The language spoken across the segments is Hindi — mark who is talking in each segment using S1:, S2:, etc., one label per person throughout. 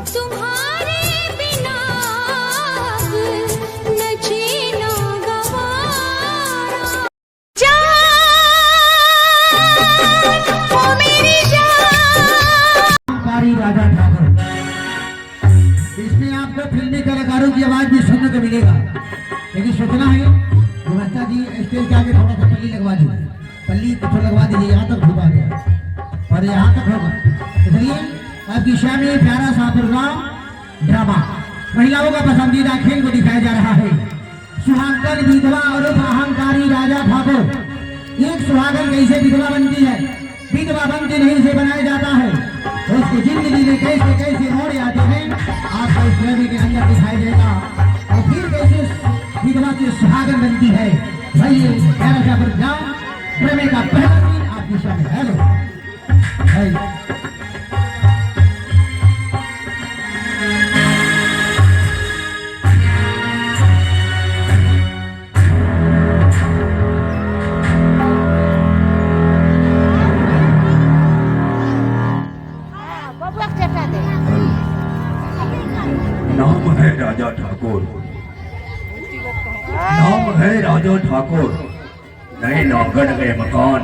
S1: तुम्हारे बिना अब न जीना गवारा। जान ओ मेरी जान।
S2: राजा ठाकुर, इसमें आपको फिल्मी कलाकारों की आवाज भी सुनने को मिलेगा, लेकिन सोचना है गुणवत्ता जी स्टेज के आगे थोड़ा सा पल्ली लगवा दीजिए, पल्ली तो लगवा दीजिए, यहाँ तक घुमा गया और यहाँ तक होगा। इसलिए आपकी शाम में प्यारा सा प्रोग्राम ड्रामा महिलाओं का पसंदीदा खेल को दिखाया जा रहा है। सुहागन विधवा और अहंकारी राजा ठाकुर। एक सुहागन कैसे विधवा बनती है, विधवा बनती नहीं से बनाया जाता है, उसकी जिंदगी में कैसे कैसे मोड़ आते हैं आपको इस ड्रामे के अंदर दिखाई देगा। और फिर कैसे विधवा की सुहागन बनती है, भाई प्यारा सा प्रोग्राम ड्रामे का पहला दिन आपकी सामने। हेलो
S3: नाम है राजा ठाकुर, नाम है राजा ठाकुर, नए नागढ़ गए मकान।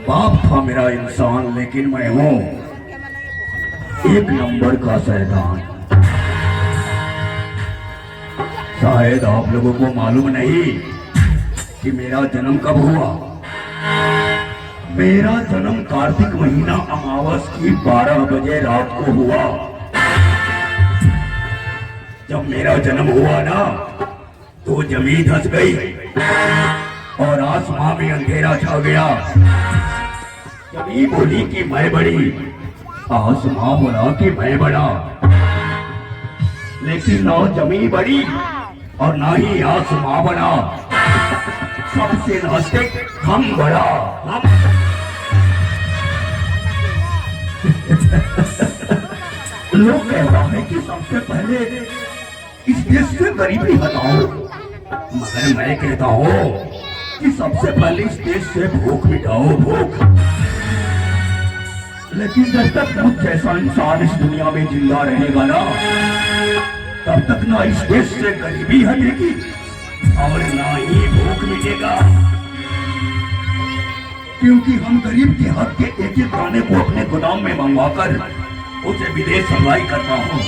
S3: बाप था मेरा इंसान, लेकिन मैं हूँ एक नंबर का शैतान। शायद आप लोगों को मालूम नहीं कि मेरा जन्म कब हुआ। मेरा जन्म कार्तिक महीना अमावस की 12 बजे रात को हुआ। जब मेरा जन्म हुआ ना तो जमीन धंस गई और आसमां में अंधेरा छा गया। जमीन बोली कि मैं बड़ी, आसमां बोला कि मैं बड़ा, लेकिन ना जमीन बड़ी और ना ही आसमां बड़ा, सबसे नास्तिक हम बड़ा। हम लोग कहता है कि सबसे पहले इस देश से गरीबी हटाओ, मगर मैं कहता हूँ कि सबसे पहले इस देश से भूख मिटाओ, भूख। लेकिन जब तक मुझ जैसा इंसान इस दुनिया में जिंदा रहेगा ना, तब तक ना इस देश से गरीबी हटेगी और ना ही भूख मिटेगा। क्योंकि हम गरीब के हक के एक एक दाने को अपने गोदाम में मंगवाकर उसे विदेश सप्लाई करता हूँ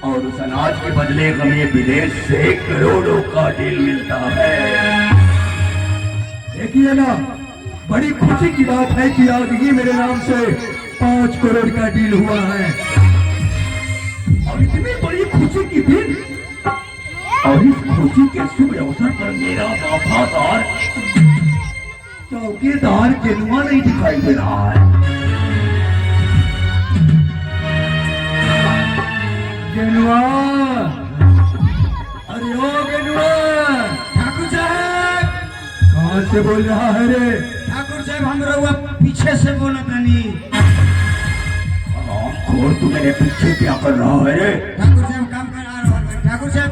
S3: और उस अनाज के बदले हमें विदेश से करोड़ों का डील मिलता है। देखिए ना, बड़ी खुशी की बात है कि आज ही मेरे नाम से 5 करोड़ का डील हुआ है और इतनी बड़ी खुशी की दिन और इस खुशी के शुभ अवसर पर मेरा वफादार चौकीदार गेनुआ नहीं दिखाई दे रहा है। गेनुआ, अरे ओ गेनुआ,
S2: ठाकुर साहब
S3: कहाँ से बोल रहा है रे?
S2: ठाकुर साहब हम रहुआ पीछे से बोला तनी।
S3: खोर तू मेरे पीछे क्या कर रहा है रे?
S2: ठाकुर साहब काम कर रहा है। ठाकुर साहब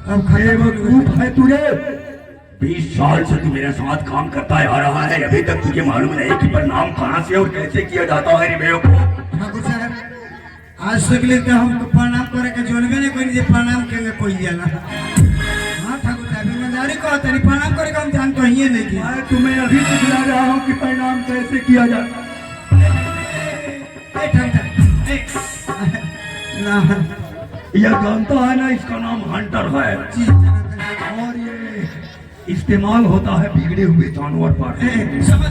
S2: अब खड़े
S3: बेवकूफ है तू रे। 20 साल से तू मेरे साथ काम करता आ रहा है, अभी तक तुझे मालूम नहीं कि प्रणाम कहाँ से और कैसे किया जाता है रे बेवकूफ।
S2: ठाकुर साहब आज तक लेकर हम प्रणाम करे के जोनबे नहीं कोई प्रणाम के कोई जाला। हाँ ठाकुर साहब ईमानदारी को तेरी प्रणाम करे हम जानते ही नहीं कि
S3: मैं तुम्हें अभी सिखला रहा हूँ कि प्रणाम कैसे किया जाता। यह जानता है ना, इसका नाम हंटर है और ये इस्तेमाल होता है बिगड़े हुए जानवर पर।
S2: समझ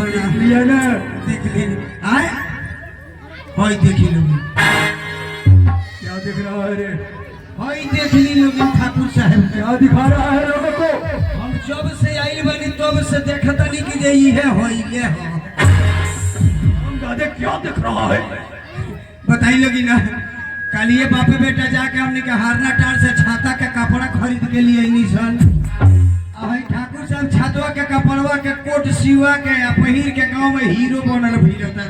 S2: देख लिया ना, देख ली आए भाई, देखी लोग
S3: क्या दिख रहा है रे?
S2: भाई देख ली लोग ठाकुर साहब
S3: क्या दिखा रहा है लोगों को?
S2: हम जब से आइल बनी तब से देखता नहीं कि ये है होइले हो।
S3: क्या दिख रहा है
S2: बताई लोगी ना, कल ये बापे बेटा जाके हमने के हारना टार से छाता के कपड़ा खरीद के लिए सन। ठाकुर साहब छातवा के कपड़वा के कोट सिवा के पहिर के गांव में हीरो बनल भीरता।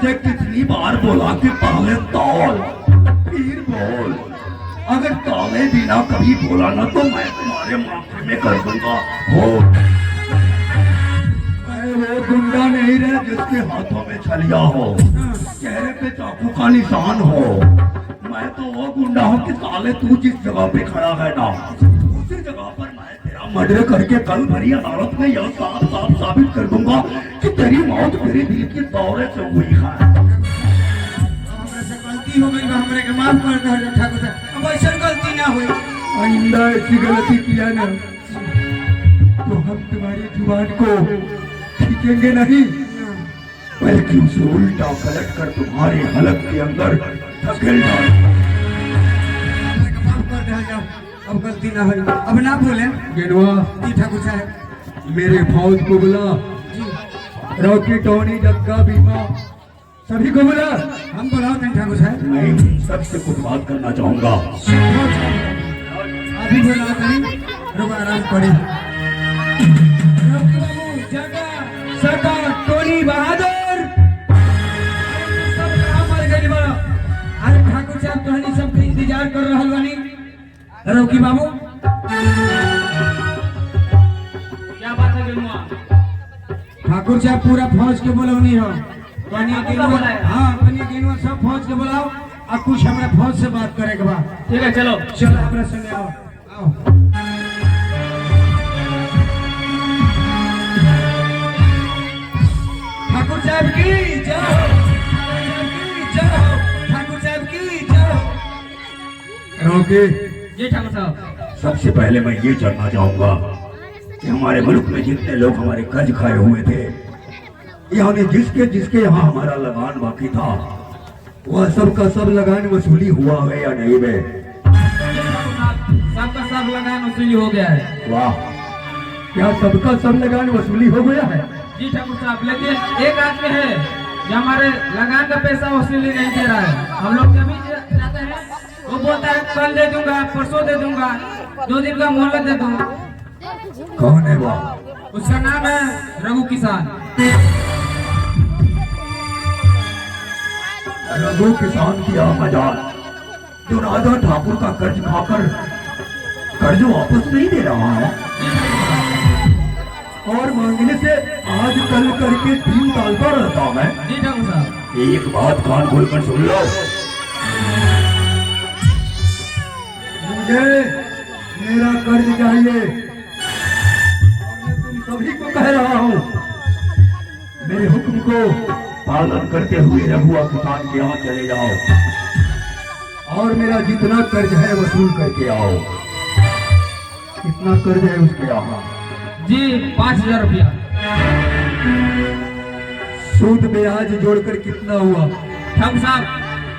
S3: तुझे कितनी बार बोला कि पहले तौल फिर बोल। अगर तौले बिना कभी बोला ना तो मैं तुम्हारे माथे में कर दूंगा हो। मैं वो गुंडा नहीं रहा जिसके हाथों में छलिया हो, चेहरे पे चाकू का निशान हो। मैं तो वो गुंडा हूँ कि साले तू जिस जगह पे खड़ा है ना, उसी जगह पर मैं तेरा मर्डर करके कल भरी अदालत में यह साफ साफ साबित कर दूंगा कि तेरी मौत मेरे दिल के दौरे से हुई है।
S2: हमरा से गलती हो गई बा, हमरे के माफ कर दे ठाकुर साहब, अब ऐसा गलती ना हुई।
S3: आइंदा ऐसी गलती किया ना तो हम तुम्हारी जुबान को खींचेंगे नहीं, बल्कि उसे उल्टा पलट कर तुम्हारे हलक के अंदर धकेल डालेंगे।
S2: माफ कर दे जाओ, अब गलती ना हुई, अब ना बोले।
S3: गेनवा
S2: जी ठाकुर साहब
S3: मेरे फौज को बुला,
S2: जी
S3: रॉकी टोनी जग्गा बीमा सभी को बुला।
S2: हम बुलाओ नहीं ठाकुर साहब,
S3: मैं सबसे कुछ बात करना चाहूंगा।
S2: अभी बुलाओ नहीं, रुक आराम करी। रॉकी बाबू जगा सटा टोनी बहादुर सब कहाँ मर गए बा। अरे ठाकुर साहब तोहनी सबके इंतजार कर रहल बानी। रॉकी बाबू
S4: क्या बात है गेनुआ?
S2: ठाकुर साहब पूरा फौज के बोलौनी हो। कनिया
S4: पूरा बुलाया?
S2: हाँ कनिया गेनुआ सब फौज के बुलाओ और कुछ हमरा फौज से बात करे के बा।
S4: ठीक है चलो।
S2: चलो हमरा संगे आओ आओ। ठाकुर साहब की जय, ठाकुर साहब की जय।
S3: रॉकी
S4: जी ठाकुर साहब।
S3: सबसे पहले मैं ये जानना चाहूंगा कि हमारे मुल्क में जितने लोग हमारे कर्ज खाए हुए थे, यानी जिसके जिसके यहाँ हमारा लगान बाकी था, वह सबका सब लगान वसूली हुआ है या नहीं बे?
S4: सबका सब लगान वसूली हो गया है।
S3: वाह, क्या सबका सब लगान वसूली हो गया है?
S4: जी ठाकुर साहब, लेकिन एक आदमी है जो हमारे लगान का पैसा वसूली नहीं दे रहा है। हम लोग जब भी जाते हैं वो बोलता है कल दे दूंगा, परसों दे दूंगा, 2 दिन का मोहलत दे दूंगा।
S3: कौन है वह?
S4: उसका नाम है रघु किसान।
S3: रघु किसान की मजाक, जो राजा ठाकुर का कर्ज खाकर कर्ज वापस नहीं दे रहा है और मांगने से आज कल करके दिन टालता रहता है।
S4: जी ठाकुर साहब।
S3: एक बात कान खोलकर सुन लो, मुझे मेरा कर्ज चाहिए और मैं तुम सभी को कह रहा हूँ, मेरे हुक्म को पालन करते हुए रघुआ किसान के यहाँ चले जाओ और मेरा जितना कर्ज है वसूल करके आओ। कितना कर्ज है उसके यहाँ?
S4: जी 5000 रुपया।
S3: सूद ब्याज जोड़कर कितना हुआ?
S4: ठाकुर साहब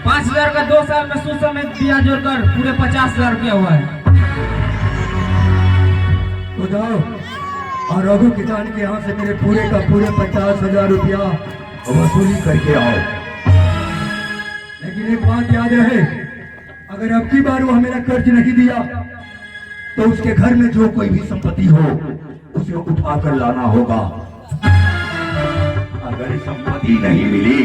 S4: 5000 का 2 साल में सूद समेत ब्याज जोड़कर पूरे 50,000 रुपया हुआ है।
S3: तो जाओ और रघु किसान के यहाँ से मेरे पूरे का पूरे 50,000 रुपया वसूली करके आओ। लेकिन एक बात याद रहे, अगर अब की बार वह मेरा कर्ज नहीं दिया तो उसके घर में जो कोई भी संपत्ति हो उसे उठा कर लाना होगा। अगर संपत्ति नहीं मिली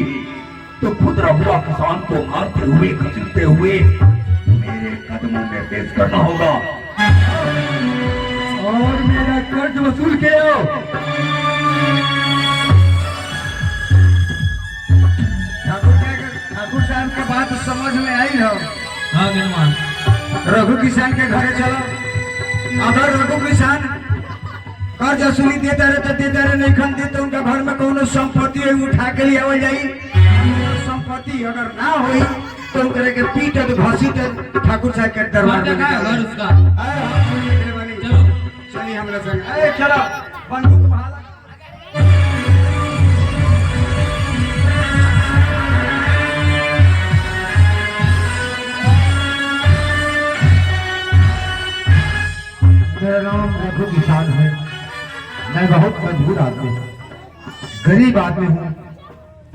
S3: तो खुद रघुआ किसान को मारते हुए घसीटते हुए मेरे कदमों में पेश करना होगा और मेरा कर्ज वसूल के आओ।
S2: ठाकुर साहब के बात समझ में आई हो।
S4: हाँ गेनुआ।
S2: रघु किसान के घरे चलो। अगर रघु किसान कर्ज वसूली देते रहे तो देते रहे, नहीं खन देते उनका घर में कोनो संपत्ति है उठा के लिए आवल जाई। संपत्ति अगर ना हुई तो उनके के पीट घसीट ठाकुर साहब के दरबार में
S4: घर
S2: निकाल।
S4: उसका।
S2: चलो चलिए हमरा संग। चलो बंदूक भाला। मेरा नाम रघु किसान है। मैं बहुत मजबूर आदमी हूँ, गरीब आदमी हूँ,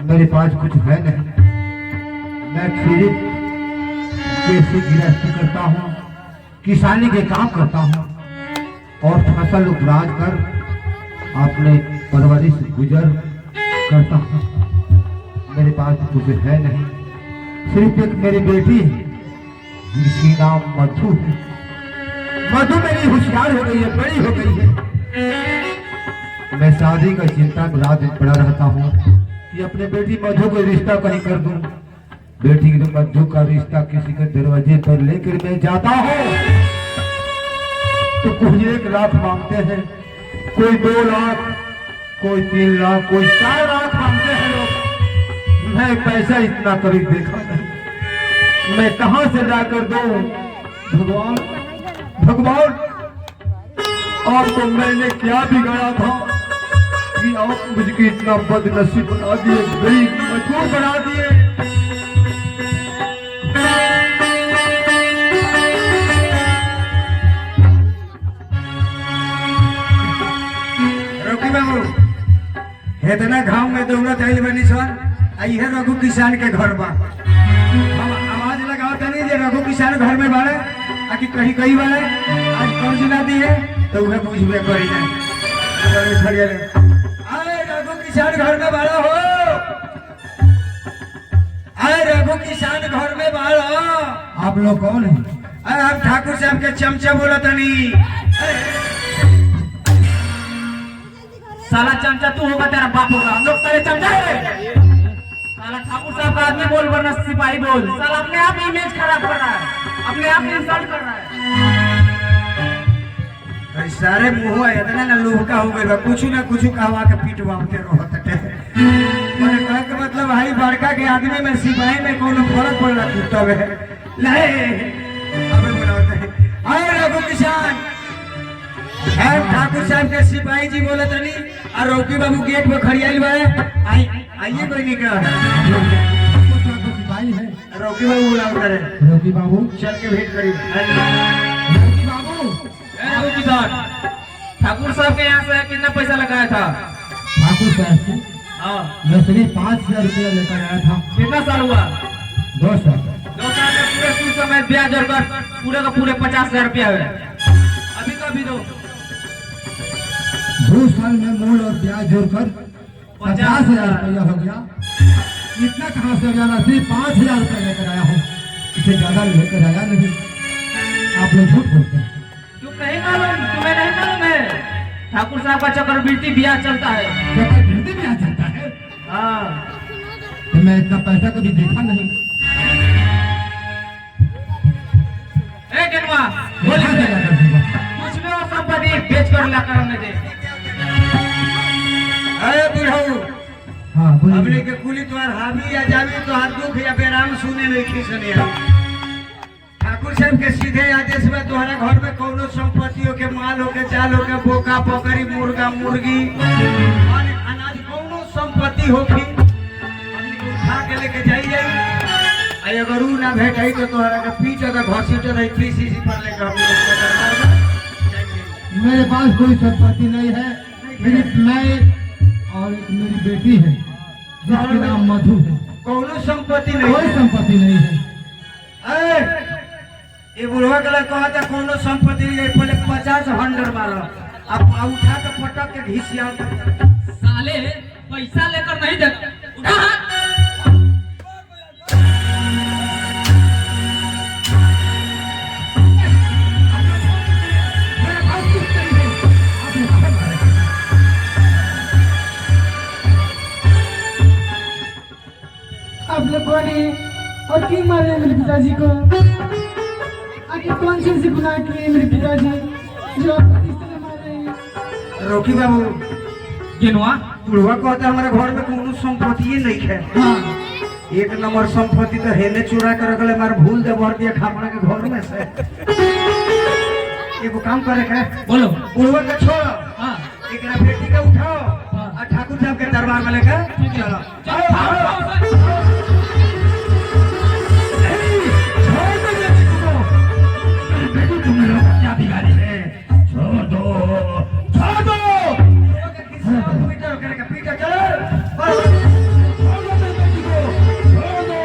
S2: मेरे पास कुछ है नहीं। मैं खेती कैसे गृहस्थी करता हूँ, किसानी के काम करता हूँ और फसल उपराज कर अपने परवरिश गुजर करता हूँ। मेरे पास कुछ है नहीं, सिर्फ एक मेरी बेटी है जिसकी नाम मधु है। मधु मेरी होशियार हो गई है, बड़ी हो गई है। मैं शादी का चिंता में रात दिन पड़ा रहता हूँ कि अपने बेटी मधु को रिश्ता कहीं कर दूं। बेटी की मधु का रिश्ता किसी के दरवाजे पर लेकर मैं जाता हूँ तो कुछ 1 लाख मांगते हैं, कोई 2 लाख, कोई 3 लाख, कोई 4 लाख मांगते हैं लोग। मैं पैसा इतना करीब देखा नहीं, मैं कहां से जाकर दूं? भगवान भगवान, और तो मैंने क्या बिगाड़ा था कि आप मुझको इतना बदनसीब बना दिए, गरीब मजबूर बना दिए।
S5: रोकी बाबू, इतना गांव में दौड़त आइल बनी सन, है रघु किसान के घर बा। हम आवाज लगाओ तनी जे रघु किसान घर में बाड़े, आकि कहीं कहीं वाले आज कर्ज ना दिए तो वह बुझबे करी ना। अरे रघु किसान घर में बाड़ा हो, अरे रघु किसान घर में बाड़ा।
S2: आप लोग कौन हैं?
S5: अरे हम ठाकुर साहब के चमचा बोला तनी।
S4: साला चमचा तू होगा, तेरा बाप होगा, हम लोग सारे चमचा है। साला ठाकुर साहब का आदमी बोल वरना सिपाही बोल। साला अपने आप इमेज खराब कर रहा है, अपने आप इंसल्ट कर रहा है।
S5: अरे सारे मुंह इतना ना लुहका हो गए, कुछ ना कुछ कहवा के पीटवाते रहते। मैंने कहा कि मतलब भाई बड़का के आदमी में सिपाही में कोनो फर्क पड़ रहा टूटा है नहीं। अबे बुलाते हैं, अरे रघु किसान है ठाकुर साहब के सिपाही जी बोले तनी, और रोकी बाबू गेट पे खड़ियाई बाए। आइए कोई नहीं कहा
S2: सिपाही है।
S5: रोकी बाबू बुलाओ करे,
S2: रोकी बाबू,
S5: चल के भेंट करी।
S2: रोकी बाबू,
S4: रघु किसान, ठाकुर साहब के यहाँ से कितना पैसा लगाया था?
S2: ठाकुर साहब से
S4: हाँ,
S2: मैं सिर्फ 5,000 रुपया लेकर आया था।
S4: कितना साल हुआ?
S2: 2 साल।
S4: 2 साल में पूरे सूद समेत ब्याज जोड़कर पूरे का पूरे 50,000 रुपया हुए। अभी का अभी दो।
S2: 2 साल में मूल और ब्याज जोड़कर 50,000 रुपया हो गया। इतना कहाँ से जाना, सिर्फ 5,000 रुपया लेकर आया हूँ, इसे ज्यादा लेकर आया नहीं। आप लोग झूठ बोलते हैं।
S4: तुम नहीं मालूम, तुम्हें नहीं मालूम है ठाकुर साहब का चक्रवृद्धि ब्याज चलता है।
S2: चक्रवृद्धि ब्याज चलता है?
S4: हाँ,
S2: तो मैं इतना पैसा कभी देखा नहीं।
S4: ए गनवा,
S2: बोला
S4: बोलिए
S2: क्या कर दूंगा?
S4: कुछ भी और संपत्ति बेच कर ला कर हमें दे।
S5: अरे बुढ़ऊ,
S2: हाँ
S5: हमने
S2: बोलिए।
S5: के कुली तुम्हार हावी या जावी तो हाथ दुख या बेराम सुने नहीं खींचने। ठाकुर साहब के सीधे आदेश में तुम्हारा घर में कोनो संपत्ति हो के माल हो के चाल हो के बोका बकरी मुर्गा मुर्गी और अनाज कोनो संपत्ति होगी हमने को उठा के लेके जाई आई। अगर ऊ ना भेटाई तो तुम्हारा के पीछे तो घसीट रही पीसीसी पर लेकर हमने को दरबार में
S2: मेरे पास कोई संपत्ति नहीं है, सिर्फ मैं और एक मेरी बेटी है जिसका नाम मधु है।
S5: कोनो संपत्ति नहीं
S2: कोई
S5: है।
S2: संपत्ति नहीं है।
S5: ए, ये बुढ़वा के लग कहा था कोनो संपत्ति नहीं है, पहले 50 हंडर मारो अब उठा के पटक के घिसिया।
S4: साले पैसा लेकर नहीं दे। उठा हाथ।
S2: मेरे पास कुछ नहीं है। आप लोग कहाँ मारे?
S6: आप लोग कौन है और क्यों मारे हैं मेरे पिताजी को? आखिर कौन से गुनाह किए मेरे पिताजी जो आपको इस तरह मार रहे हैं?
S5: रोकी बाबू,
S4: गिनवा,
S5: बुढ़वा कहता हमारे घर में कोनो संपत्ति नहीं है।
S2: हाँ,
S5: एक नंबर संपत्ति तो हेने चुरा कर रखले, मार भूल दे भर दिया खापड़ा के घर में से। एगो काम करे के
S4: बोलो।
S5: बुढ़वा के छोड़ो,
S4: हाँ,
S5: एकरा बेटी के उठाओ और ठाकुर साहब के दरबार में लेकर चलो। आओ, आओ।
S2: क्या बिगाड़ी है? छोड़ दो, छोड़ दो।
S5: पीटो करके पीटो, चलो।
S2: छोड़ दो मेरी बेटी को, छोड़ दो।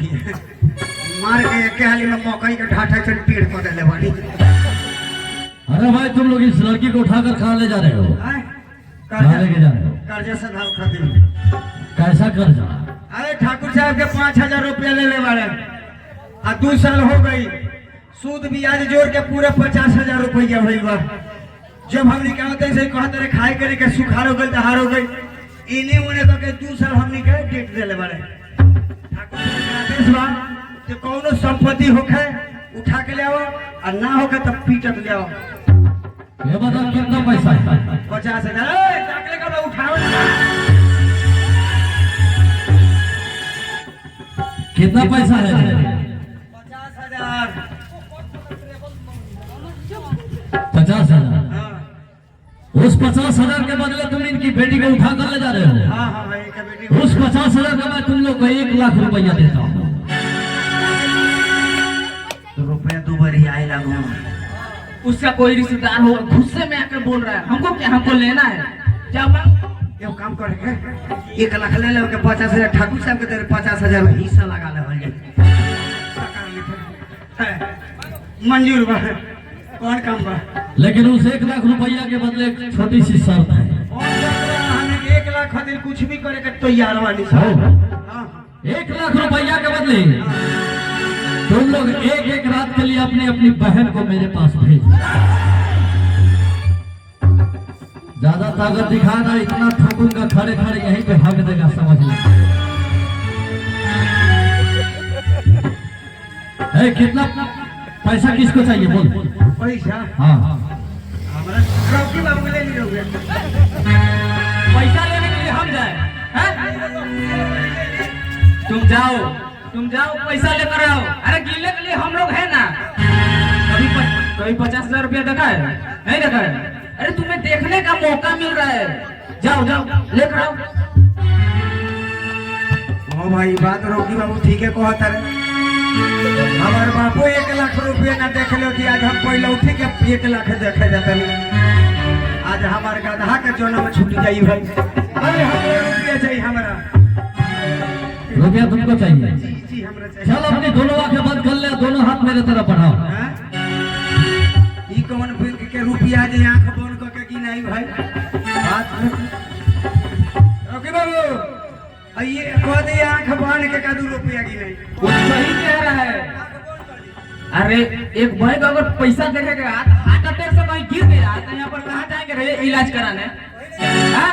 S5: देखिए मार के एक हाली में मकई के ढाठा से पेड़ को दे बानी।
S2: अरे भाई तुम लोग इस लड़की को उठाकर कहाँ ले जा रहे हो? कहाँ लेके जा रहे हो?
S5: कर्जा से धाव खातिर।
S2: कैसा कर्जा?
S5: अरे ठाकुर साहब के 5,000 रुपया ले बारे आ 2 साल हो गई, सूद ब्याज जोड़ के पूरे 50,000 रुपया भइल बा। जब हमने क्या होता है कहते रहे खाए करे के सुखार हो गई दहार हो गई, इन्हीं उन्हें करके 2 साल हमने के डेट देले बारे। ठाकुर साहब के आदेश बा कि कौनो संपत्ति होखे उठा के ले आओ और ना होके तब पीटत ले आओ।
S2: ये बताओ कितना पैसा है?
S5: 50,000 टाकले का उठाओ ना।
S2: कितना पैसा है?
S5: 50,000।
S2: 50,000।
S5: हाँ
S2: उस 50,000 के बदले तुम इनकी बेटी को उठा कर ले जा रहे हो?
S5: हाँ हाँ भाई का बेटी
S2: उस 50,000 का मैं तुम लोग को 1 लाख रुपया देता हूँ।
S5: तो रुपया 2 बारी आए लागू।
S4: उसका कोई रिश्तेदार हो गुस्से में आकर बोल रहा है हमको क्या, हमको लेना है। क्या
S5: ये काम करेंगे 1 लाख ले लो के 50,000 ठाकुर साहब के तेरे 50,000 में हिस्सा लगा ले भैया। मंजूर बा, कौन काम बा?
S2: लेकिन उस 1 लाख रुपया के बदले एक छोटी सी शर्त है।
S5: हमें 1 लाख खातिर कुछ भी करे के तैयार वाली
S2: हो?
S5: हाँ
S2: 1 लाख रुपया के बदले तुम लोग एक रात के लिए अपनी अपनी बहन को मेरे पास भेज। ज्यादा ताकत दिखाना, इतना ठोकूंगा खड़े खड़े यहीं पे हक देगा, समझ लो। कितना पैसा किसको चाहिए बोल?
S5: पैसा
S2: हाँ
S5: हमारा रॉकी बाबू ले ली रहोगे।
S4: पैसा लेने के लिए हम जाए हैं? तुम जाओ पैसा लेकर आओ। अरे गिरने के लिए हम लोग है ना। कभी 50,000 रुपया देखा है? नहीं देखा है? अरे तुम्हें देखने का मौका मिल रहा है, जाओ लेकर आओ।
S5: हाँ भाई बात रॉकी बाबू ठीक है कहता है। हमार बापू 1 लाख रुपया ना देख लो कि आज हम पहले उठी के 1 लाख देखे जाते नहीं। आज हमारे गधा के जोना में छूट जाई भाई। अरे हमें रुपया चाहिए, हमारा
S2: रुपया तुमको चाहिए?
S5: जी हमरा चाहिए।
S2: चल अपनी दोनों आंखें बंद कर ले, दोनों हाथ मेरे तरफ बढ़ाओ।
S5: हाँ? ई कौन बैंक के रुपया जे आंख बंद करके की नहीं भाई बात। रॉकी बाबू ये कह दे आंख बंद के का 2 रुपया की नहीं।
S4: वो सही कह रहा है। अरे एक भाई को अगर पैसा देखेगा हार्ट अटैक से कहीं गिर गया तो यहाँ पर कहाँ जाएंगे रे इलाज कराने? हाँ?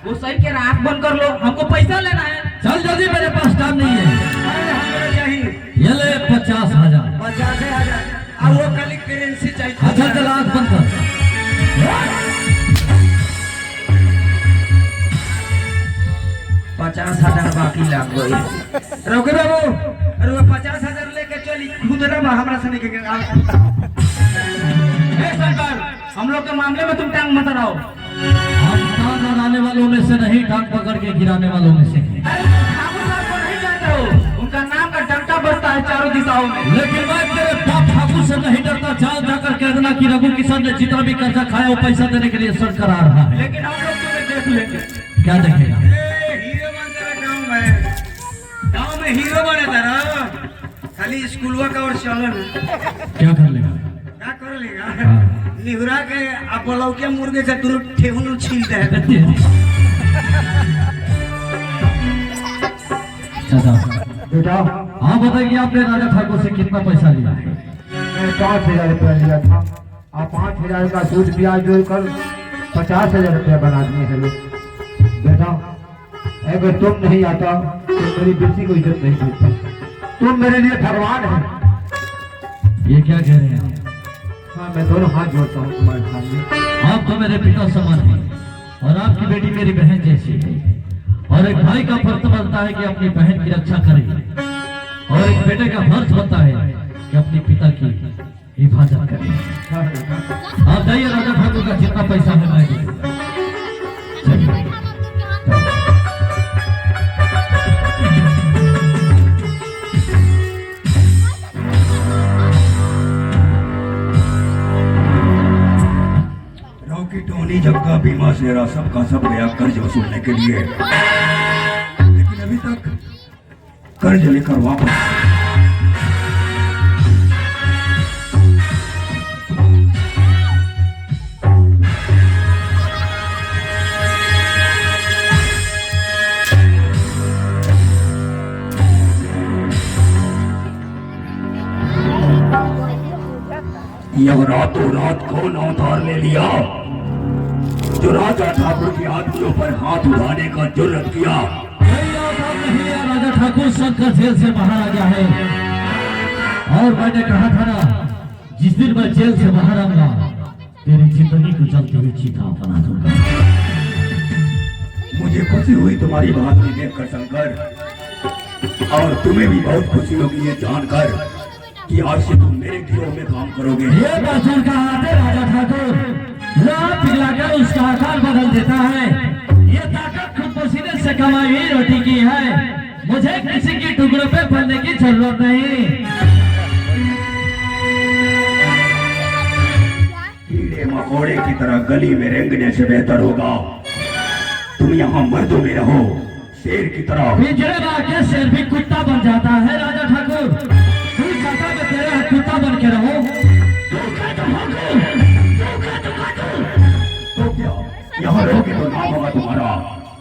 S4: वो सही कह रहा है, आंख बंद कर लो, हमको पैसा लेना है।
S2: चल जल्दी, मेरे पास टाइम नहीं है।
S5: अरे हमें चाहिए
S2: ये ले 50,000।
S5: 50,000 और वो खाली करेंसी चाहिए।
S2: अच्छा चल आंख बंद कर।
S5: 50,000 बाकी लाग गई। रॉकी बाबू अरे वो 50,000 लेके चली खुदरा में हमरा से निकल गया।
S4: सरकार हम लोग के मामले में तुम टांग मत अड़ाओ।
S2: हम टांग अड़ाने वालों में से नहीं, टांग पकड़ के गिराने वालों में से।
S4: अरे ठाकुर साहब को नहीं जानते हो, उनका नाम का डंडा बजता है चारों दिशाओं में।
S2: लेकिन मैं तेरे बाप ठाकुर से नहीं डरता। जाकर कह देना कि रघु किशन ने जितना भी कर्जा खाया वो पैसा देने के लिए सर करा रहा है।
S4: लेकिन हम लोग तुम्हें देख लेंगे।
S2: क्या देखेगा?
S5: हीरो बन तेरा गाँव में हीरो बने तेरा। खाली स्कूलवा का और चलो ना
S2: क्या कर लेगा?
S5: क्या कर लेगा? निहुरा के अब लौके मुर्गे से दोनों ठेहुन छील दे।
S2: बेटा हाँ बताइए, आपने राजा ठाकुर से कितना पैसा लिया है?
S7: मैं 5,000 रुपया लिया था। आप 5,000 का सूद ब्याज जोड़कर 50,000 रुपया बना दिए हैं लोग। बेटा अगर तुम नहीं आता तो मेरी बेटी को इज्जत नहीं देता। तुम मेरे लिए भगवान है।
S2: ये क्या कह रहे हैं?
S7: हाँ मैं दोनों हाथ जोड़ता हूँ तुम्हारे सामने।
S2: आप तो मेरे पिता समान हैं और आपकी बेटी मेरी बहन जैसी है। और एक भाई का फर्ज बनता है कि अपनी बहन की रक्षा करे, और एक बेटे का फर्ज बनता है कि अपने पिता की हिफाजत करे। आप जाइए, राजा ठाकुर का जितना पैसा है मैं दूंगा। चलिए।
S3: रॉकी टोनी जग्गा बीमा शेरा सबका सब गया कर्ज वसूलने के लिए, लेकिन अभी तक कर्ज लेकर वापस। यह रातों रात कौन अवतार ले लिया जो राजा ठाकुर के आदमियों पर हाथ उठाने का जुर्रत किया?
S2: राजा ठाकुर शंकर जेल से बाहर आ गया है और मैंने कहा था ना जिस दिन मैं जेल से बाहर आऊंगा तेरी जिंदगी को जलती हुई चीता बना दूंगा।
S3: मुझे खुशी हुई तुम्हारी बात में देखकर शंकर, और तुम्हें भी बहुत खुशी होगी ये जानकर कि आज से तुम मेरे गिरोह में काम करोगे।
S2: ये बासुर का हाथ है राजा ठाकुर, लात पिघलाकर उसका आकार बदल देता है। ये ताकत खुद पसीने से कमाई हुई रोटी की है, मुझे किसी के टुकड़ों पे पड़ने की जरूरत नहीं।
S3: कीड़े मकोड़े की तरह गली में रेंगने से बेहतर होगा तुम यहाँ मर्दों में रहो, शेर की तरह।
S2: पिंजरे में आके शेर भी कुत्ता बन जाता है राजा ठाकुर, तू चाहता मैं तेरा कुत्ता बन के रहूं?
S3: तो क्या यहाँ रहोगे तो नाम होगा तुम्हारा,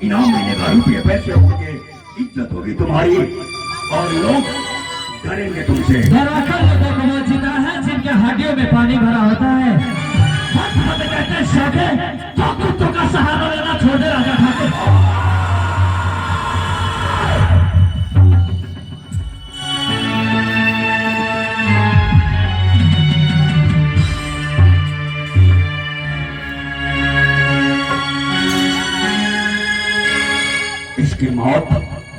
S3: इनाम मिलेगा, रुपये पैसे होंगे, इज्जत होगी तुम्हारी और लोग डरेंगे तुमसे।
S2: डराकर लोगों को वो जीता है जिनके हड्डियों में पानी भरा होता है। कहते हैं शौके तो कुत्तों का सहारा लेना छोड़ दे राजा ठाकुर।
S3: इसकी मौत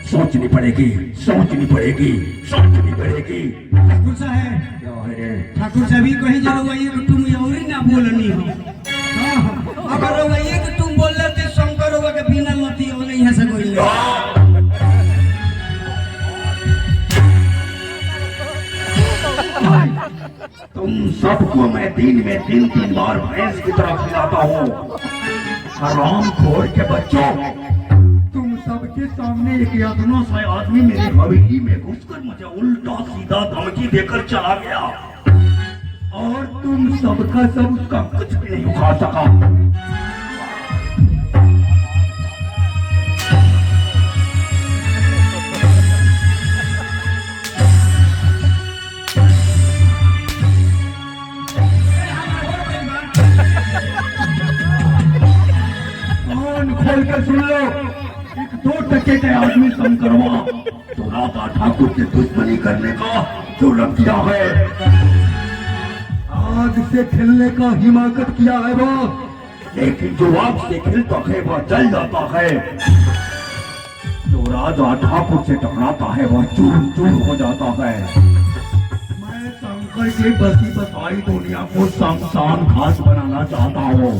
S3: सोचनी पड़ेगी, सोचनी पड़ेगी, सोचनी पड़ेगी।
S5: ठाकुर साहब,
S3: क्या है रे?
S5: ठाकुर साहब ये कहीं जरूर वही कि तुम और ही ना बोलनी हो। अगर वही कि तुम बोल रहे थे शंकर होगा के बिना लती हो नहीं है से कोई ले।
S3: तुम सबको मैं दिन में 3-3 बार भैंस की तरह खिलाता हूँ। हराम खोर के बच्चों, तुम सबके सामने एक यातना सा आदमी मेरे हवेली में घुसकर मुझे उल्टा सीधा धमकी देकर चला गया और तुम सबका सब उसका कुछ भी नहीं उखाड़ सका। खोल कर सुन लो, एक 2 टके के आदमी शंकरवा तो राजा ठाकुर से दुश्मनी करने का जुर्रत किया है, आग से खेलने का हिमाकत किया है वो, लेकिन जो आग से खेलता है वह जल जाता है, जो राजा ठाकुर से टकराता है वह चूर चूर हो जाता है। मैं शंकर की बसी बसाई दुनिया को शमशान घाट बनाना चाहता हूँ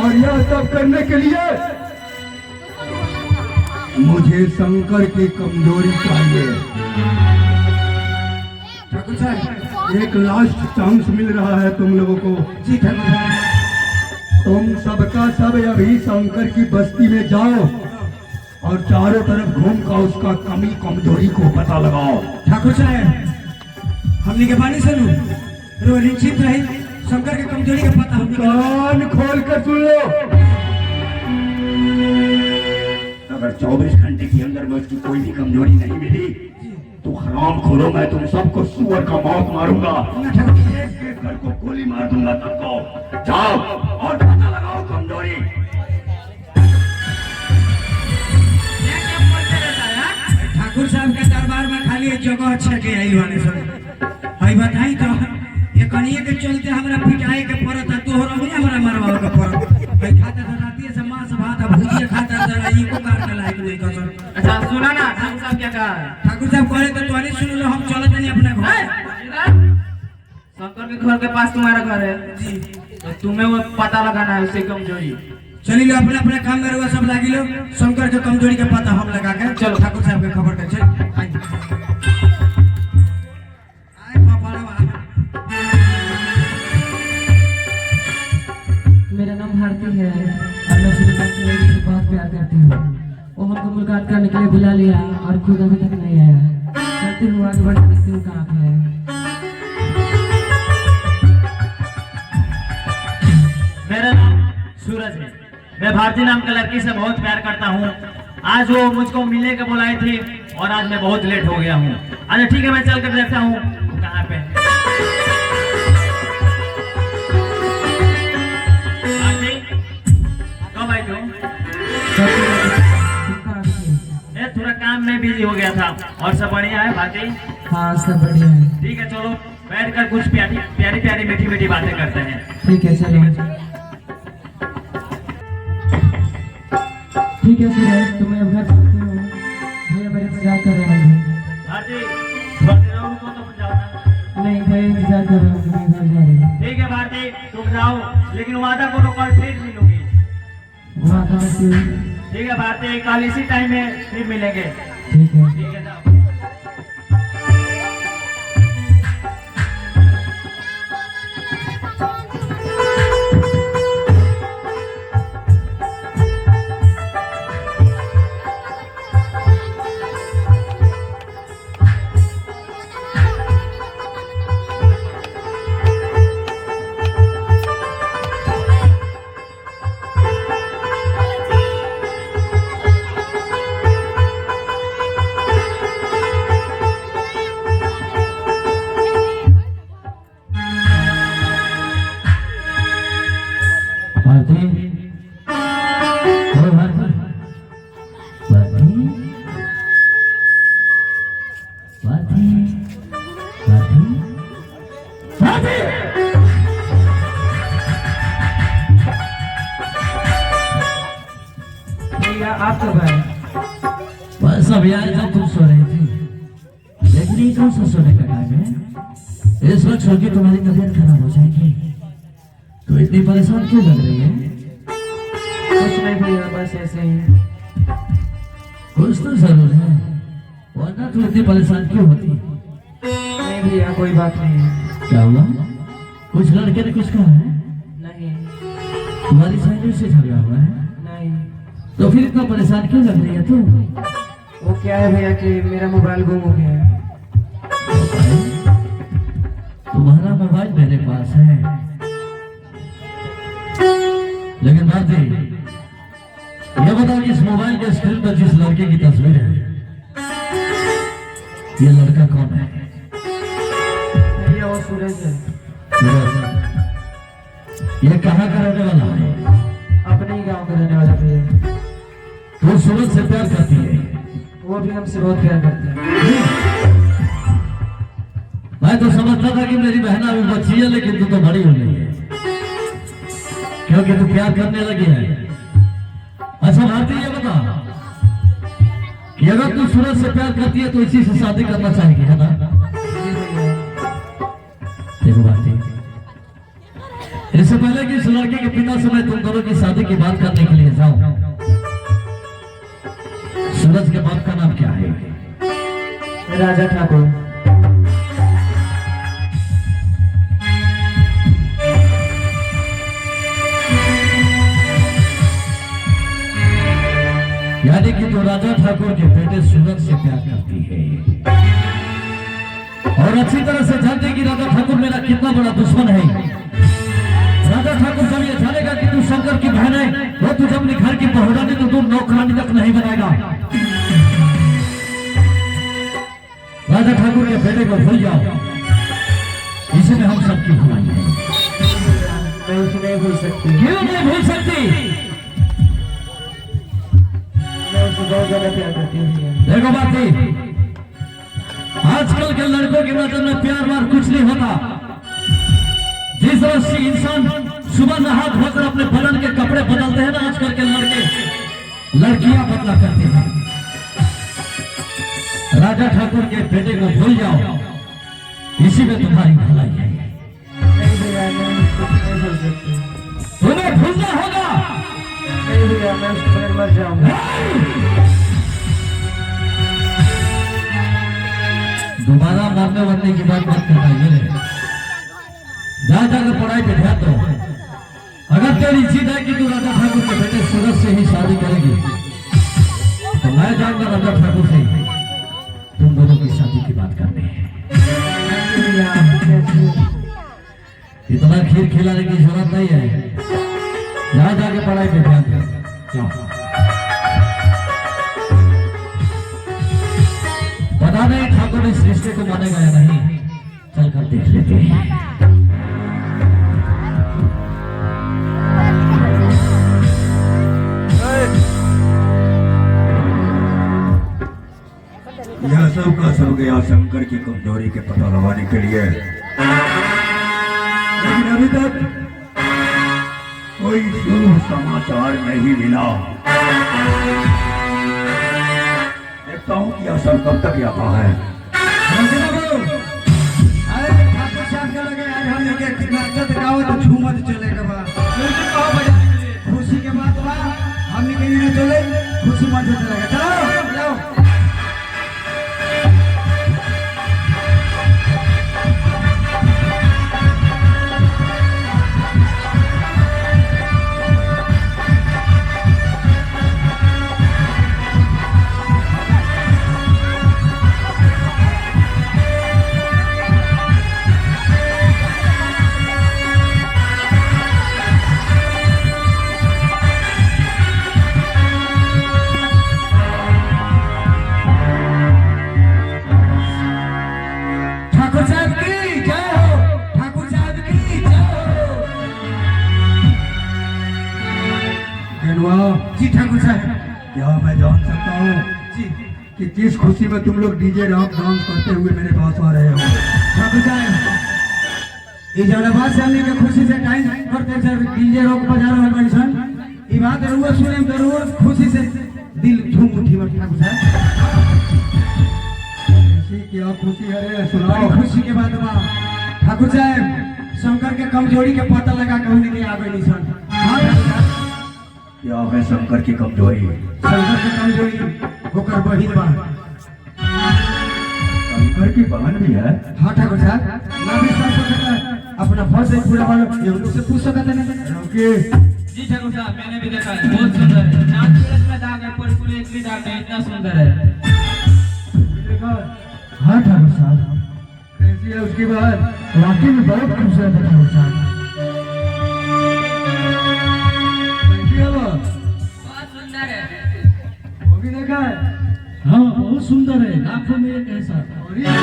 S3: और यह सब करने के लिए मुझे शंकर की कमजोरी चाहिए।
S5: ठाकुर साहब,
S3: एक लास्ट चांस मिल रहा है तुम लोगों को।
S5: जी ठाकुर साहब।
S3: तुम सबका सब अभी शंकर की बस्ती में जाओ और चारों तरफ घूमकर उसका कमी कमजोरी को पता लगाओ।
S5: ठाकुर साहब, हमने के बानी सुनू रो निश्चित रही शंकर के कमजोरी का पता हमने
S3: कान खोल कर सुन लो, अगर 24 घंटे के अंदर में उसकी कोई भी कमजोरी नहीं मिली तो हराम खोलो, मैं तुम सबको सुअर का मौत मारूंगा, एक घर को गोली मार दूंगा सबको। जाओ और पता लगाओ कमजोरी।
S5: ठाकुर साहब के दरबार में खाली एक जगह अच्छा के आई वाले सब हई बताई तो ये कनिए के चलते हमरा पिटाए के पड़त है, तोहरा भी हमरा मरवाओ के पड़त। भाई खाता तो राती से मांस भात भुजिया खाता तो ई को कार के लायक नहीं कसर।
S4: अच्छा सुना ना ठाकुर साहब क्या कहा है?
S5: ठाकुर साहब कहे तो तोनी सुन लो, हम चलत नहीं अपने घर।
S4: शंकर के घर के पास तुम्हारा घर है
S5: जी,
S4: तो तुम्हें वो पता लगाना है उससे कमजोरी।
S5: चली लो अपने अपने काम में रहुआ सब लागी लो, शंकर के कमजोरी के पता हम लगा के चलो ठाकुर साहब के खबर कर चल। आए पापा
S6: मेरा नाम भारती है और मैं शुरू से बहुत प्यार करती हूँ। वो हमको मुलाकात करने के लिए
S4: बुला लिया और खुद अभी तक नहीं आया। चलती हूँ आगे बढ़ देखती हूँ कहाँ पे है।
S8: मेरा नाम सूरज है। मैं भारती नाम की लड़की से बहुत प्यार करता हूँ। आज वो मुझको मिलने के बुलाए थे और आज मैं बहुत लेट हो गया हूँ। अच्छा ठीक है, मैं चल कर देखता हूँ कहाँ पे। भारती, कब आई तुम? मैं थोड़ा काम में बिजी हो गया था। और सब बढ़िया है भारती?
S4: हाँ सब बढ़िया है।
S8: ठीक है, चलो बैठ कर कुछ प्यारी प्यारी प्यारी मीठी मीठी बातें करते हैं।
S4: ठीक है चलो। ठीक है सूरज, तुम्हें अब घर चलती हूँ। भैया मेरे इंतजार कर रहे हैं।
S8: भारती, थोड़ा देर और रुको तो फिर जाओ ना।
S4: नहीं भैया इंतजार कर रहे हैं, तुम्हें घर जा रहे हैं।
S8: ठीक है भारती, तुम जाओ, लेकिन वादा करो कल फिर मिलूंगी।
S4: वहाँ कहाँ से?
S8: ठीक है भारती, कल इसी टाइम में फिर मिलेंगे।
S4: ठीक है।
S8: ठीक है, जाओ।
S2: भारती, ओ भारती, भारती, भारती, भारती, भारती।
S4: भैया आप कब आए?
S2: बस अब यार जब तुम सो रही थी, लेकिन ये कौन सा सोने का टाइम है? इस वक्त सो के तुम्हारी तबीयत खराब हो जाएगी। तो इतनी परेशान क्यों लग रही है?
S4: कुछ नहीं भैया, बस ऐसे ही।
S2: कुछ तो जरूर है, वरना तू इतनी परेशान क्यों होती?
S4: नहीं भैया कोई बात नहीं है।
S2: क्या हुआ? कुछ लड़के ने कुछ कहा है?
S4: नहीं
S2: तुम्हारी सहेली से झगड़ा हुआ है?
S4: नहीं।
S2: तो फिर इतना परेशान क्यों लग रही है तू?
S4: वो क्या है भैया कि मेरा मोबाइल गुम हो गया है।
S2: तुम्हारा मोबाइल मेरे पास है, लेकिन भारती, ये बताओ कि इस मोबाइल के स्क्रीन पर जिस लड़के की तस्वीर है, ये लड़का कौन है?
S4: भैया वो सूरज है।
S2: ये कहाँ का रहने वाला है?
S4: अपने ही गांव का रहने वाला भैया।
S2: तू सूरज से प्यार करती है?
S4: वो भी हमसे बहुत प्यार करते हैं।
S2: मैं तो समझता था कि मेरी बहन अभी बच्ची है, लेकिन तू तो बड़ी हो गई है, क्योंकि तू प्यार करने लगी है। अच्छा भारती, ये बता कि अगर तू सूरज से प्यार करती है तो इसी से शादी करना चाहेगी, है ना? देखो भारती, इससे पहले कि इस लड़के के पिता से मैं तुम दोनों की शादी की बात करने के लिए जाऊं, सूरज के बाप का नाम क्या है?
S4: राजा ठाकुर।
S2: यानी कि तो राजा ठाकुर के बेटे सूरज से प्यार करती है, और अच्छी तरह से जानती है कि राजा ठाकुर मेरा कितना बड़ा दुश्मन है। राजा ठाकुर जब ये जानेगा कि तू शंकर की बहन है, वो तुझे अपने घर की बहुरानी तो तू नौकरानी तक नहीं बनाएगा। राजा ठाकुर के बेटे को भूल जाओ, इसी में हम सबकी भलाई है।
S4: मैं उसे नहीं भूल सकती।
S2: क्यों नहीं भूल सकती?
S4: मैं उसे बहुत ज्यादा प्यार करती हूँ।
S2: देखो बाती, आजकल के लड़कों की नजर में प्यार वार कुछ नहीं होता। जिस तरह से इंसान सुबह नहा धोकर अपने बदन के कपड़े बदलते हैं ना, आजकल के लड़के लड़कियां बदला करती हैं। राजा ठाकुर के बेटे को भूल जाओ, इसी में तुम्हारी भलाई है।
S4: नहीं भैया मैं उसको नहीं भूल सकती।
S2: तुम्हें भूलना होगा।
S4: नहीं भैया मैं उसको बगैर मर जाऊंगा।
S2: दोबारा मरने वरने की बात मत करना मेरे। जा जाकर पढ़ाई पे ध्यान दो। अगर तेरी जिद है कि तू राजा ठाकुर के बेटे सूरज से ही शादी करेगी, तो मैं जाऊंगा राजा ठाकुर से तुम दोनों की शादी की बात करने। इतना खीर खिलाने की जरूरत नहीं है, यहाँ जाके पढ़ाई पे ध्यान दो। जाओ, पता नहीं ठाकुर इस रिश्ते को मानेगा या नहीं, चलकर देख लेते हैं।
S3: यह सब का सब गया शंकर की कमजोरी के पता लगाने के लिए, लेकिन अभी तक कोई शुभ समाचार नहीं मिला। देखता हूँ कि यह सब कब तक आता है।
S5: अरे ठाकुर साहब के लगे आज हम एक नाचत गावत झूमत चलेगा बा। खुशी के बात बा, हमनी के लिए चले खुशी मत चलेगा। चलो जाओ। ठाकुर साहब की जय हो, ठाकुर साहब की जय हो।
S3: गेनुआ,
S5: जी ठाकुर साहब।
S3: क्या मैं जान सकता हूँ
S5: जी
S3: कि किस खुशी में तुम लोग डीजे रॉक डांस करते हुए मेरे पास आ रहे हो?
S5: ठाकुर साहब, ये जौनाबाद से हमने के खुशी से टाइम करते सर डीजे रॉक बजा रहा है सन। ये बात जरूर सुने जरूर खुशी से दिल झूम उठी बा ठाकुर साहब।
S3: ऐसी क्या खुशी है रे,
S5: बड़ी
S3: सुनाओ।
S5: खुशी के बात बा ठाकुर साहब, शंकर के कमजोरी के पता लगा के हमने के आवे नहीं सन। हाँ ठाकुर साहब,
S3: क्या है शंकर की कमजोरी?
S5: शंकर के कमजोरी होकर बहिन बा।
S3: शंकर की बहन भी है?
S5: हाँ ठाकुर साहब, ना भी सब सकता अपना फर्ज से पूरा वालों ये उनसे पूछ सकते नहीं।
S3: क्योंकि
S4: जी ठाकुर साहब, मैंने भी देखा है, बहुत सुंदर है। चांद सूरज में दाग है पर पूरे एक भी दाग नहीं, इतना सुंदर है।
S3: देखा
S2: हाँ ठाकुर साहब,
S3: कैसी है उसकी बहन?
S2: वाकई में बहुत खूबसूरत है ठाकुर साहब।
S3: कैसी है वो?
S4: बहुत सुंदर है।
S3: वो भी देखा है?
S2: हाँ बहुत सुंदर है, लाखों में एक ऐसा।
S3: और ये
S4: हम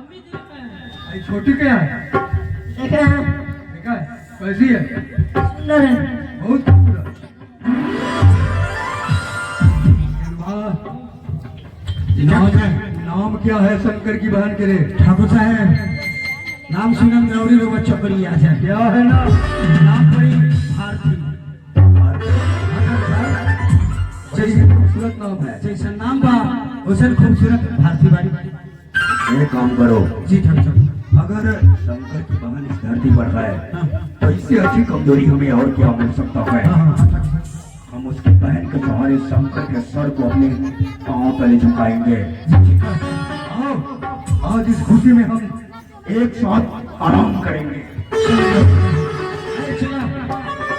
S4: भी देख रहे हैं।
S3: ये छोटी क्या है?
S6: देखा है,
S3: देखा है? कैसी है?
S6: सुंदर है।
S3: बहुत खूबसूरत। नाम क्या है शंकर की बहन के रे?
S5: ठाकुर साहब, नाम सुनम गौरी लोग चपड़ी आ जाए।
S3: क्या है नाम?
S5: नाम पड़ी भारती।
S3: जैसे खूबसूरत नाम है।
S5: जैसा नाम बा वैसे खूबसूरत भारती बाड़ी।
S3: एक काम करो,
S5: जी ठाकुर साहब।
S3: अगर शंकर की बहन इस धरती पर है तो इससे अच्छी कमजोरी हमें और क्या मिल सकता है?
S5: हाँ हाँ ठाकुर साहब।
S3: हम उसकी बहन के सहारे शंकर के सर को अपने पांव तले झुकाएंगे। आओ, आज इस खुशी में हम एक साथ आराम करेंगे।
S5: अरे चला,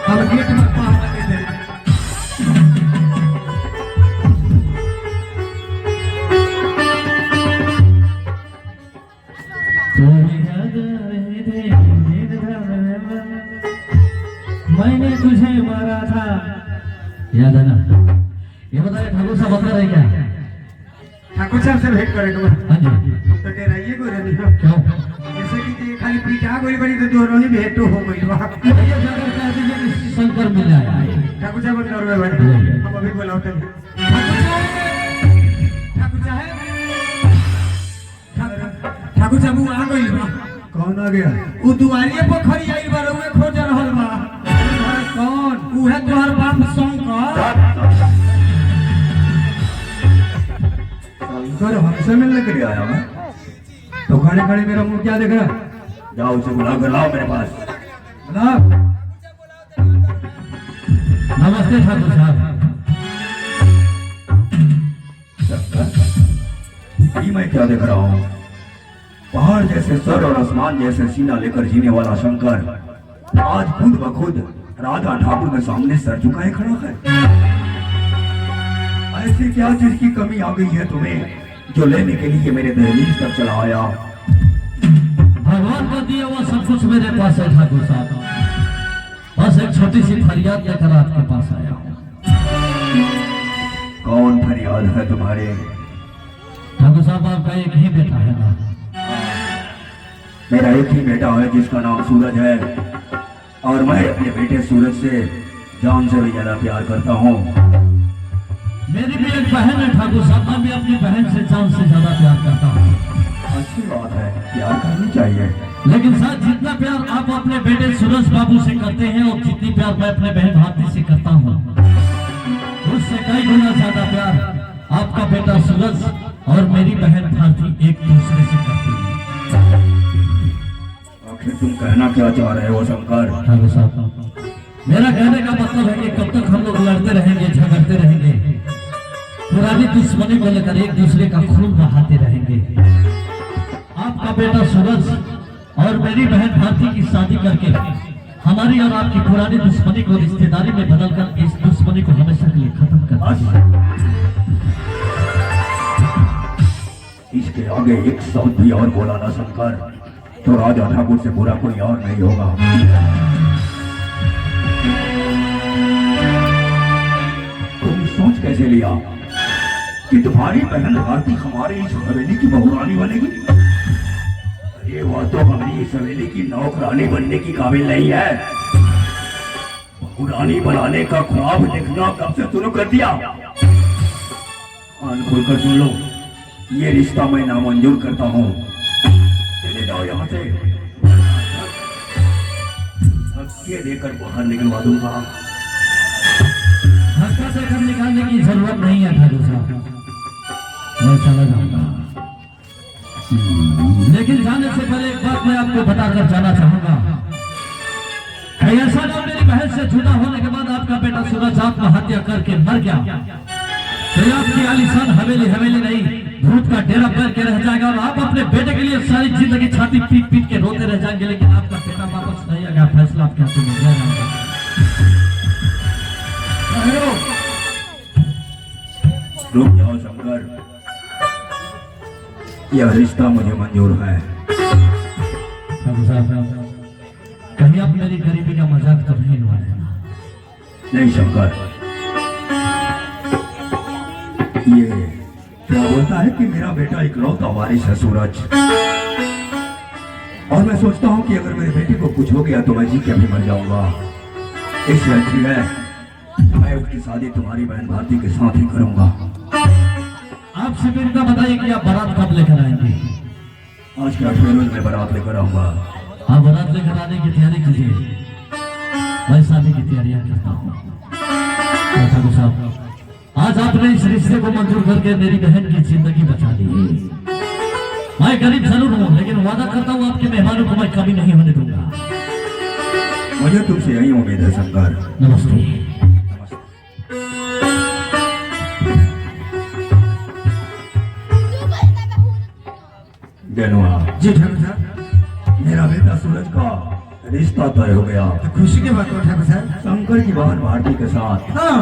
S5: हम गेट में पाँव लगे थे।
S2: मैंने तुझे मारा था, याद है ना? ये बताइए ठाकुर साहब बता रहे क्या?
S5: ठाकुर साहब से भेंट करे तो
S2: हाँ जी,
S5: तो डराइए को रहनी हो।
S2: क्यों?
S5: जैसे कि ये खाली पीटा गई बड़ी तो दोनों भेंट हो गई बा।
S2: भैया जाकर कह दीजिए कि शंकर मिल जाए।
S5: ठाकुर साहब अंदर में बैठे, हम अभी बुलाते हैं। ठाकुर साहब, ठाकुर साहब वो आ गई बा।
S3: कौन आ गया?
S5: वो दुआरिये पर खड़ी आई बा, रउए खोज रहल बा।
S3: कौन?
S5: उहे तोहर बाप शंकर।
S3: शंकर हमसे मिलने के लिए आया मैं? तो खड़े खड़े मेरा मुंह क्या देख रहा? जाओ उसे बुला कर लाओ मेरे पास। बुलाओ।
S2: नमस्ते ठाकुर साहब।
S3: ये मैं क्या देख रहा हूँ? पहाड़ जैसे सर और आसमान जैसे सीना लेकर जीने वाला शंकर आज खुद ब खुद राधा ठाकुर के सामने सर झुकाए खड़ा है। ऐसी क्या चीज की कमी आ गई है तुम्हें जो लेने के लिए मेरे दहलीज तक चला आया?
S2: भगवान का दिया हुआ सब कुछ मेरे पास है ठाकुर साहब, बस एक छोटी सी फरियाद लेकर आपके पास आया हूँ।
S3: कौन फरियाद है तुम्हारे?
S2: ठाकुर साहब आपका एक ही बेटा है ना?
S3: मेरा एक ही बेटा है जिसका नाम सूरज है, और मैं अपने बेटे सूरज से जान से भी ज्यादा प्यार करता हूँ।
S2: मेरी भी एक बहन है ठाकुर साहब, मैं भी अपनी बहन से जान से ज्यादा प्यार करता हूँ।
S3: अच्छी बात है, प्यार करनी चाहिए।
S2: लेकिन साहब जितना प्यार आप अपने बेटे सूरज बाबू से करते हैं और जितनी प्यार मैं अपने बहन भारती से करता हूँ, उससे कई गुना ज्यादा प्यार आपका बेटा सूरज और मेरी बहन भारती एक दूसरे से करती है।
S3: आखिर तुम कहना क्या चाह रहे हो शंकर?
S2: ठाकुर साहब, मेरा कहने का मतलब है कि कब तक हम लोग लड़ते रहेंगे, झगड़ते रहेंगे, पुरानी दुश्मनी को लेकर एक दूसरे का खून बहाते रहेंगे? आपका बेटा सूरज और मेरी बहन भारती की शादी करके हमारी और आपकी पुरानी दुश्मनी को रिश्तेदारी में बदलकर इस दुश्मनी को हमेशा के लिए खत्म कर दिया।
S3: इसके आगे एक शब्द भी और बोला ना शंकर, तो राजा ठाकुर से बुरा कोई और नहीं होगा। तुम सोच कैसे लिया कि तुम्हारी बहन भारती हमारे इस हवेली की बहुरानी बनेगी? अरे वह तो हमारी इस हवेली की नौकरानी बनने की काबिल नहीं है। बहुरानी बनाने का ख्वाब देखना कब से शुरू कर दिया? कान खोलकर सुन लो, ये रिश्ता मैं नामंजूर करता हूँ। चले जाओ यहाँ से, धक्के देकर बाहर निकलवा दूंगा।
S2: धक्का देकर निकालने की जरूरत नहीं है ठाकुर साहब, मैं चला जाऊंगा। लेकिन जाने से पहले एक बात मैं आपको बताकर जाना चाहूंगा। ऐसा ना मेरी बहन से जुदा होने के बाद आपका बेटा सूरज आत्महत्या करके मर गया तो आपकी आलीशान हवेली नहीं, भूत का डेरा पैर के रह जाएगा और आप अपने बेटे के लिए सारी जिंदगी छाती पीट पीट के रोते रह जाएंगे, लेकिन आपका बेटा वापस नहीं आएगा। फैसला आपके हाथों में दिया जाएगा।
S3: रुक जाओ शंकर, यह रिश्ता मुझे मंजूर है।
S2: कहीं आप मेरी गरीबी का मजाक तो नहीं उड़ा रहे?
S3: नहीं शंकर, ये क्या बोलता है कि मेरा बेटा इकलौता वारिस है सूरज, और मैं सोचता हूँ कि अगर मेरे बेटे को कुछ हो गया तो मैं जी के भी मर जाऊंगा। इसलिए अच्छी है, मैं उसकी शादी तुम्हारी बहन भारती के साथ ही करूंगा।
S2: आप सिर्फ इतना बताइए कि आप बारात कब लेकर आएंगे?
S3: आज के 8वें रोज मैं बारात लेकर आऊंगा।
S2: आप बारात लेकर आने की तैयारी कीजिए, मैं शादी की तैयारियां करता हूँ। ठाकुर साहब, आज आपने इस रिश्ते को मंजूर करके मेरी बहन की जिंदगी बचा दी है। मैं गरीब जरूर हूँ, लेकिन वादा करता हूँ आपके मेहमानों को मैं कभी नहीं होने दूंगा।
S3: मुझे तुमसे यही उम्मीद है शंकर।
S2: नमस्ते।
S3: जी ठाकुर साहब, मेरा बेटा सूरज का रिश्ता तय हो गया।
S5: तो खुशी की बात हो ठाकुर साहब।
S3: शंकर की बहन भारती के साथ
S5: हाँ,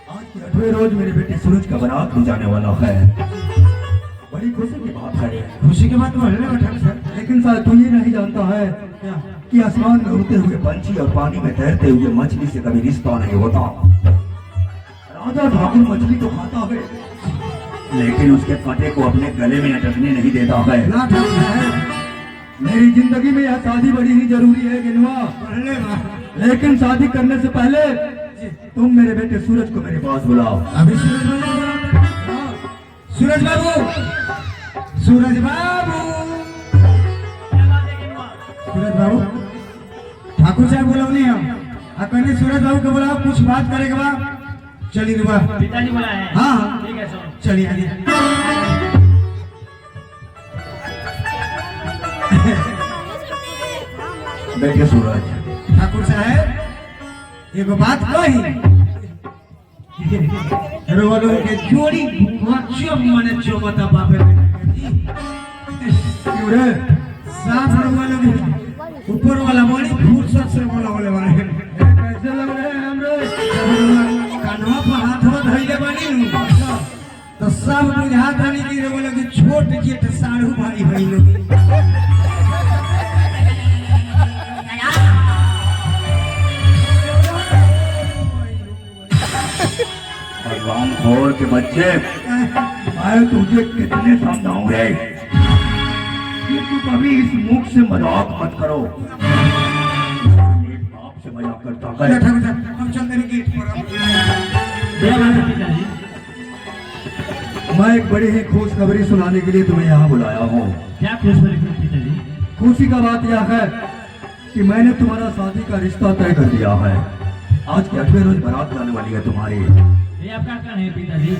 S3: आज के 8वें रोज मेरे बेटे सूरज का बारात भी जाने वाला है। बड़ी खुशी की बात है।
S5: खुशी की बात बोल रहे हो ठाकुर साहब।
S3: लेकिन साहब तू ये नहीं जानता है कि आसमान में उड़ते हुए पंछी और पानी में तैरते हुए मछली से कभी रिश्ता नहीं होता। राजा ठाकुर मछली तो खाता है, लेकिन उसके कांटे को अपने गले में अटकने नहीं देता है।
S5: ना ठाकुर साहब,
S3: मेरी जिंदगी में यह शादी बड़ी ही जरूरी है गिनवा, लेकिन शादी करने से पहले तुम मेरे बेटे सूरज को मेरे पास बुलाओ।
S5: अभी सूरज बाबू, सूरज बाबू, सूरज बाबू, ठाकुर साहब बोलौनी हम कहने सूरज बाबू के बुलाओ, कुछ बात करेगा बा। चलिए रुआ,
S8: पिताजी बुलाए हैं।
S5: हाँ
S8: ठीक है सुनो।
S5: चलिए आइए।
S3: बेटे सूरज,
S5: ठाकुर साहब एगो बात कही, रोलो के जोड़ी बच्चों मने जो बता बापे
S3: क्यों रे?
S5: साफ रोलो ऊपर वाला बड़ी फुर्सत से बोला वाले कैसे लग रहे हैं हमरे? कानवा पर हाथ धइले बने अब बुझाता नहीं कि वो लोग छोट जेठ साढ़ू भाई भाई लोग
S3: राम खोर के बच्चे, मैं तुझे कितने समझाऊं रे कि तू कभी इस मुख से मजाक मत करो। एक बाप से मजाक करता है।
S5: ठाकुर साहब हम चल देंगे गेट पर।
S8: क्या बात है पिताजी?
S3: मैं एक बड़ी ही खुशखबरी सुनाने के लिए तुम्हें यहाँ बुलाया हूँ।
S8: क्या खुशखबरी पिताजी?
S3: खुशी का बात यह है कि मैंने तुम्हारा शादी का रिश्ता तय कर दिया है। आज के 8वें रोज बारात जाने वाली है तुम्हारी।
S8: ये आपका क्या है पिताजी?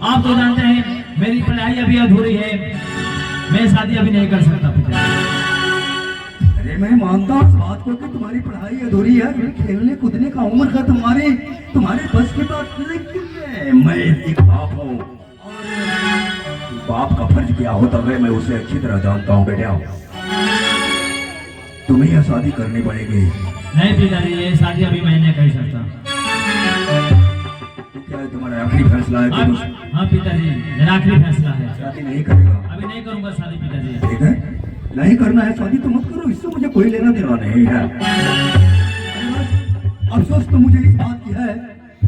S8: आप तो जानते हैं मेरी पढ़ाई अभी अधूरी है, मैं शादी अभी नहीं कर सकता पिताजी।
S3: अरे मैं मानता हूँ इस बात को कि तुम्हारी पढ़ाई अधूरी है, फिर खेलने कूदने का उम्र है तुम्हारे बस की बात, लेकिन मैं एक बाप हूँ और बाप का फर्ज क्या होता है मैं उसे अच्छी तरह जानता हूँ। बेटा तुम्हें यह शादी करनी पड़ेगी।
S8: नहीं पिताजी, ये शादी अभी मैं नहीं कर सकता।
S3: क्या है तुम्हारा आखिरी फैसला है?
S8: हाँ पिताजी, मेरा आखिरी फैसला है,
S3: शादी नहीं करेगा?
S8: अभी नहीं करूंगा शादी पिताजी।
S3: ठीक है, नहीं करना है शादी तो मत करो, इससे मुझे कोई लेना देना नहीं है। अफसोस तो मुझे इस बात की है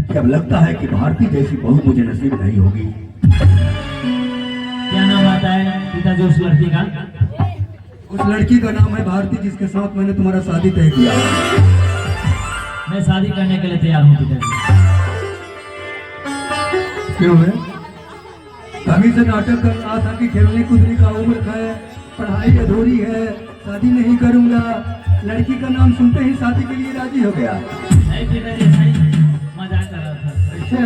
S3: कि अब लगता है कि भारती जैसी बहू मुझे नसीब नहीं होगी।
S8: क्या नाम आता है पिताजी उस लड़की का?
S3: उस लड़की का नाम है भारती, जिसके साथ मैंने तुम्हारा शादी तय किया है।
S8: मैं शादी करने के लिए तैयार हूँ पिताजी।
S3: क्यों है? कभी से नाटक कर रहा था कि खेलने कूदने का उम्र है, पढ़ाई अधूरी है, शादी नहीं करूंगा। लड़की का नाम सुनते ही शादी के लिए राजी हो गया।
S8: नहीं पिताजी, सही मजाक कर रहा था।
S3: अच्छा,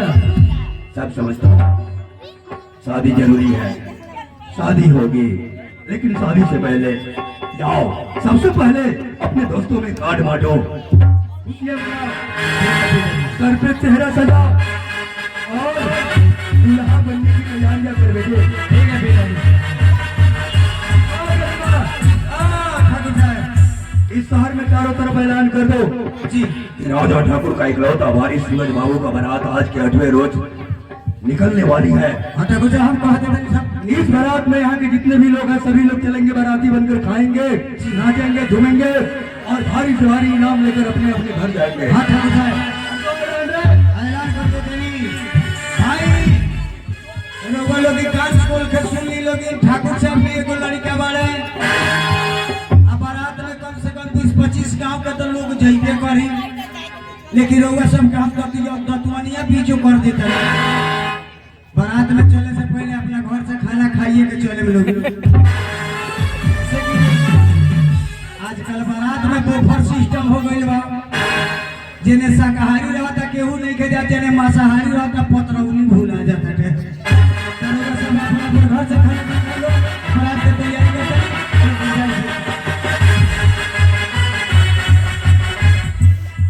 S3: सब समझता हूँ, शादी जरूरी है, शादी होगी, लेकिन शादी से पहले जाओ सबसे पहले अपने दोस्तों में कार्ड बांटो, सर पे चेहरा सजा और दूल्हा बनने की तैयारियां कर बेटे।
S8: ठीक है पिताजी।
S3: ठाकुर साहब, इस शहर में चारों तरफ ऐलान कर दो जी, राजा ठाकुर का इकलौता वारिस सूरज बाबू का बारात आज के 8वें रोज निकलने वाली है।
S5: ठाकुर साहब हम कहते थे सब
S3: इस बारात में यहाँ के जितने भी लोग हैं सभी लोग चलेंगे, बाराती बनकर खाएंगे, नाचेंगे, झूमेंगे और भारी से भारी इनाम लेकर अपने अपने घर जाएंगे।
S5: हाँ ठाकुर साहब ऐलान कर देते नहीं भाई, लोगों लोग कान खोल के सुन ली लोग, ठाकुर साहब ने एगो लड़का बाड़े, अब बारात में कम से कम 20-25 गांव के तो लोग जइबे करी, लेकिन रउआ सब काम करती जो दतवनिया बीचो कर देता है। बारात में चले से पहले अपना घर से खाना खाइए के चले लोग। आजकल बारात में बुफर सिस्टम हो गई बा, जिन्हें शाकाहारी रहता केहू नहीं के जाते, ने मांसाहारी रहता पतरौनी भूला जाता है। सब अपना घर से खाना खा लो, बारात की तैयारी करते।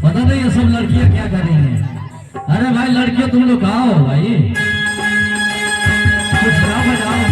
S2: पता नहीं ये सब लड़कियां क्या कर रही हैं। अरे भाई लड़कियों तुम लोग कहाँ हो भाई, कुछ गाओ बजाओ।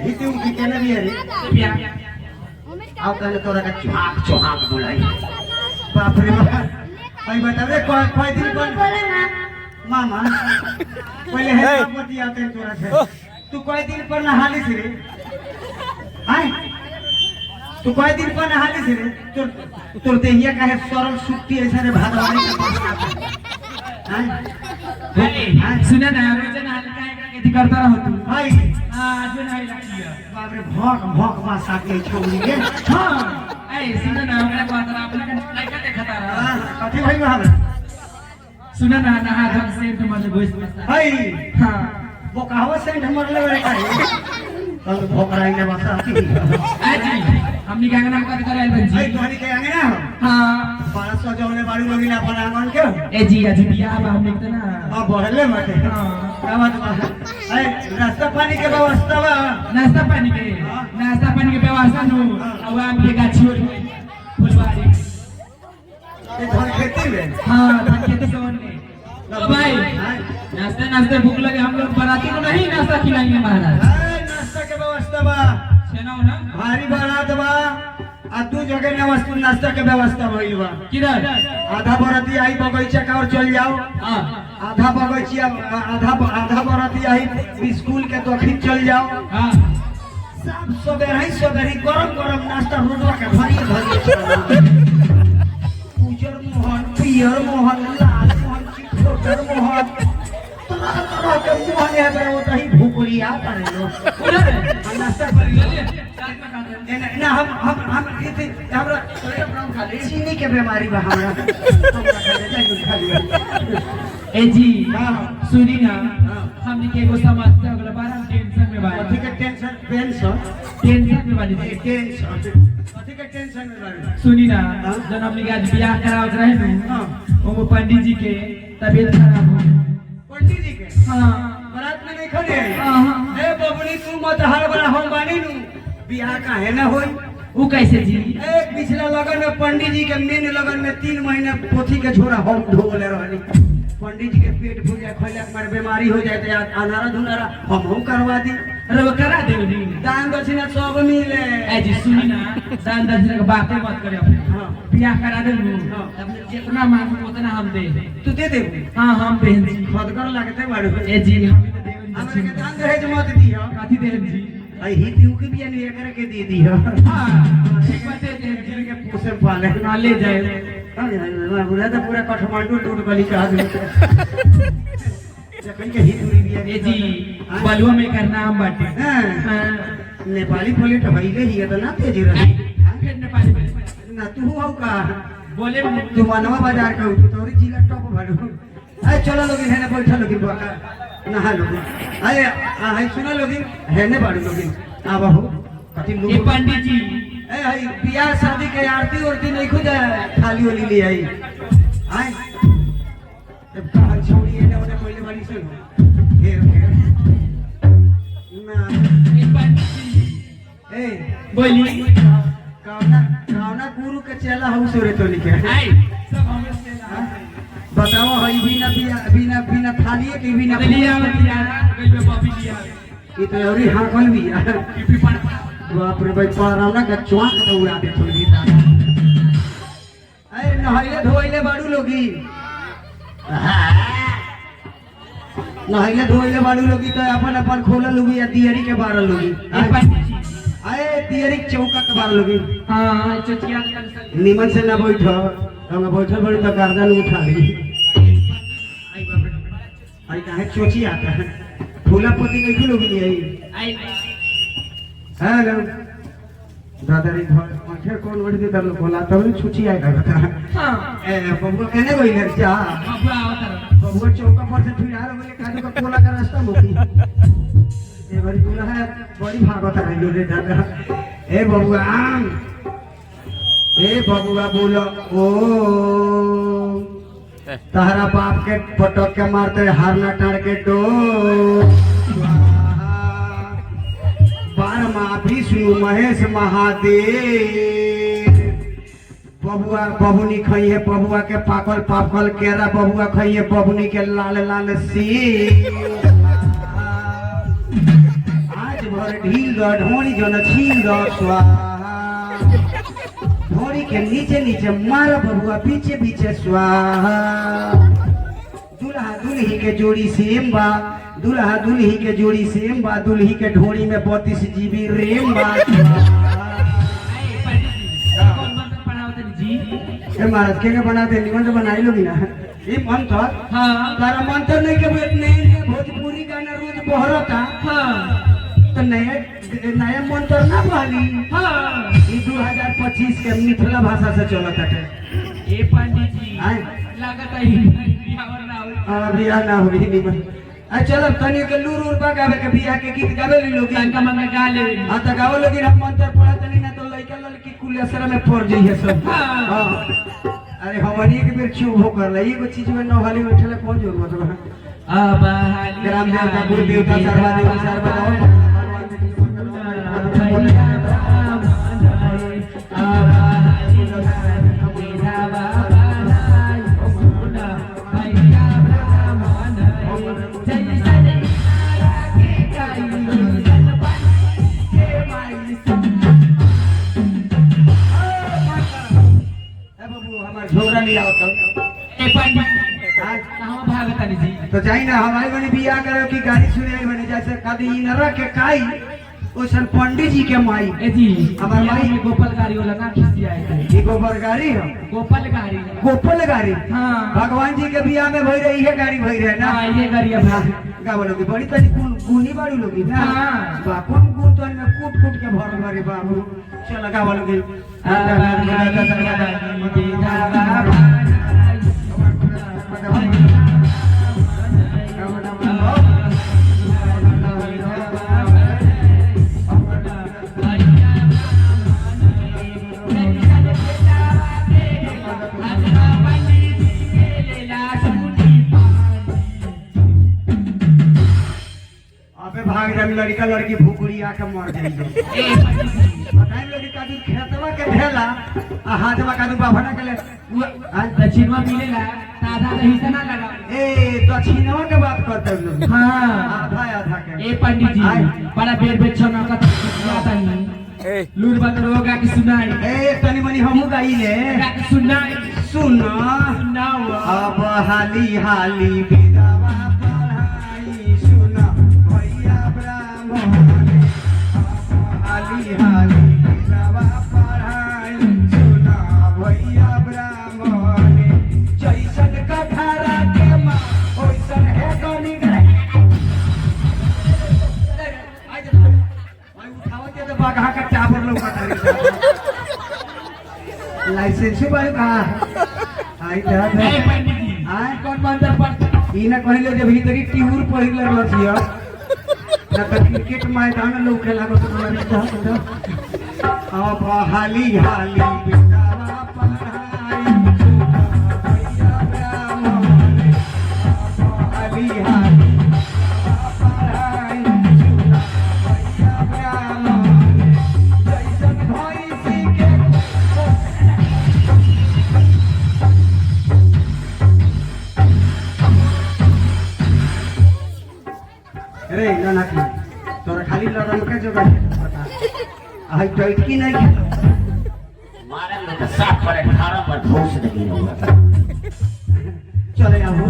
S5: हिते उनकी कहना भी है रे
S4: बिया
S5: आओ कहले तोरा का चुहाक बुलाई बाप रे बाप भाई बता रे कोई दिन कौन मामा पहले है बापती आते हैं तोरा से तू कोई दिन पर नहाली से रे हाय तू कोई दिन पर नहाली से रे तोर देहिया काहे सरल सुक्ति ऐसा रे भागवानी के पास हाय
S4: सुना ना रोज ना हल्का है करता रहो तू
S5: भाई
S4: हां जो नहीं लगती है
S5: बाप रे भौक भौक मासा के छोड़ी के
S4: हां ए सुना ना हमरा को आता अपना लड़का देखता रहा
S5: कथी भाई वहां
S4: सुना ना ना हाथ से तो मतलब गोश्त
S5: भाई
S4: हां
S5: वो कहावत से हमर ले रे काहे तब भोकराई ने बसा
S4: जी हमनी के अंगना कर करे बंजी
S5: भाई तोहनी के अंगना
S4: हां
S5: 1200 जौने बाड़ी लोगी ना अपन आंगन के
S4: ए जी आज बियाह बा हमनी के ना
S5: हां बढ़ले मते
S4: हां
S5: का बात बा ए रास्ता पानी के व्यवस्था बा
S4: नाश्ता पानी के व्यवस्था नु अब आम के गाछी और फुलवारी
S5: ये धन खेती में
S4: हां धान खेती कौन में तो भाई नाश्ते भूख लगे हम लोग बाराती को नहीं नाश्ता खिलाएंगे महाराज
S5: नाश्ता के व्यवस्था बा
S4: छेना ना
S5: भारी बारात बा आ दू जगह नाश्ता के व्यवस्था भइल बा
S4: किधर
S5: आधा बराती आई बगीचा का और चल जाओ
S4: हां
S5: आधा बगीचा आधा बराती आई स्कूल के दक्षिण चल जाओ
S4: हां
S5: सब सवेरे गरम गरम नाश्ता रोडवा के भरी उजर मोहन पियर मोहन लाल मोहन चिट्ठोटर मोहन तरह के मोहन है बे वो तही भूकुरिया करे लो नाश्ता कर ना हम इथे हमरा खा ले चीनी के बीमारी बा हमरा खा ले
S4: ए जी सुनी ना हमनी के एगो समस्या अगला बार हम टेंशन में बा
S5: कथी के टेंशन
S4: में बानी
S5: कथी के टेंशन में बा
S4: सुनी ना जन हमनी के आज बियाह करावत रहे नु वो पंडित जी के तबीयत खराब हो
S5: पंडित जी के
S4: हां
S5: बारात में नहीं खड़े
S4: हां
S5: ए बबुनी तू मत हर बड़ा हम बानी नु बियाह काहे ना होई
S4: वो कैसे जी
S5: एक पिछला लगन में पंडित जी के मेन लगन में 3 महीने पोथी के झोरा हम ढोले रहनी पंडित जी के पेट फूल जाए खैला के मारे बीमारी हो जाए तो अनारा धुनारा हम करवा दी
S4: अरे वो करा दे नी
S5: दान दक्षिणा सब मिले
S4: ए जी सुनी ना दान दक्षिणा के बातें मत करे अपने
S5: हां
S4: बियाह करा दे नु अपने जितना मांगो उतना हम दे
S5: तू दे दे
S4: हां हम बहन जी
S5: खदकर लगते बाड़ू
S4: ए जी हम तो देवन
S5: हमरा के दान दहेज मत दियो
S4: काथी देवन जी
S5: आई ही तू के बिया नहीं करे के दे दियो
S4: हां एक बात दे देवन जी
S5: के पोसे पाले
S4: ना ले जाए
S5: मैं बोला तो पूरा काठमांडू लूट गली का आदमी जखन के हित हुई बिया
S4: ए जी बलुआ में का नाम बाटे
S5: हां नेपाली प्लेट भइले ही तो ना तेज रही
S4: फिर नेपाली में
S5: ना तू हौ का
S4: बोले
S5: तू मनवा बाजार का तू तोरी जिला टॉप भरो ए चलो लोग है ना बैठा लोग बाका नहा लोग अरे हां सुनो लोग है ने बाड़ी लोग आ बाबू कथि
S4: ये
S5: लोग
S4: पंडित जी
S5: ए भाई बियाह शादी के आरती उरती नहीं खुद खाली ओली ले आई आए तब कहां छोड़ी है ना उन्हें पहले बड़ी सुन घेर ना
S4: ये पंडित जी
S5: ए
S4: बोली
S5: कावना गुरु के चेला हूं सोरे तो लिखे
S4: आई सब हमें से
S5: बताओ हई बिना थालिए के बिना
S4: लिया गई में बॉबी लिया
S5: ये तो औरी हां कल भी
S4: पीपी पान
S5: बाप रे भाई पारावना का चौक तो उड़ा दे थोड़ी दादा अरे नहाइले धोइले बाड़ू लोगी नहाइले धोइले बाड़ू लोगी तो अपन खोलल लोगी या दियरी के बारल लोगी
S4: ये पंडित जी
S5: अरे दियरी के चौका के बारल लोगी
S4: हां चचिया कंसल
S5: निमन से ना बैठो हम बैठल बड़ी तो गर्दन उठा ली आई बाप रे आई काहे चोची आता है फूला पति नहीं लोगी नहीं आई
S4: आई
S5: हेलो दादारी घर आंखें कौन बढ़ के दल बोला तब ने छुची आएगा बता
S4: हां
S5: ए बबुआ कहने गई है क्या
S4: बाबू आवत
S5: बबुआ चौका पर से फिर आ बोले काजू का कोला का रास्ता मोकी ए बड़ी दूल्हा है बड़ी भागवत है रे दादा ए बबुआ बोलो ओ तारा बाप के पटक के मारते हारना टाड़ के डो बारमा विष्णु महेश महादेव बबुआ बबुनी खाइए बबुआ के पाकल पाकल केरा बबुआ खाइए बबुनी के लाल लाल सी आज भर ऊपर ढील द ढोरी जन छील द स्वाहा ढोरी के नीचे नीचे मार बबुआ पीछे पीछे स्वाहा दुल्हा दुल्ही के जोड़ी सेम बा दुल्हा दुल्ही के जोड़ी सेम बा दुल्ही के ढोरी में 32 GB रैम बा
S4: कौन मंत्र पढ़ावते जी?
S5: ए महाराज के बनाते निमन तो बनाई लोगी ना ये मंत्र
S4: हाँ
S5: तारा मंत्र नहीं के नए भोजपुरी गाना रोज बहरता
S4: हाँ
S5: तो नया नया मंत्र ना बनी
S4: हाँ।
S5: ये 2025 के मिथिला भाषा से चलत है
S4: ये पंडित जी
S5: आए
S4: लागत है बिहावर ना हो।
S5: बियाह ना होगी निमन आ चल तनी के लूर उर गावे के बियाह के गीत गावे ली लोगी
S4: तनका मंगा गा ले।
S5: हां त गावे लोगी हम मंत्र पढ़ा तनी ना तो लइका लड़की कुलेसरा में पड़ जइए सब
S4: हाँ।
S5: हां अरे हमनी के बेर चुप हो कर ले एगो चीज में नहली बैठले कौन जरूरत बा
S4: अब हाली
S5: ग्राम देवता गुरु देवता सर्वा देवी सर्वा भगवान झोरा लिया होता तो जाई ना हमारे बने बियाह करो की गाड़ी सुने आई बने जैसे कदी नरा के काई ओसन पंडित जी के माई
S4: हमार माई में गोपाल गाड़ी वाला ना खिसी आए थे।
S5: ये गोबर गाड़ी है
S4: गोपाल गाड़ी
S5: गोपाल गाड़ी
S4: हाँ।
S5: भगवान जी के बियाह में भई रही है गाड़ी भई रहे ना
S4: हाँ ये गाड़ी अब
S5: का बोलोगे बड़ी तनी गुनी बाड़ी लोगी ना
S4: हाँ।
S5: बा कौन गुण तो में कूट कूट के भर भरे बाबू चल का बोलोगे अबे भाग रही लड़का लड़की भूकुड़ी आके मर जाई बताई लगी कादू खेतवा के ढेला आ हाथवा कादू बाभना के ले
S4: दक्षिणवा मिलेगा आधा नहीं से ना लगा।
S5: ए दक्षिणवा के बात करते लोग
S4: हाँ
S5: आधा आधा के
S4: ए पंडित जी बड़ा बेर बेर छोना का आता नहीं लूर बात रोगा की सुनाई
S5: ए तनी मनी हमहु गाई ले
S4: गा की सुनाई
S5: सुन
S4: सुनाओ
S5: अब हाली हाली विधवा पढ़ाई सुन भैया ब्राह्मण अब हाली हाली विधवा पढ़ाई सुन भैया ब्राह्मण जैसन कठारा के माँ ओइसन है कनी उठावत तो बाघा का चाबर लोग लाइसेंस बारे कहा आई जा
S4: ए पंडित जी
S5: आय
S4: कौन मंत्र पढ़
S5: ई ना कहले जे भीतरी टिहूर पहिल लगल छिय ना त क्रिकेट मैदान लोग खेला को तो अब हाली हाली बिंदावा पढ़ाई भैया ब्राह्मण अब हाली हाली पढ़ाई भैया ब्राह्मण जैसन भैंसी के अरे ना की तोरा खाली लड़न के जो बता आई टैट की नहीं
S9: मारे में तो साफ पर 18 पर ठोस नहीं होगा।
S5: चले आओ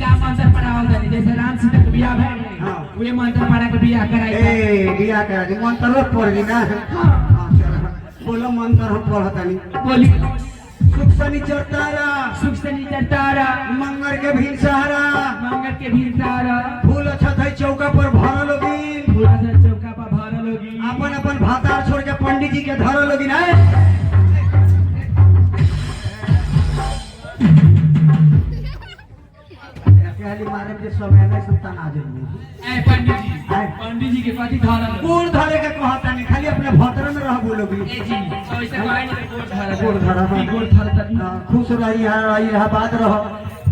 S4: का मंत्र पढ़ाओ जानी जैसे राम सीता के बियाह भइल
S5: हाँ।
S4: वे मंत्र पढ़ा के बियाह कराई
S5: ए बिया करा दी मंत्र पढ़ दी ना हां चल बोलो मंत्र हम पढ़तानी
S4: बोली
S5: सुख शनिचर तारा
S4: सुख से नीचे तारा
S5: मंगर के भीड़ सहारा
S4: मंगल के भीड़ तारा
S5: फूल छत है चौका पर भरल लोगी
S4: पूरा से चौका पर भरल होगी
S5: अपन अपन भातार छोड़ के पंडित जी के धरल लोगी ना खाली मारे के समय में संतान आ जाएगी
S4: ए पंडित जी के कथी धरल
S5: गोड़ धरे के कहता नहीं खाली अपने भतर में रह बोलोगी
S4: ए जी ऐसे कहै नहीं गोड़ धरल
S5: गोड़ धरल
S4: ई गोड़ धरल
S5: खुश रही है बात रहो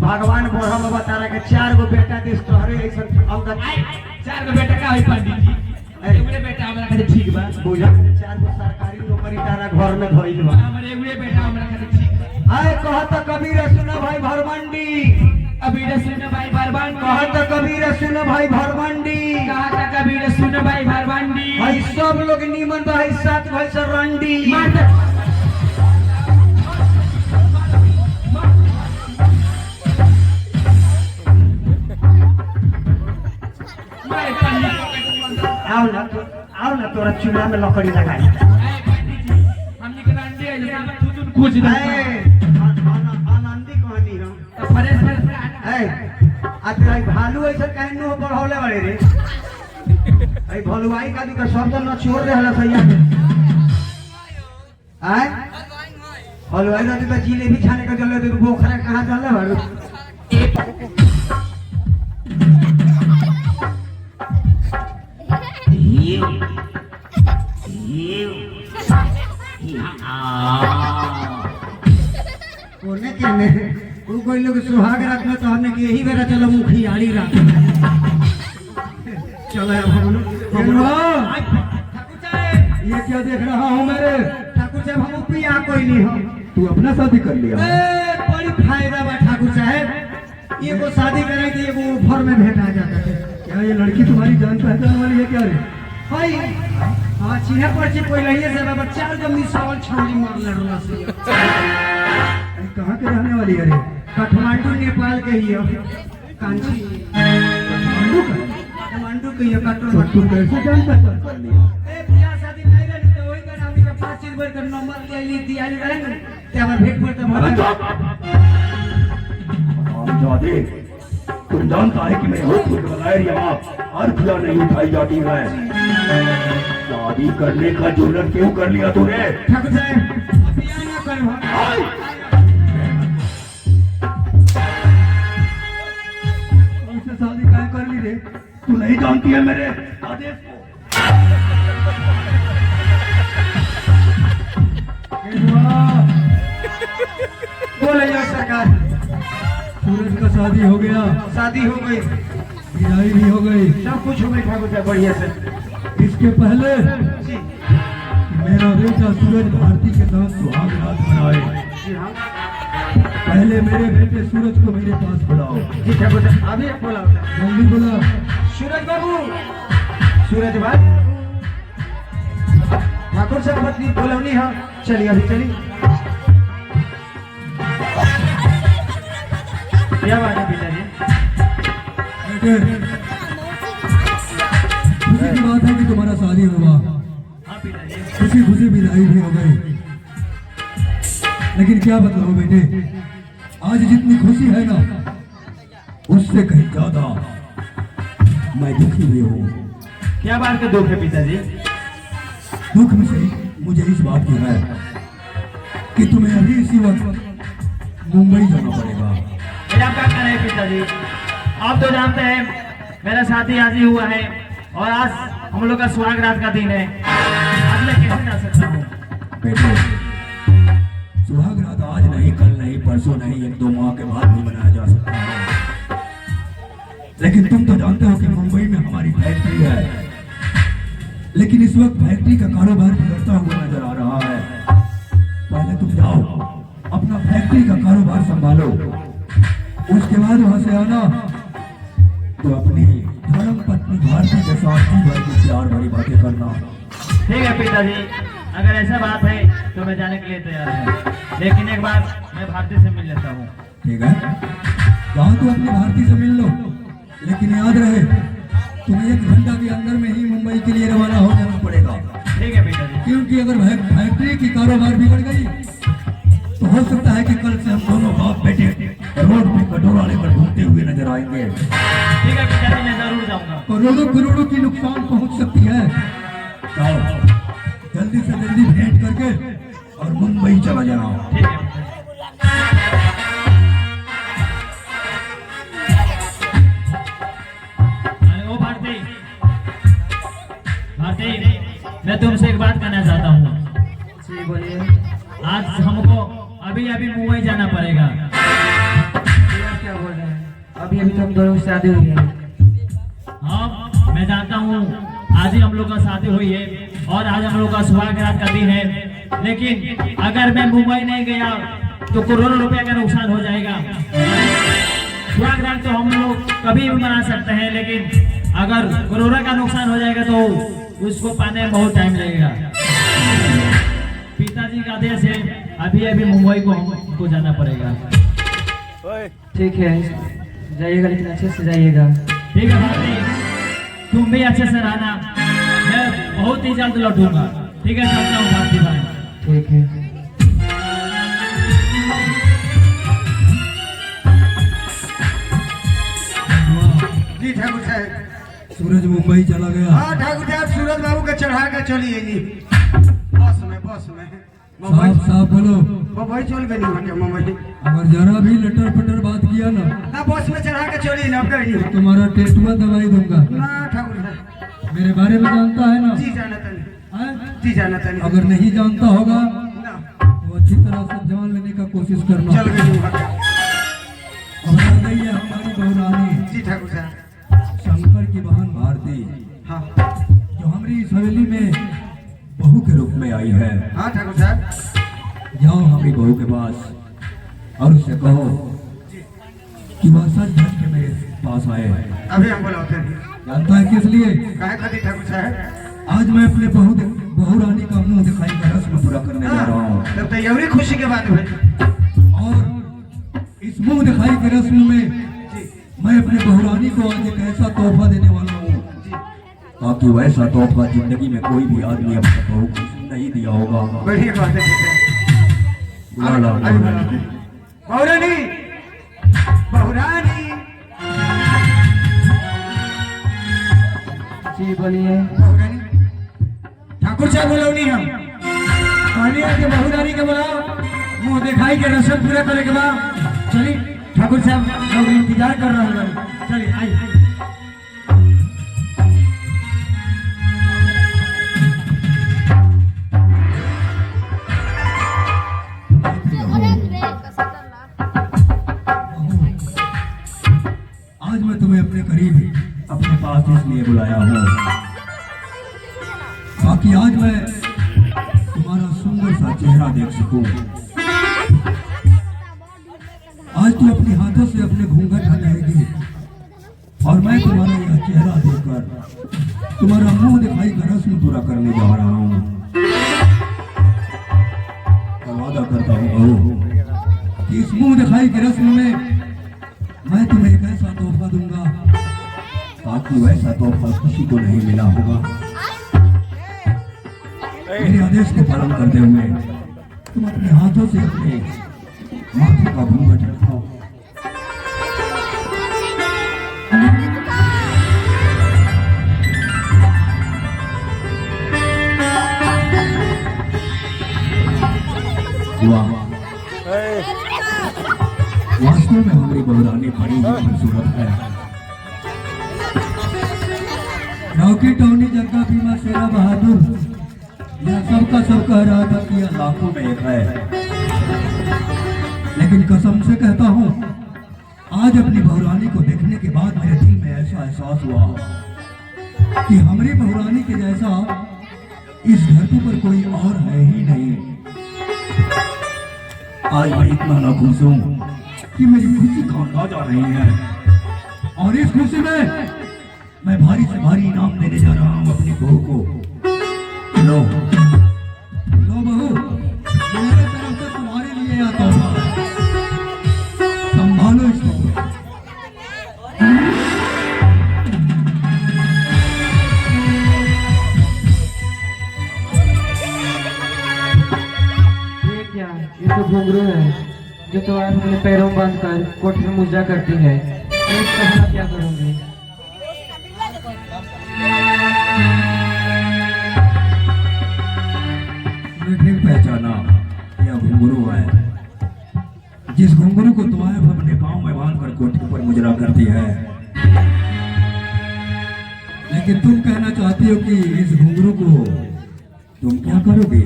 S5: भगवान बोरा में बता रहा के 4 गो बेटा देश तोहरे ऐसा अंदर
S4: 4 गो बेटा का होई पंडित जी एगुड़े बेटा हमरा खातिर ठीक बा
S5: बुझा 4 गो सरकारी नौकरी तारा घर में धइल बा
S4: हमर एगुड़े बेटा हमरा खातिर ठीक बा
S5: आए कहत कबीर सुना भाई भरमंडी
S4: अभी कबीर सुन भाई भरभंडी,
S5: कहा था कबीर सुन भाई भरभंडी,
S4: कहा था कबीर सुन भाई भरभंडी।
S5: भाई सब लोग नीमन भाई साथ भाई सर रंडी। आओ ना तोरा चूल्हा में लकड़ी लगाई।
S4: हमनी के रंडी है जैसे तुतुन कुछ दे
S5: आनंदी कहानी हम
S4: तो फरेस
S5: आज भाई भालू ऐसा कहीं नो बढ़ौले वाले रे आई भलुआई का का शब्द न छोड़ दे हला सैया के आय भलुआई का तो जिलेबी खाने का चले तो बोखरा कहां चले बारू कोने केने तू कोई लोग सुहाग रात में तो हमने कि यही बेरा चलो मुखी आड़ी रात चलो हम
S3: ये क्या देख रहा हूँ मेरे?
S5: ठाकुर साहब हम पिया कोई नहीं हम
S3: तू अपना शादी कर लिया?
S5: बड़ी फायदा बा ठाकुर साहब ये को शादी करे कि एगो ऑफर में भेंट आ जाता है।
S3: क्या ये लड़की तुम्हारी जान पहचान वाली है क्या रे?
S5: भाई हाँ चिन्ह पर से कोई लहिए से बाबा चार जमी सवाल छौली मार लड़ना से
S3: अरे कहाँ के रहने वाली है रे?
S5: काठमांडू नेपाल के ही है कांची काठमांडू के ही
S3: तो तू कैसे जान पहचान कर लिया?
S5: बियाह शादी नहीं रही तो वही कर हमनी का 5 चीज कर नंबर ले ली दियाली रहेंगे ते हमर भेंट पर तो
S3: जादे तुम जानता है कि मेरे होठ के बगैर यहाँ अर्घ्य नहीं उठाई जाती है। शादी करने का जुर्म क्यों कर लिया तूने?
S5: ठाकुर साहब बियाह ना करो
S3: उससे शादी क्या कर ली रे? तू नहीं जानती है मेरे आदेश को?
S5: बोले यार सरकार
S3: सूरज का शादी हो गया,
S5: शादी हो गई
S3: विदाई भी हो गई।
S5: सब कुछ हो गई ठाकुर साहब बढ़िया से।
S3: इसके पहले
S5: जी
S3: मेरा बेटा सूरज भारती के साथ सुहाग रात मनाए।
S5: जी हाँ
S3: पहले मेरे बेटे सूरज को मेरे पास बुलाओ।
S5: जी ठाकुर साहब अभी बोला
S3: जल्दी बुला।
S5: सूरज बाबू सूरज भाई ठाकुर साहब पत्नी बोलवनी हाँ चलिए अभी चलिए। क्या बात है पिताजी?
S3: बेटे खुशी की बात है कि तुम्हारा शादी हुआ, खुशी खुशी विदाई भी हो गई। लेकिन क्या बताओ बेटे, आज जितनी खुशी है ना उससे कहीं ज्यादा मैं दुखी भी हूँ।
S8: क्या बात का दुख है पिताजी?
S3: दुख में से मुझे इस बात की है कि तुम्हें अभी इसी वक्त मुंबई जाना पड़ेगा।
S8: मेरा क्या कहना है पिताजी, आप तो जानते हैं मेरा शादी आज ही हुआ है और आज हम लोग का सुहाग रात का दिन है। आज मैं कैसे जा सकता हूँ?
S3: बेटे सुहाग रात आज नहीं, कल नहीं, परसों नहीं, 1-2 माह के बाद भी मनाया जा सकता है। लेकिन तुम तो जानते हो कि मुंबई में हमारी फैक्ट्री है, लेकिन इस वक्त फैक्ट्री का कारोबार बिगड़ता हुआ नजर आ रहा है। पहले तुम जाओ अपना फैक्ट्री का कारोबार संभालो, उसके बाद वहां से आना तो अपनी धर्म पत्नी भारती के साथ जी भर की प्यार भरी बातें करना।
S8: ठीक है पिताजी, अगर ऐसा बात है तो मैं जाने के लिए तैयार हूँ, लेकिन एक बार मैं भारती से मिल लेता हूँ।
S3: ठीक है, जाओ तो अपनी भारती से मिल लो, लेकिन याद रहे तुम्हें 1 घंटा के अंदर में ही मुंबई के लिए रवाना हो जाना पड़ेगा।
S8: ठीक है पिताजी।
S3: क्योंकि अगर फैक्ट्री की कारोबार बिगड़ गई तो हो सकता है कि कल से हम दोनों बाप बेटे रोड पे कटोरा लेकर घूमते हुए नजर आएंगे।
S8: ठीक है पिताजी, मैं जरूर जाऊंगा।
S3: करोड़ों करोड़ों की नुकसान पहुंच सकती है। जाओ जल्दी से जल्दी भेंट करके और मुंबई चला जाओ।
S8: ठीक है पिताजी। अरे ओ भारती, भारती मैं तुमसे एक बात कहना चाहता हूँ।
S5: जी बोलिए।
S8: आज हमको अभी अभी मुंबई जाना पड़ेगा।
S5: क्या बोल रहे हैं? अभी अभी तो हम दोनों की शादी हुई है।
S8: हाँ मैं जानता हूँ आज ही हम लोग का शादी हुई है और आज हम लोग का सुहाग रात का दिन है, लेकिन अगर मैं मुंबई नहीं गया तो करोड़ों रुपए का नुकसान हो जाएगा। सुहाग राग तो हम लोग कभी भी मना सकते हैं, लेकिन अगर करोड़ों का नुकसान हो जाएगा तो उसको पाने में बहुत टाइम लगेगा। पिताजी का आदेश है, अभी अभी मुंबई को हमको जाना पड़ेगा।
S4: ठीक है, जाइएगा लेकिन अच्छे से जाइएगा।
S8: ठीक है भारती, तुम भी अच्छे से रहना, मैं बहुत ही जल्द लौटूंगा। ठीक है, चलता हूँ भारती भाई।
S4: ठीक है।
S5: जी ठाकुर साहब।
S3: सूरज मुंबई चला गया।
S5: हाँ ठाकुर साहब, सूरज बाबू के चढ़ा के चलिए जी बस में
S3: साफ साफ बोलो।
S5: मुंबई चल गई मुंबई।
S3: अगर जरा भी लटर पटर बात किया ना
S5: ना बस में चढ़ा के चलिए ना
S3: तो तुम्हारा टेटुआ दवाई दूंगा।
S5: ना ठाकुर साहब।
S3: मेरे बारे में जानता है ना?
S5: जी जाना तनी।
S3: हैं?
S5: जी जाना तनी।
S3: अगर नहीं जानता होगा
S5: ना
S3: तो अच्छी तरह से जान लेने का कोशिश करना।
S5: चल गई वहाँ।
S3: अब आ गई है हमारी बहुरानी
S5: जी ठाकुर साहब।
S3: शंकर की बहन भारती,
S5: हाँ
S3: जो हमारी इस हवेली में बहू के रूप में आई है।
S5: हाँ ठाकुर साहब।
S3: जाओ हमारी बहू के पास और उससे कहो कि वह सच धज के मेरे पास आए।
S5: अभी हम बुलाते हैं।
S3: जानता है किस लिए?
S5: काहे खातिर ठाकुर साहब?
S3: आज मैं अपने बहू रानी का मुंह दिखाई का रस्म पूरा करने जा रहा हूँ।
S5: तब तो यही खुशी के बात है।
S3: और इस मुंह दिखाई के रस्म में मैं अपने बहुरानी को आज एक ऐसा तोहफा देने वाला हूँ ताकि वैसा तोहफा जिंदगी में कोई भी आदमी अपने बहू को नहीं दिया होगा।
S5: बढ़िया बात है।
S3: बुला ला बहुरानी।
S5: बहुरानी, बहुरानी।
S4: जी बोलिए।
S5: बहुरानी, ठाकुर साहब बोलौनी हम कहनी के बहुरानी के बुलाओ, मुंह दिखाई के रस्म पूरा करे के बाद चली। ठाकुर साहब लोग इंतजार कर रहे हैं। चलिए आई।
S3: आज मैं तुम्हें अपने करीब अपने पास इसलिए बुलाया हूँ ताकि आज मैं तुम्हारा सुंदर सा चेहरा देख सकूं। आज तू अपने हाथों से अपने घूंघट हटाएगी और मैं तुम्हारा यह चेहरा देखकर तुम्हारा मुंह दिखाई का रस्म पूरा करने जा रहा हूँ। वादा करता हूँ बहू कि इस मुंह दिखाई की रस्म में मैं तुम्हें एक ऐसा तोहफा दूंगा ताकि वैसा तोहफा किसी को नहीं मिला होगा। मेरे आदेश को पालन करते हुए तुम अपने हाथों से अपने माथे का घूंघट हटाओ। वास्तव में हमारी बहुरानी बड़ी ही खूबसूरत है। नौकी टोनी जग्गा भीमा शेरा बहादुर यह सबका सब कह रहा था कि यह लाखों में एक है, लेकिन कसम से कहता हूँ आज अपनी बहुरानी को देखने के बाद मेरे दिल में ऐसा एहसास हुआ कि हमारी बहुरानी के जैसा इस धरती पर कोई और है ही नहीं। आज मैं इतना नाखुश हूँ कि मेरी खुशी का अंदाजा नहीं है और इस खुशी में मैं भारी से भारी इनाम देने जा रहा हूँ अपनी बहू को। लो लो बहू, मेरे तरफ से तुम्हारे लिए यह तोहफा है, संभालो इसको।
S4: ये क्या, ये तो घुंघरू है जो तो आज मैंने पैरों में बांध कर कोठ में मुजा करती है। मैं इसका क्या करूंगी?
S3: ठीक पहचाना, यह घुंघरू है। जिस घुंघरू को तुम्हारे अपने पाँव में बांध कर कोठी पर मुजरा करती है, लेकिन तुम कहना चाहती हो कि इस घुंघरू को तुम क्या करोगे?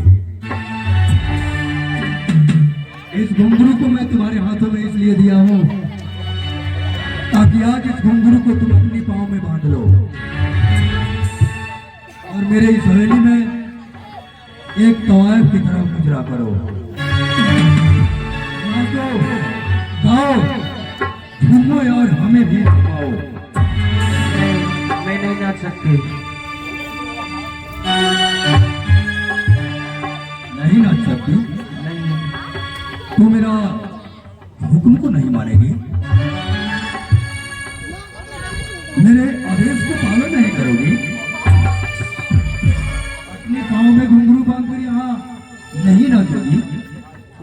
S3: इस घुंघरू को मैं तुम्हारे हाथों में इसलिए दिया हूं ताकि आज इस घुंघरू को तुम अपनी पाँव में बांध लो और मेरे इस हवेली में एक तवायफ की तरह मुजरा करो। गाओ झूमो और हमें भी झुमाओ।
S4: मैं नहीं नाच सकती।
S3: नहीं नाच सकती?
S4: नहीं।
S3: तू मेरा हुक्म को नहीं मानेगी, मेरे आदेश को पालन नहीं करोगी, अपने पाँव में घुंघरू बांधकर यहाँ नहीं नाचोगी?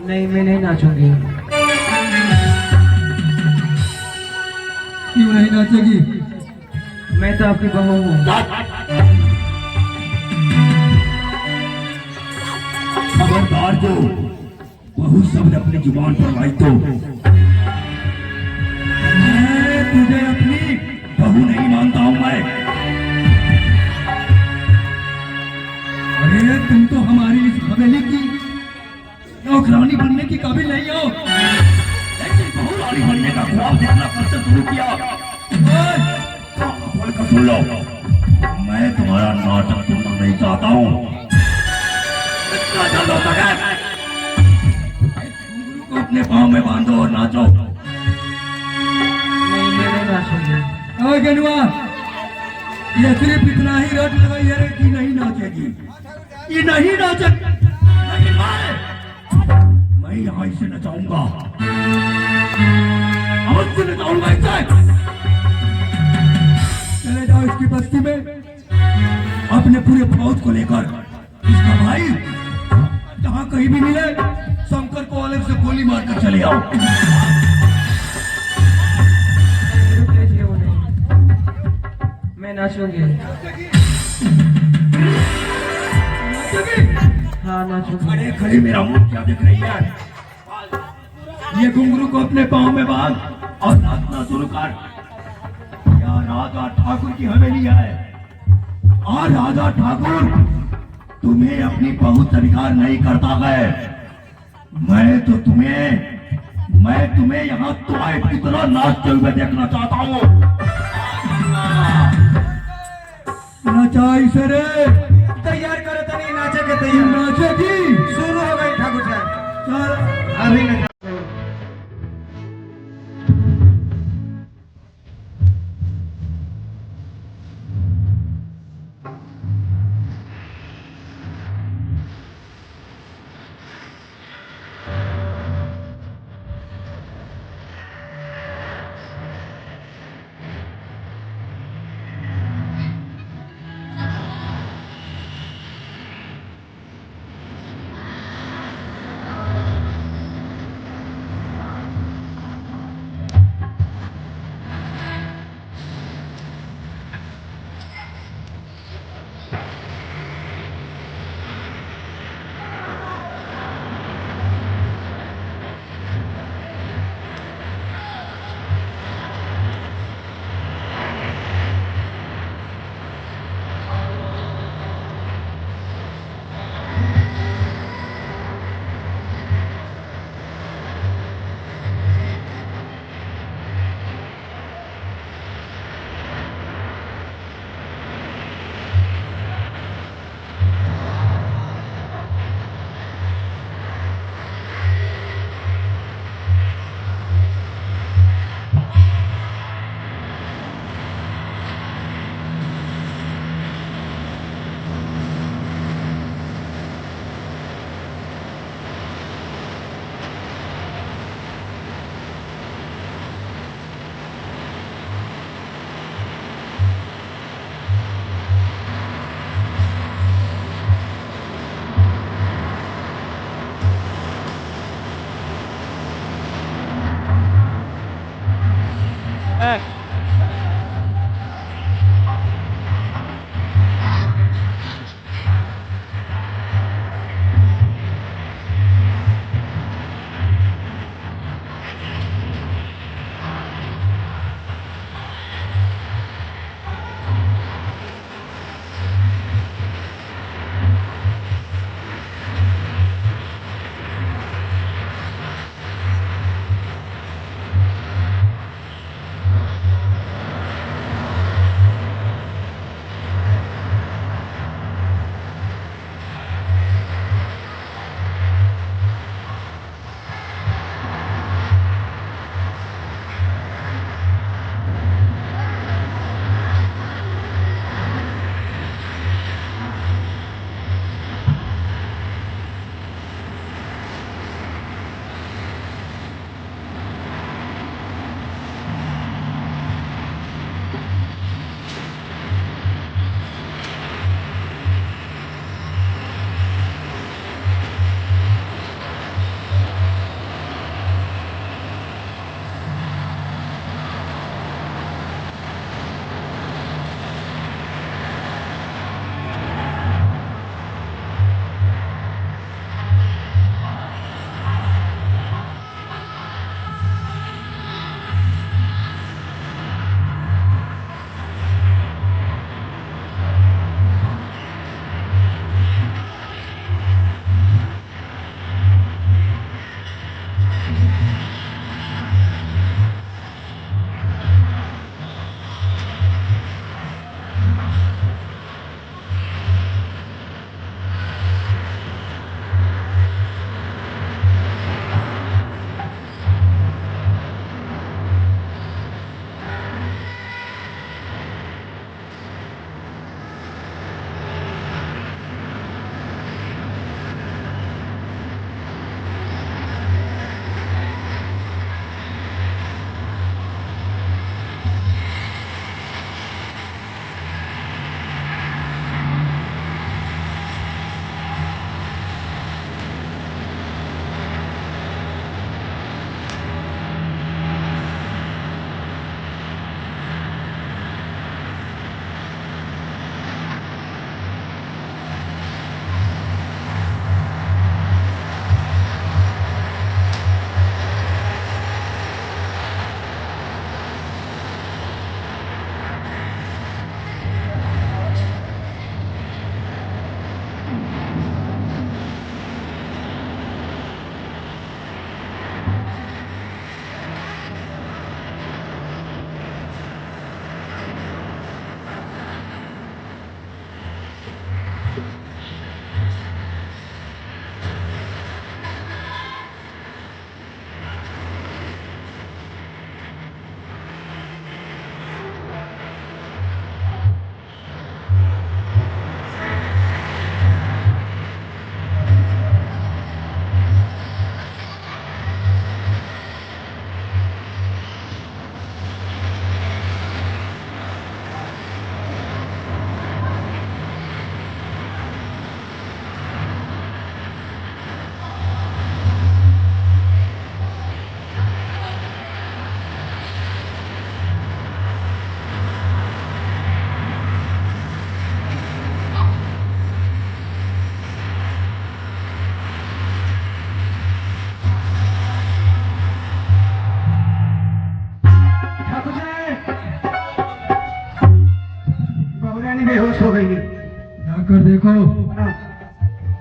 S4: नहीं, मैं नहीं नाचूंगी।
S3: क्यों नहीं नाचेगी?
S4: मैं तो आपकी बहू हूँ।
S3: खबरदार जो बहू शब्द अपनी जुबान पर लाई तो मैं तुझे अपनी बहू नहीं मानता हूं मैं। अरे तुम तो हमारी इस हवेली की नौकरानी बनने की काबिल नहीं हो, लेकिन बहू रानी बनने का ख्वाब देखना कब से शुरू किया? बोलकर सुन लो, मैं तुम्हारा नाटक सुनना नहीं चाहता हूँ। चलो को अपने पाँव में बांधो और नाचो।
S4: नहीं, मैं नहीं नाचूंगी।
S3: गनुआ, ये सिर्फ इतना ही रट लगाई है कि नहीं नाचेगी, ये नहीं नाचे, लेकिन मैं यहाँ इसे नचाऊंगा, अवश्य नचाऊंगा इसे। चले जाओ इसकी बस्ती में, अपने पूरे फौज को लेकर इसका भाई जहाँ कहीं भी मिले शंकर को अलग से गोली मारकर चले आओ।
S4: मैं नाचूंगी। हाँ, नाचूंगी।
S3: खड़े खड़े मेरा मुंह क्या दिख रही है? ये घुंघरू को अपने पाँव में बांध और नाचना शुरू कर। क्या राजा ठाकुर की हवेली है और राजा ठाकुर तुम्हें अपनी बहू स्वीकार नहीं करता है। मैं तुम्हें यहाँ तुम्हारे की तरह नाचते हुए देखना चाहता हूँ। नचा इसे रे,
S5: तैयार करो तो नहीं नाचे के तैयार।
S3: नाचेगी।
S5: शुरू हो गई ठाकुर साहब,
S3: चल
S5: अभी नचा।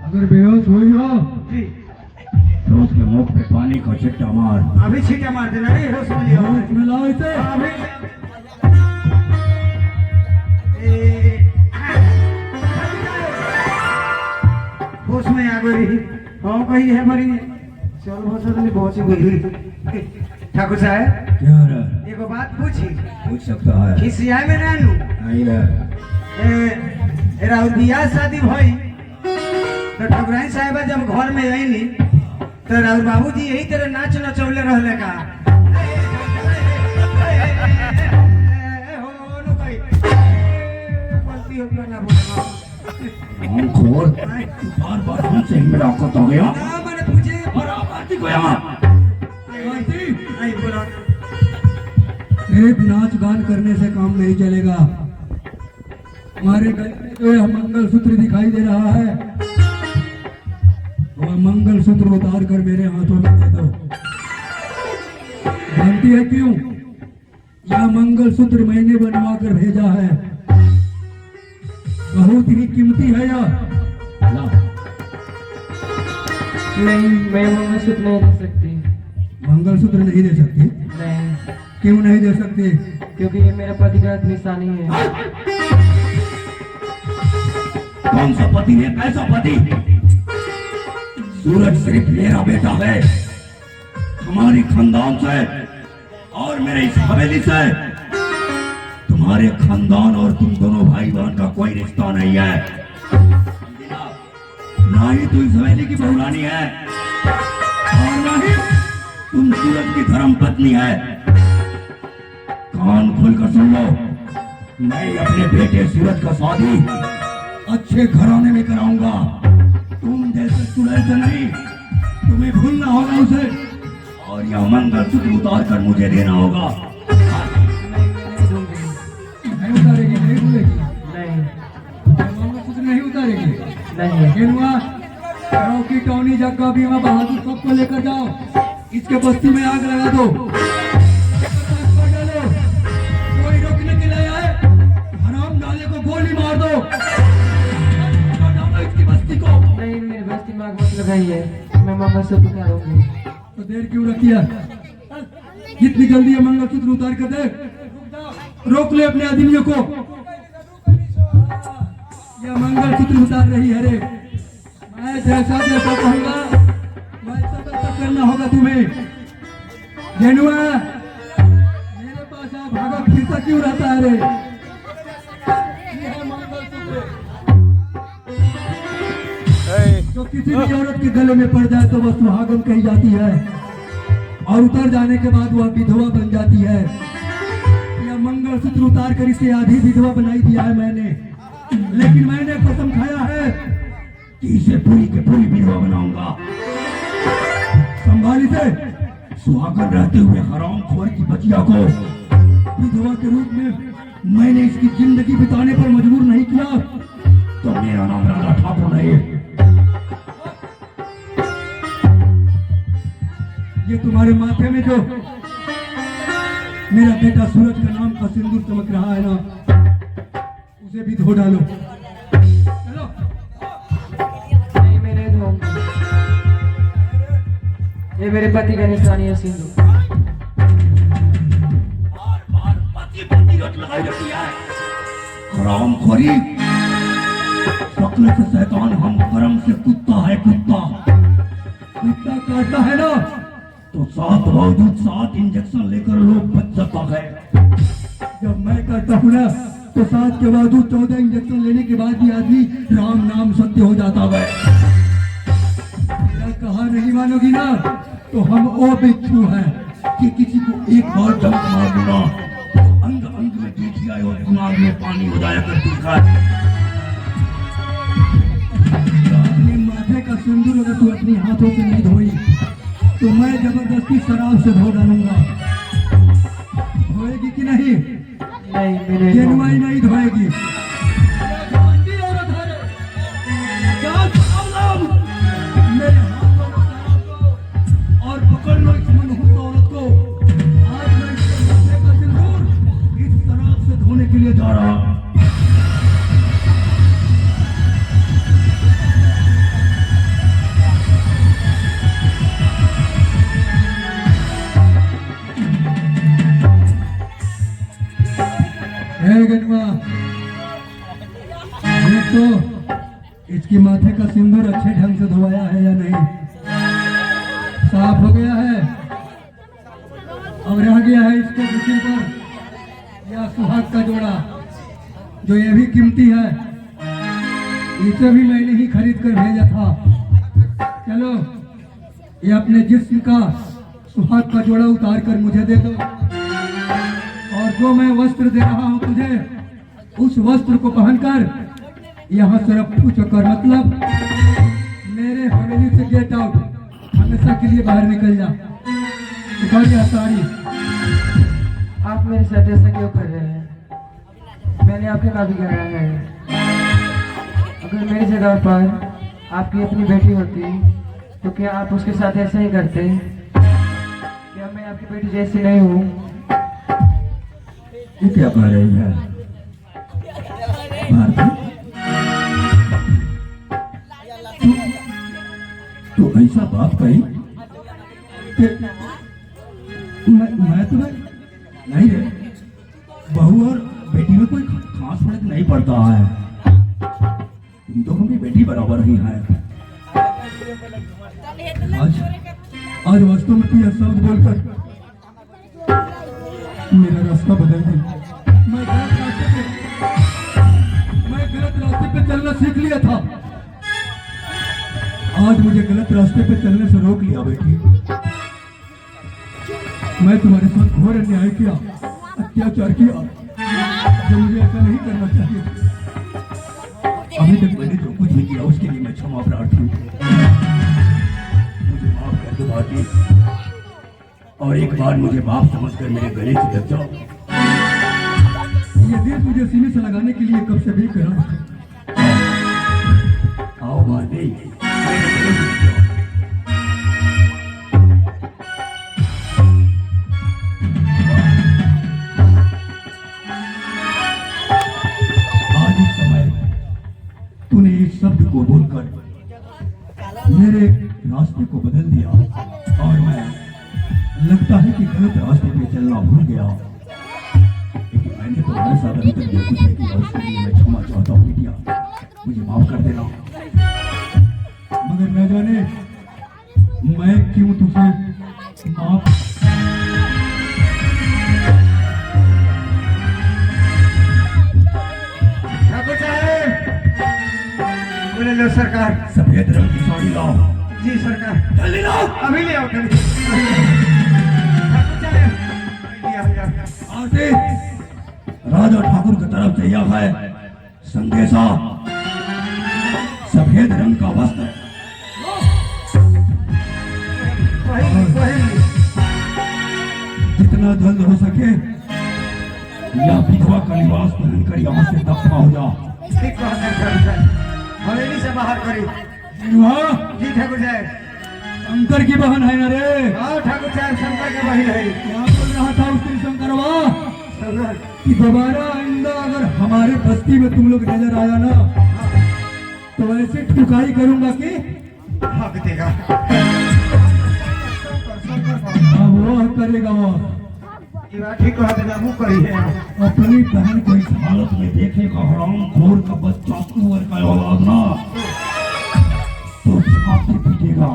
S3: अगर बेहोश हुई हो
S5: जी
S3: तो उसके मुख पे पानी का छिट्टा मार।
S5: अभी छींटे मार देना रे, होश में लियो।
S3: होश में लाओ इसे।
S5: अभी ए, होश में आ गई। हाँ कही है मरी। चल होश में बहुत ही गई। ठाकुर साहब
S3: क्या रहा?
S5: एगो बात पूछी।
S3: पूछ सकता है।
S5: खिसियाए में नानू
S3: नहीं रहा।
S5: राउर बियाह शादी भई तो ठाकुराइन साहिबा जब घर में आईनी तो राउर बाबूजी यही तरह नाच नचौले रहले का। गलती हो गया ना बोलना।
S3: हम खोर बार बार हमसे ही मिलावट हो गया।
S5: ना मैंने पूछे
S3: बराबर को यहाँ
S5: नहीं बोला।
S3: सिर्फ नाच गान करने से काम नहीं चलेगा। हमारे गले में जो है मंगलसूत्र दिखाई दे रहा है, वह मंगलसूत्र उतार कर मेरे हाथों में दे दो। जानती है क्यों? यह मंगलसूत्र मैंने बनवा कर भेजा है, बहुत ही कीमती है यह।
S4: नहीं, मैं मंगलसूत्र नहीं दे सकती।
S3: मंगलसूत्र नहीं दे सकती?
S4: नहीं,
S3: क्यों नहीं दे सकती?
S4: क्योंकि ये मेरा पतिगत निशानी है।
S3: कौन सा पति है? कैसा पति? सूरज सिर्फ मेरा बेटा है, हमारी खानदान से और मेरे इस हवेली से। तुम्हारे खानदान और तुम दोनों भाई बहन का कोई रिश्ता नहीं है। ना ही तू इस हवेली की बहुरानी है और ना ही तुम सूरज की धर्म पत्नी है। कान खोलकर सुन लो, मैं अपने बेटे सूरज का शादी अच्छे घराने में कराऊंगा। तुम जैसे चुड़ैल से नहीं, तुम्हें भूलना होगा उसे और यह मंगलसूत्र उतार कर मुझे देना होगा।
S4: नहीं दूंगी।
S3: नहीं उतारेगी? नहीं भूलेगी?
S4: नहीं,
S3: मंगलसूत्र नहीं उतारेगी?
S4: नहीं।
S3: गेनुआ, की टौनी जग्गा बीमा बहादुर सबको लेकर जाओ, इसके बस्ती में आग लगा दो। कोई रोकने के लिए आए, हराम डाले को गोली मार दो। इसकी बस्ती को।
S4: नहीं, मेरी बस्ती में आग मत लगाइए, मैं मंगलसूत्र उतारूंगी।
S3: तो देर क्यों रखी है? जितनी जल्दी ये मंगलसूत्र उतार कर दे, रोक ले अपने आदमियों को। यह मंगलसूत्र उतार रही है रे। मैं जैसा जैसा कहूंगा वैसा वैसा करना होगा तुम्हें। जेनुआ, मेरे पास आप भागा फिरता क्यों रहता है रे? ये है मंगलसूत्र। जो किसी भी औरत के गले में पड़ जाए तो वह सुहागन कही जाती है और उतर जाने के बाद वह विधवा बन जाती है। यह मंगलसूत्र उतार कर इसे आधी विधवा बनाई दिया है मैंने, लेकिन मैंने कसम खाया है कि इसे पूरी के पूरी विधवा बनाऊंगा। संभाली से सुहागन रहते हुए हरामखोर की बचिया को विधवा के रूप में मैंने इसकी जिंदगी बिताने पर मजबूर नहीं किया तो मेरा नाम राजा ठाकुर नहीं। ये तुम्हारे माथे में जो मेरा बेटा सूरज का नाम का सिंदूर चमक रहा है ना, उसे भी धो डालो। चलो।
S4: नहीं, मैं नहीं धोऊंगी। ये मेरे पति का निशानी है सिंदूर।
S3: बार पति पति रट लगाई रखी है। हरामखोरी, शक्ल से शैतान, हम कर्म से कुत्ता है। कुत्ता कुत्ता काटता है ना तो 7 बावजूद 7 इंजेक्शन लेकर लोग बच जाता है। जब मैं करता हूँ ना तो 7 के बावजूद 14 इंजेक्शन लेने के बाद भी आदमी राम नाम सत्य हो जाता है। मेरा कहा नहीं मानोगी ना तो हम ओ बिच्छू हैं कि किसी को एक बार डंक मार दूंगा तो अंग अंग में पीछे आए और दिमाग में पानी हो जाया करती है। अपने माथे का सिंदूर अगर तू अपने हाथों से नहीं धोई तो मैं जबरदस्ती शराब से धो डालूंगा। धोएगी कि नहीं?
S4: नहीं, मैं नहीं
S3: जेनुआई
S4: धोऊंगी।
S3: नहीं धोएगी। मेरे हाथों में शराब दो और पकड़ लो इस मनहूस औरत को। आज मैं इसके माथे का सिंदूर इस शराब से धोने के लिए जा रहा हूं। माथे का सिंदूर अच्छे ढंग से धोया है या नहीं, साफ हो गया है। अब रह गया है इसके बुकिंग पर या सुहाग का जोड़ा, जो ये भी कीमती है, इसे भी मैंने ही खरीद कर भेजा था। चलो ये अपने जिस्म का सुहाग का जोड़ा उतार कर मुझे दे दो, और जो मैं वस्त्र दे रहा हूँ तुझे, उस वस्त्र को पहनकर यहाँ से रफ्फू चक्कर, मतलब मेरे हवेली से गेट आउट, हमेशा के लिए बाहर निकल जा। उतार जा साड़ी।
S6: आप मेरे साथ ऐसा क्यों कर रहे हैं? मैंने आपके काफी करना है। अगर मेरी जगह पर आपकी अपनी बेटी होती तो क्या आप उसके साथ ऐसा ही करते? क्या मैं आपकी बेटी जैसी नहीं हूँ?
S3: ये क्या कह रही है भारती? तो ऐसा बात कही कि मैं तुम्हें नहीं रे, बहू और बेटी में कोई खास फर्क नहीं पड़ता है, तुम तो हमें बेटी बराबर ही है। आज वास्तव में तू यह शब्द बोलकर मेरा रास्ता बदल दी। मैं गलत रास्ते पे चलना सीख लिया था, आज मुझे गलत रास्ते पे चलने से रोक लिया बेटी। मैं तुम्हारे साथ घोर अन्याय किया, अत्याचार किया, जो मुझे ऐसा नहीं करना चाहिए। अभी तक मैंने जो कुछ भी किया उसके लिए मैं क्षमा प्रार्थी हूँ, मुझे माफ कर दो भारती, और एक बार मुझे बाप समझकर मेरे गले से लग जाओ। ये दिल तुझे सीने से लगाने के लिए कब से भी करा। आओ भारती, मेरे गले से लग जाओ। आज इस समय तूने इस शब्द को बोलकर मेरे रास्ते को बदल दिया, और मैं लगता है कि गलत रास्ते पे चलना भूल गया, लेकिन मैंने तुम्हारे साथ अभी तक जो कुछ नहीं किया उसके लिए मैं क्षमा चाहता हूँ बेटिया, मुझे माफ कर देना। मगर न जाने मैं क्यों तुझे माफ।
S5: ठाकुर साहब, बोले लो सरकार।
S3: सफेद रंग की साड़ी लाओ।
S5: जी सरकार।
S3: जल्दी लाओ।
S5: अभी ले आओ ठाकुर साहब।
S3: आरती, राजा ठाकुर की तरफ से यह है संदेशा, सफेद रंग का वस्त्र। जितना जल्द हो सके यह विधवा का लिबास पहनकर यहाँ से दफा हो जा।
S5: ठीक बात है ठाकुर साहब, हवेली से बाहर करी। जी ठाकुर साहब।
S3: शंकर की बहन है ना रे?
S5: हाँ ठाकुर साहब, शंकर के बहन है।
S3: क्या बोल रहा था उस दिन शंकरवा कि दोबारा आइंदा अगर हमारे बस्ती में तुम लोग नजर आया ना तो ऐसे ठुकाई करूंगा कि
S5: हक देगा।
S3: वो करेगा वो।
S5: ये बात ठीक कहा देगा, वो करी है।
S3: अपनी बहन को इस हालत में देखेगा हराम खोर का बच्चा कुंवर का औलाद ना, तो छाती पीटेगा,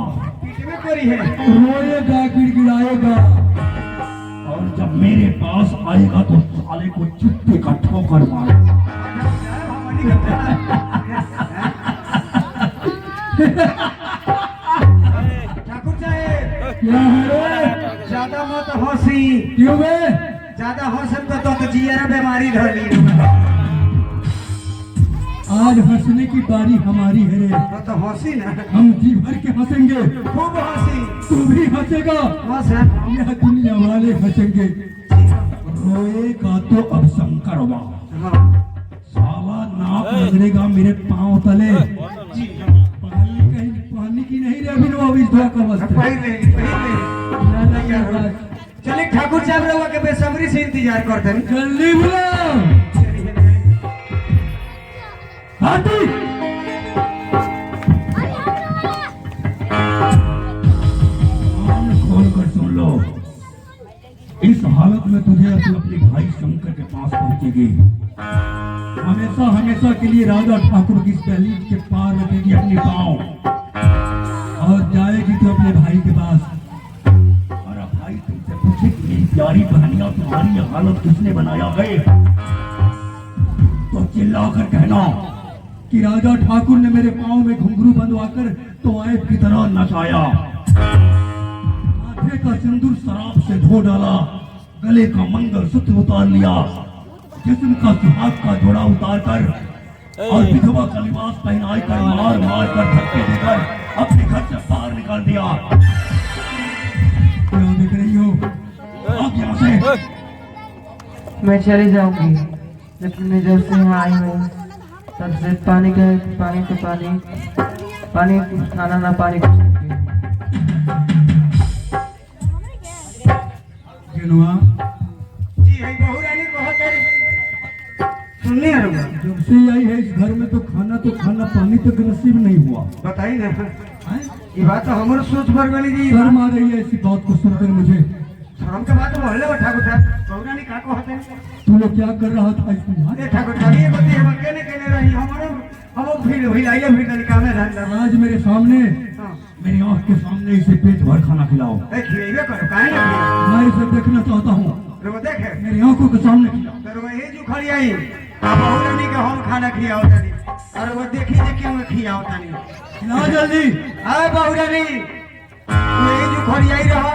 S5: करी है,
S3: रोएगा, गिड़गिड़ाएगा, और जब मेरे पास आएगा तो साले को चुप्पे का ठोकर मारेगा।
S5: ठाकुर साहब,
S3: क्या है?
S5: ज्यादा मत हंसी।
S3: क्यों बे?
S5: ज्यादा हंसन तो जियारा बीमारी धरली।
S3: आज हंसने की बारी हमारी है रे।
S5: तो हंसी ना,
S3: हम जी भर के हंसेंगे,
S5: खूब हंसी।
S3: तू भी हंसेगा,
S5: हंस।
S3: यह दुनिया वाले हंसेंगे। रोएगा तो अब शंकर वा, साला नाक रगड़ेगा मेरे पांव तले। पानी की नहीं रे अभी विधवा का वस्त्र।
S5: चलिए ठाकुर साहब रहुआ के बेसब्री से इंतजार करते हैं।
S3: जल्दी बुलाओ। हाथी खोल कर सुन लो, इस हालत में तुझे तू अपने भाई शंकर के पास पहुंचेगी। हमेशा हमेशा के लिए राजा ठाकुर की इस दहलीज के पार्वती जी अपने पाँव और जाएगी तो अपने भाई के पास, और अब भाई तुमसे पूछे कि मेरी प्यारी बहनिया तुम्हारी ये हालत किसने बनाया है, तो चिल्लाकर कहना कि राजा ठाकुर ने मेरे पाँव में घुंघरू बंधवाकर तोआइफ की तरह नचाया, माथे का सिंदूर शराब से धो डाला, गले का मंगलसूत्र उतार लिया, जिस्म का सुहाग का जोड़ा उतार कर और विधवा का लिबास पहनाई कर मार मार कर धक्के देकर अपने घर से बाहर निकाल दिया। क्या देख रही हो? आप यहाँ से
S6: मैं चली जाऊंगी, लेकिन मैं जब से यहाँ आई हूँ तब से पानी तो पानी खाना ना पानी कुछ नहीं पिया।
S3: जनुआ,
S5: जी है बहू रानी बहुत है सुनने आऊंगा।
S3: जब से आई है इस घर में तो खाना पानी तक नसीब नहीं हुआ।
S5: बताइए ना, ये बात तो हमारे सोच पर गली जी।
S3: शर्म आ रही है ऐसी बात को सुनकर मुझे।
S5: शर्म के बात मोहल्ले में ठाकुर साहब बहू रानी का को होते हैं।
S3: तू लोग क्या कर रहा था इसमें?
S5: ए ठाकुर साहब ये बताइए हम कहने रही हमारे हम फिर हिलाइए फिर निकाल में रहना।
S3: आज मेरे सामने, मेरी आँख के सामने इसे पेट भर खाना खिलाओ।
S5: खिलाइए करो काहे ना
S3: मैं इसे देखना चाहता हूँ,
S5: देखे
S3: मेरी आंखों के सामने खिलाओ।
S5: ये जो खड़ी आई बहू रानी के हम खाना खिलाओ तनी, और वो देखी जे क्यों खिलाओ तनी।
S3: खिलाओ जल्दी।
S5: आए बहू रानी ये जो खड़ी आई रहा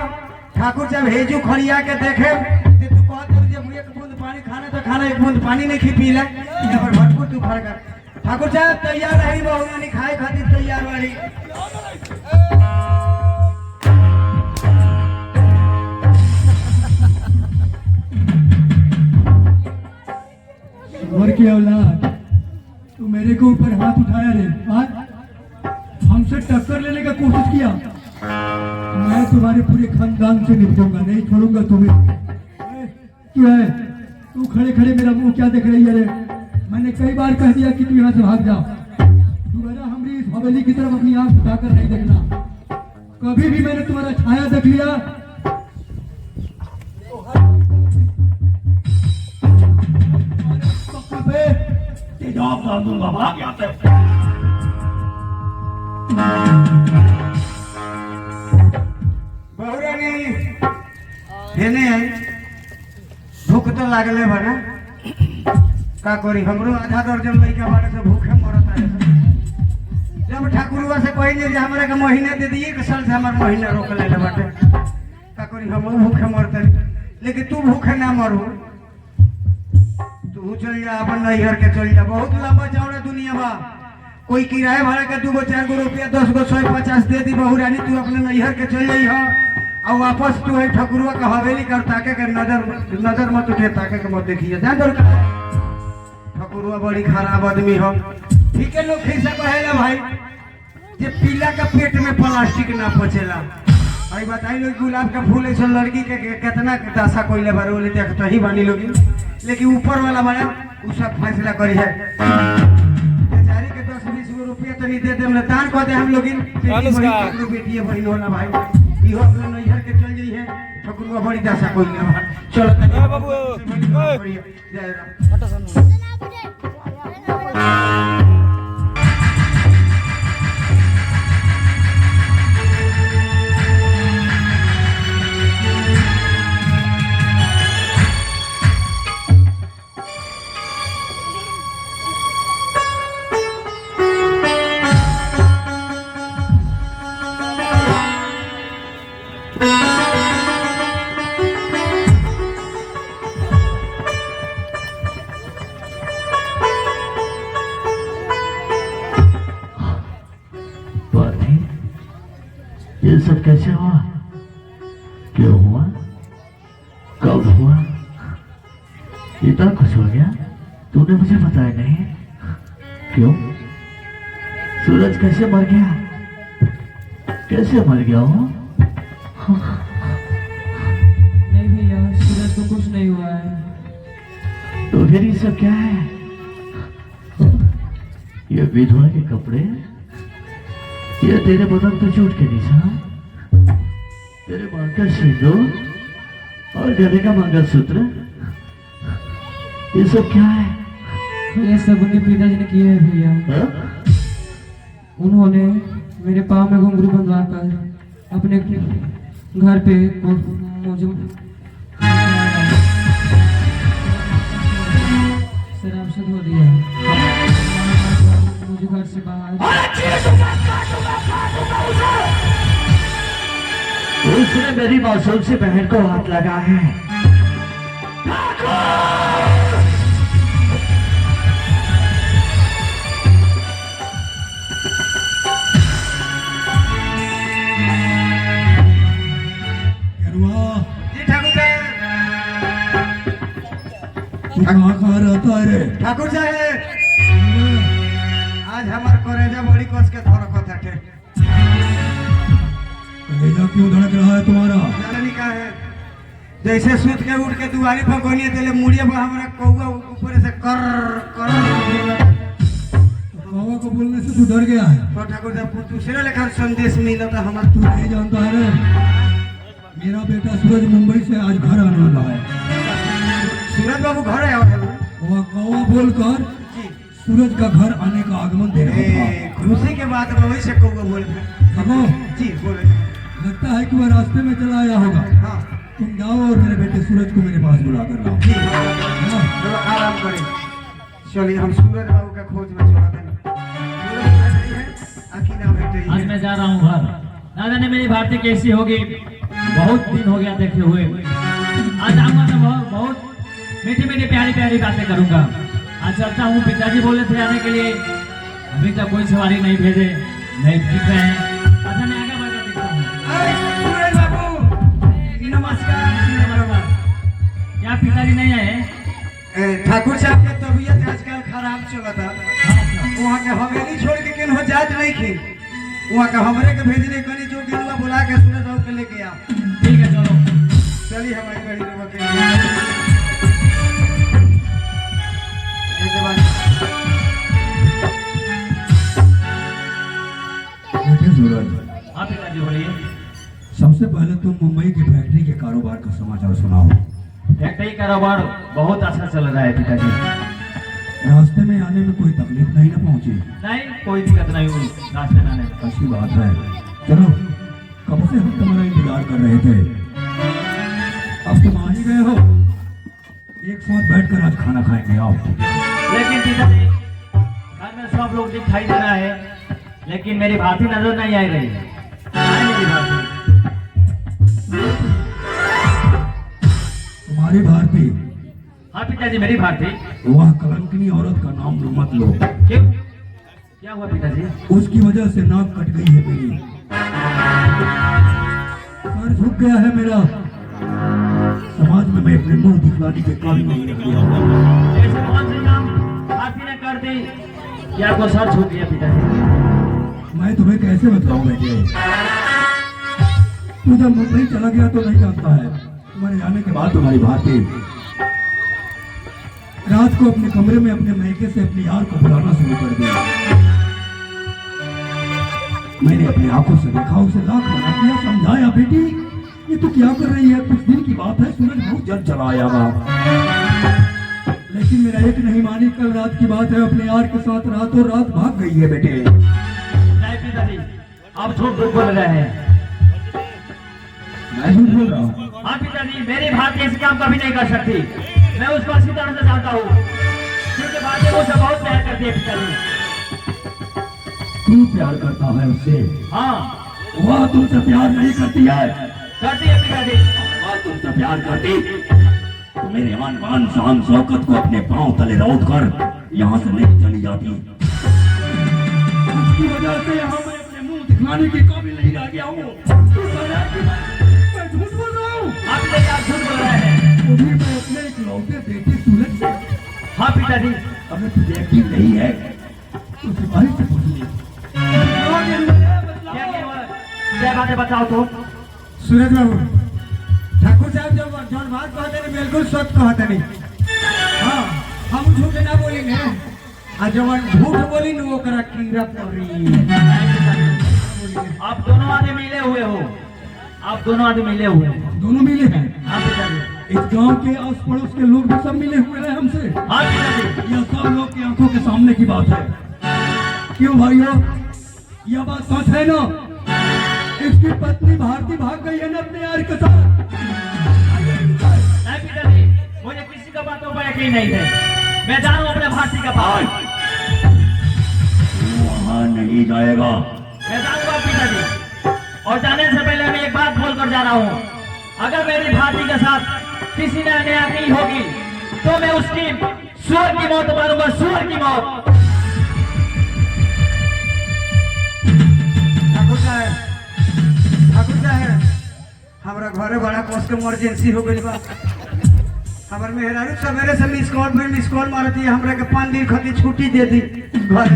S5: ठाकुर साहब हे जो खड़िया के देखे ते तू कहत रही जब एक बूंद पानी खाना तो खाना एक बूंद पानी नहीं खी पीला पर भरपूर तू फरक ठाकुर साहब तैयार रही बहू रानी खाए खातिर तैयार वाली।
S3: मर के औलाद, तू मेरे को ऊपर हाथ उठाया रे, हमसे टक्कर लेने का कोशिश किया। मैं तुम्हारे पूरे खानदान से निपटूंगा, नहीं छोड़ूंगा तुम्हें। तू है, तू खड़े खड़े मेरा मुंह क्या देख रही है रे? मैंने कई बार कह दिया कि तू यहाँ से भाग जा। दोबारा हमारी इस हवेली की तरफ अपनी आंख उठाकर नहीं देखना। कभी भी मैंने तुम्हारा छाया देख लिया तेजाब डाल दूंगा। भाग यहाँ से।
S5: बहू रानी हेने आई भूख तो लागले बना का करी हमरो आधा दर्जन लइका बारे से भूखे मरत है। जब ठाकुरवा से कहले जे हमरा के महीना दे दिए के साल से हमर महीना रोक ले बाटे का करी हम भूखे मरते, लेकिन तू भूखे ना मरू। तू चल जा अपन नैहर के चल जा, बहुत लंबा चौड़ा दुनिया बा। कोई किराया भाड़ा का 2 4 रुपया 10 100 50 दे दी बहू रानी, तू अपने नैहर के चल जाइ हो और वापस तू है ठकुरवा का हवेली कर ताके के नजर मत उठे, ताके के मत देखिए जान दर। ठकुरवा बड़ी खराब आदमी हो। ठीक है लोग खिसा कहेला भाई जे पीला का पेट में प्लास्टिक ना पचेला। भाई बताई लोग गुलाब का फूल ऐसा लड़की के कितना दशा कोइले बारे बोले देखते ही बानी लोग, लेकिन ऊपर वाला बड़ा उ सब फैसला करी है। बेचारी के 10 20 रुपया तो नहीं दे दे दान कर दे हम लोग बेटी बहन होला भाई। इहो अपने नैहर के चल जाई है ठकुरवा बड़ी दशा कोइले बा। चलो बाबू जय राम।
S3: ये सब कैसे हुआ? क्यों हुआ? कब हुआ? इतना कुछ हो गया? तूने मुझे बताया नहीं। क्यों? सूरज कैसे मर गया? कैसे मर गया हो?
S6: नहीं भैया, सूरज को कुछ नहीं हुआ है।
S3: तो फिर ये सब क्या है? ये विधवा के कपड़े, ये तेरे बदन पे चोट के निशान, तेरे मां का सिंदूर और गले का मंगलसूत्र, ये सब क्या है?
S6: ये सब उनके पिताजी ने किए हैं भैया।
S3: हाँ?
S6: उन्होंने मेरे पाँव में घुंघरू बंधवा कर अपने घर पे मुझे शराब से धो दिया। मुझे घर से बाहर
S7: उसने मेरी मासूम सी बहन को हाथ लगा है।
S5: जी ठाकुर साहब।
S3: कहाँ रहता है रे?
S5: ठाकुर साहब आज हमार करेजा बड़ी कस के थोड़ा कथा थे।
S3: कलेजा क्यों धड़क रहा है तुम्हारा?
S5: जानी का है जैसे सूत के उठ के दुआरी पर कोनी तेले मुड़िया पर हमारा कौवा ऊपर से कर कर
S3: कौवा को बोलने से तू डर गया है?
S5: तो ठाकुर साहब दूसरे लेखा संदेश मिला था हमारा।
S3: तू नहीं जानता है रे, मेरा बेटा सूरज मुंबई से आज घर आने वाला है।
S5: सूरज बाबू घर है और
S3: वह कौवा बोलकर
S5: जी
S3: सूरज का घर आने का आगमन दे रहा
S5: ए,
S3: था।
S5: खुशी के बात वही से कौवा बोल रहे।
S3: देखो,
S5: जी बोले।
S3: लगता है कि वह रास्ते में चला आया होगा।
S5: हाँ
S3: तुम जाओ और मेरे बेटे सूरज को मेरे पास बुला कर लाओ।
S5: जी हाँ चलो आराम करें। चलिए हम सूरज बाबू का खोज में चला दें। सूरज भाई है अकेला बैठे ही
S8: आज
S5: है।
S8: मैं जा रहा हूँ घर। ना जाने मेरी भारती कैसी होगी, बहुत दिन हो गया देखे हुए। आज आऊंगा तो बहुत मीठी मीठी प्यारी प्यारी बातें करूंगा। आज चलता हूँ, पिताजी बोले थे आने के लिए, अभी तक कोई सवारी नहीं भेजे, नहीं दिख रहे हैं। अच्छा मैं आगे बढ़कर दिखता हूँ।
S5: अरे सूरज बाबू नमस्कार।
S8: क्या पिताजी नहीं आए?
S5: ए, ठाकुर साहब के तबीयत आजकल खराब चला था। वहाँ के हवेली छोड़ के किन हो जात नहीं थी। वहाँ के हमरे के भेजने कनी जो गिलवा बुला के सूरज बाबू के लेके आ।
S8: ठीक है चलो।
S5: चलिए हमारी गाड़ी में बके। एक बार
S3: बेटे सूरज,
S8: हाँ पिताजी बोलिए।
S3: सबसे पहले तुम मुंबई की फैक्ट्री के कारोबार का समाचार सुनाओ।
S8: फैक्ट्री कारोबार बहुत अच्छा चल रहा है पिताजी।
S3: रास्ते में आने में कोई तकलीफ नहीं ना पहुंची?
S8: नहीं कोई दिक्कत नहीं हुई रास्ते में आने में।
S3: अच्छी बात है। चलो, कब से हम तुम्हारा इंतजार कर रहे थे, अब तुम आ ही गए हो। एक साथ बैठकर आज खाना खाएंगे, आओ।
S8: लेकिन पिताजी घर में सब लोग दिखाई दे रहा है, लेकिन मेरी भारती नजर नहीं आ रही है। कहाँ है मेरी भारती?
S3: तुम्हारी भारती?
S8: हाँ पिताजी मेरी भारती।
S3: वह कलंकिनी औरत का नाम मत लो।
S8: क्यों, क्या हुआ पिताजी?
S3: उसकी वजह से नाक कट गई है मेरी, सर झुक गया है मेरा। समाज में मैं अपने मुंह दिखलाने के काबिल नहीं रह गया हूँ।
S8: ऐसे कौन सी काम भारती ने कर दी कि आपको सर छूट गया पिताजी?
S3: मैं तुम्हें कैसे बताऊं बेटे, तू जब मुंबई चला गया तो नहीं जानता है। तुम्हारे जाने के बाद तुम्हारी भारती रात को अपने कमरे में अपने मैके से अपने यार को बुलाना शुरू कर दिया। मैंने अपनी आंखों से देखा, उसे लाख मना किया, समझाया बेटी ये तू क्या कर रही है, कुछ दिन की बात है, सूरज बहुत जल्द चला आएगा। लेकिन मेरा एक नहीं मानी। कल रात की बात है, अपने यार के साथ रातों रात भाग गई है बेटे।
S8: नहीं पिताजी आप झूठ बोल रहे हैं।
S3: मैं झूठ बोल रहा हूँ?
S8: हाँ पिताजी मेरी भारती इस काम कभी नहीं कर सकती। मैं उसको अच्छी तरह से जानता हूँ, क्योंकि भारती मुझसे बहुत प्यार करती है पिताजी।
S3: तू प्यार करता है उससे?
S8: हाँ
S3: वह तुमसे प्यार नहीं करती है।
S8: करती है पिताजी।
S3: वह तुमसे प्यार करती तो मेरे मान शान शौकत को अपने पांव तले रौंद कर यहाँ से नहीं चली जाती। उसकी वजह से यहाँ मैं अपने मुंह दिखलाने के काबिल नहीं रह गया हूँ। मैं झूठ बोल रहा हूँ?
S8: हाँ पिताजी आप झूठ बोल रहे हैं।
S3: वो भी मैं अपने इकलौते बेटे सूरज से।
S8: हाँ पिताजी।
S3: अगर तुझे यकीन नहीं है तो सिपाही से पूछ ले।
S8: क्या बातें बताओ तो।
S5: सूरज बाबू ठाकुर साहब जब जौन बात कहते नहीं बिल्कुल सच कहते नहीं। हाँ हम झूठ ना बोलेंगे, और जब झूठ बोली न वो करा कीड़ा पड़ी।
S8: आप दोनों आदमी मिले हुए हो, आप दोनों आदमी मिले हुए हो।
S3: दोनों मिले हैं।
S8: हाँ पिताजी।
S3: इस गांव के आस पड़ोस के लोग भी सब मिले हुए हैं हमसे।
S8: हाँ पिताजी।
S3: यह सब लोग की आंखों के सामने की बात है। क्यों भाइयों, यह बात सच है ना? इसकी पत्नी भारती भाग गई है ना अपने यार के साथ।
S8: नहीं पिताजी, मुझे किसी का बातों पर यकीन नहीं है। मैं जा रहा हूँ अपने भारती का पास।
S3: वहां नहीं जाएगा।
S8: मैं जाऊंगा पिताजी, और जाने से पहले मैं एक बात बोलकर जा रहा हूँ। अगर मेरी भारती के साथ किसी ने अन्याय की होगी तो मैं उसकी सुअर की मौत मारूंगा, सुअर की मौत।
S5: ठाकुर साहब, हमरा घरे बड़ा कष्ट के इमरजेंसी हो गई बा। हमार मेहरारू सवेरे से मिस कॉल मारती है, हमरा के 5 दिन खातिर छुट्टी दे दी घर।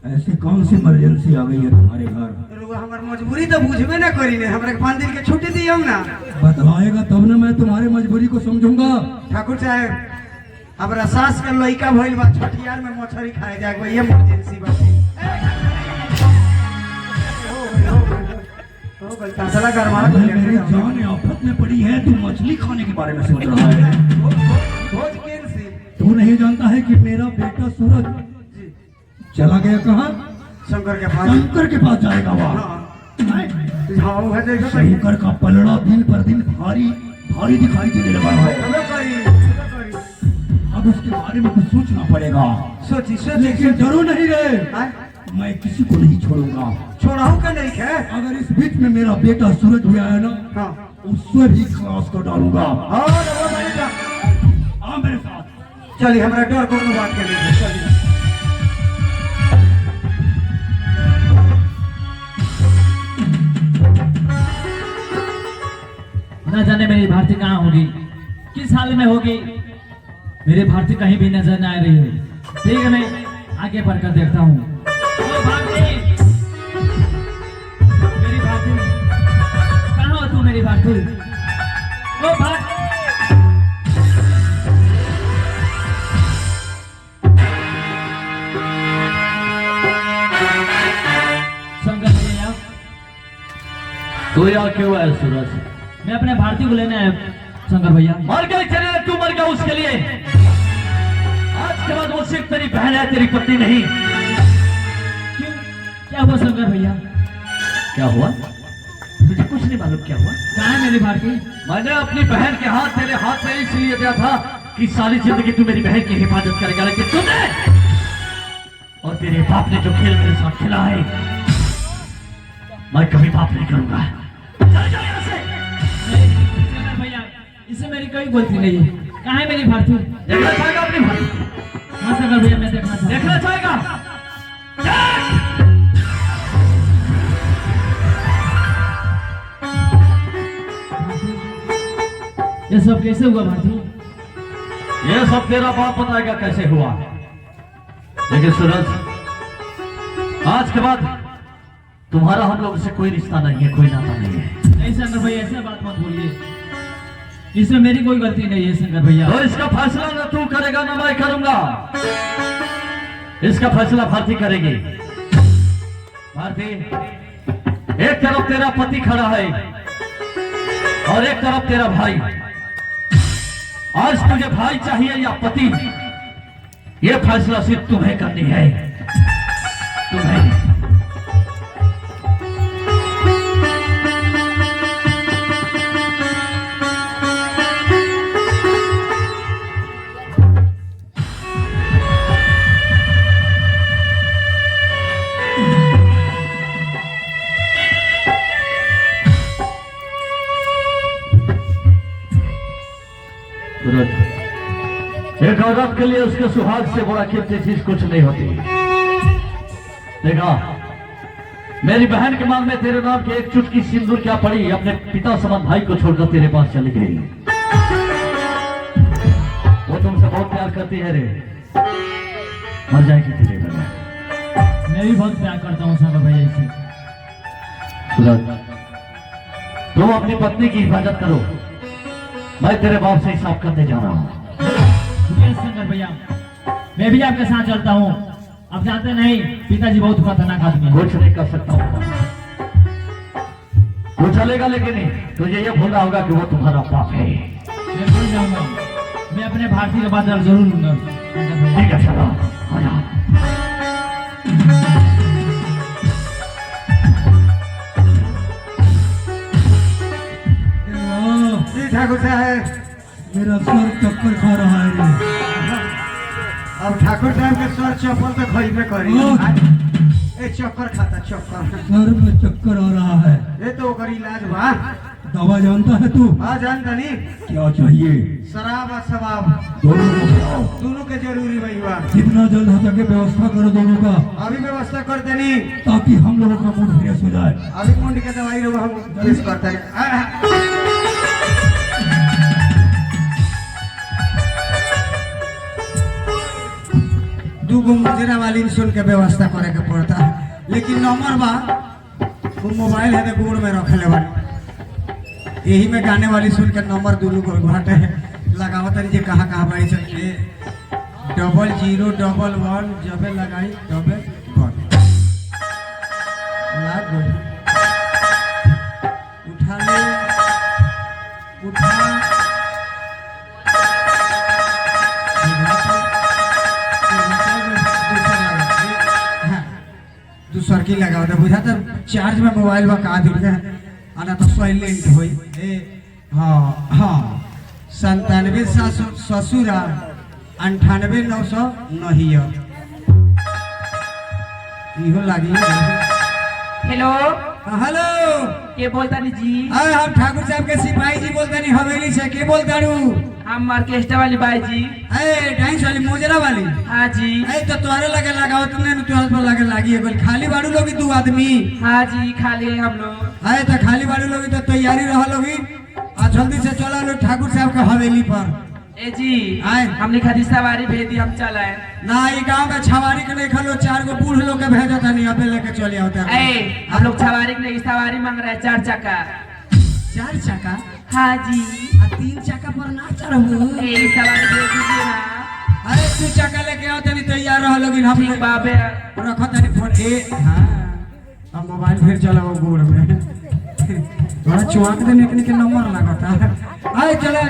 S3: ऐसी कौन सी इमरजेंसी आ गई है तुम्हारे घर?
S5: रुआ हमार मजबूरी तो बुझबे ना करी ने, हमरा के 5 दिन के छुट्टी दी हम ना।
S3: बतलाएगा तब ना मैं तुम्हारी मजबूरी को समझूंगा।
S5: ठाकुर साहब, हमरा सास के लइका भइल बा, छठियार में मछली खाए जाए ये इमरजेंसी बा। हो गई तसला गरमा के
S3: मेरी जान आफत में पड़ी है, तू मछली खाने के बारे में सोच रहा है।
S5: भोज कैंसी
S3: तू नहीं जानता है कि मेरा बेटा सूरज चला गया कहाँ?
S5: शंकर के पास।
S3: शंकर के पास जाएगा वहाँ।
S5: हाँ वो है, देखो
S3: शंकर का पलड़ा दिन पर दिन भारी भारी दिखाई देने लगा है। अब उसके बारे में कुछ सोचना पड़ेगा।
S5: सोची
S3: लेकिन डरो नहीं रहे,
S5: हाँ?
S3: मैं किसी को नहीं छोड़ूंगा।
S5: छोड़ाऊ का नहीं है।
S3: अगर इस बीच में मेरा बेटा सूरज भी आया ना,
S5: हाँ
S3: उससे भी खलास कर डालूंगा।
S5: हाँ रवा भाई का।
S3: हाँ मेरे साथ
S5: चलिए, हमरा डर को बात कर लीजिए। चलिए
S8: न जाने मेरी भारती कहाँ होगी, किस हाल में होगी। मेरी भारती कहीं भी नजर न आ रही है। ठीक है, मैं आगे बढ़कर देखता हूँ। ओ भारती, मेरी भारती कहाँ हो तू? मेरी भारती, ओ भारती। शंकर भैया,
S3: तो यहाँ क्यों है सूरज?
S8: मैं अपने भारती को लेने आया शंकर भैया।
S3: मर गए, चले तू मर गया उसके लिए। आज के बाद वो सिर्फ तेरी बहन है, तेरी पत्नी नहीं।
S8: क्यों, क्या हुआ शंकर भैया?
S3: क्या हुआ? तुझे कुछ नहीं मालूम क्या हुआ?
S8: कहाँ है मेरी भारती?
S3: मैंने अपनी बहन के हाथ तेरे हाथ में इसलिए दिया था कि सारी जिंदगी तू मेरी बहन की हिफाजत करेगा, लेकिन तूने और तेरे बाप ने जो खेल मेरे साथ खेला है, मैं कभी बाप नहीं करूंगा। चल जाओ यहाँ से।
S8: शंकर भैया, इससे मेरी कोई गलती नहीं है। कहाँ है मेरी भारती?
S3: देखना चाहेगा अपनी भाई?
S8: हाँ शंकर भैया, मैं देखना चाहता
S3: देखना चाहेगा?
S8: हूँ। ये सब कैसे हुआ भारती?
S3: ये सब तेरा बाप बताएगा कैसे हुआ। लेकिन सूरज, आज के बाद तुम्हारा हम लोग से कोई रिश्ता नहीं है, कोई नाता नहीं है।
S8: नहीं शंकर भैया, ऐसे बात मत बोलिए। इसमें मेरी कोई गलती नहीं है शंकर भैया।
S3: तो इसका फैसला ना तू करेगा ना मैं करूंगा। इसका फैसला भारती करेगी। भारती, एक तरफ तेरा पति खड़ा है और एक तरफ तेरा भाई। आज तुझे भाई चाहिए या पति, यह फैसला सिर्फ तुम्हें करनी है, तुम्हें। एक औरत के लिए उसके सुहाग से बड़ा कीमती चीज कुछ नहीं होती। देखा, मेरी बहन के मांग में तेरे नाम की एक चुटकी सिंदूर क्या पड़ी, अपने पिता समान भाई को छोड़कर तेरे पास चली गई। वो तुमसे बहुत प्यार करती है रे, मर जाएगी तेरे बहन।
S8: मैं भी बहुत प्यार करता हूँ शंकर भैया से।
S3: सूरज, तुम अपनी पत्नी की हिफाजत करो, मैं तेरे बाप से हिसाब करने जा रहा हूँ।
S8: शंकर भैया, मैं भी आपके साथ चलता हूँ। अब जानते नहीं, पिताजी बहुत खतरनाक आदमी है।
S3: कुछ नहीं कर सकता हूँ। तू चलेगा लेकिन तुझे ये भूलना होगा कि वो तुम्हारा बाप है।
S8: मैं भूल जाऊंगा, मैं अपने भारती का बदला जरूर लूंगा।
S3: ठीक है, चलो आ जाओ।
S5: ठाकुर साहब?
S3: मेरा सर चक्कर खा रहा है रे।
S5: अब ठाकुर साहब के सर चप्पल तो खरीदे करी। ए चक्कर खाता चक्कर।
S3: सर में चक्कर आ रहा है।
S5: ये तो ओकर इलाज बा।
S3: दवा जानता है तू?
S5: हाँ जानता नहीं।
S3: क्या चाहिए?
S5: शराब और शबाब
S3: दोनों को बताओ।
S5: दोनों के जरूरी भाई बा।
S3: जितना जल्द हो सके व्यवस्था करो दोनों का,
S5: अभी व्यवस्था कर देनी
S3: ताकि हम लोगों का मूड फ्रेश हो जाए।
S5: अभी मुंड के दवाई लोग हम पेश करते हैं। दूगो मुजरा वाली सुन के व्यवस्था करे के पड़ता है, लेकिन नंबर बा वो मोबाइल है तो गोड़ में रखले बा, यही में गाने वाली सुन के नंबर दोनों को घाटे लगावत रही कहाँ कहाँ बड़ी चाहिए 0011 जबे लगाई तबे बंद लाग गई। उठा ले उठा दूसर की लगाओ तो बुझा तो चार्ज में मोबाइल में का दिल आना तो साइलेंट होई। हाँ हाँ 97 ससुरा 98 900 नहीं इहो लागी।
S6: हेलो,
S5: हेलो
S6: के बोलता नी जी?
S5: अरे हम ठाकुर साहब के सिपाही जी बोलते नहीं हवेली से। के बोलता रू?
S6: हम ऑर्केस्ट्रा वाली बाई जी।
S5: डांस वाली मोजरा वाली?
S6: हाँ जी।
S5: तो तुम्हारे लगे लगाओ तुमने तुम्हारे पर लगे लागी है खाली बाड़ू लोगी 2 आदमी?
S6: हाँ जी खाली है हम लोग।
S5: तो खाली बाड़ू लोगी तो तैयारी रहा लोगी और जल्दी से चला लो ठाकुर साहब के हवेली पर।
S6: ए जी हमने खादी सवारी भेज दी, हम चला है
S5: ना। ये गांव का छवारी के नहीं खलो 4 गो बूढ़ लोग के भेजो था नहीं अबे लेके चले आओ।
S6: हम लोग छवारी के नहीं सवारी मांग रहे हैं 4 चक्का।
S5: 4 चक्का?
S6: हाँ जी।
S5: 3 चक्का पर ना चढ़ो।
S6: सवारी भेज दीजिए ना।
S5: अरे 2 चक्का लेके आओ तनी तैयार रहो लोगी हम
S6: ठीक बाबे
S5: रखो तनी फोन। हाँ अब मोबाइल फिर चलाओ गोड़ में बड़ा चुआक देने के नंबर लगाता। आए चले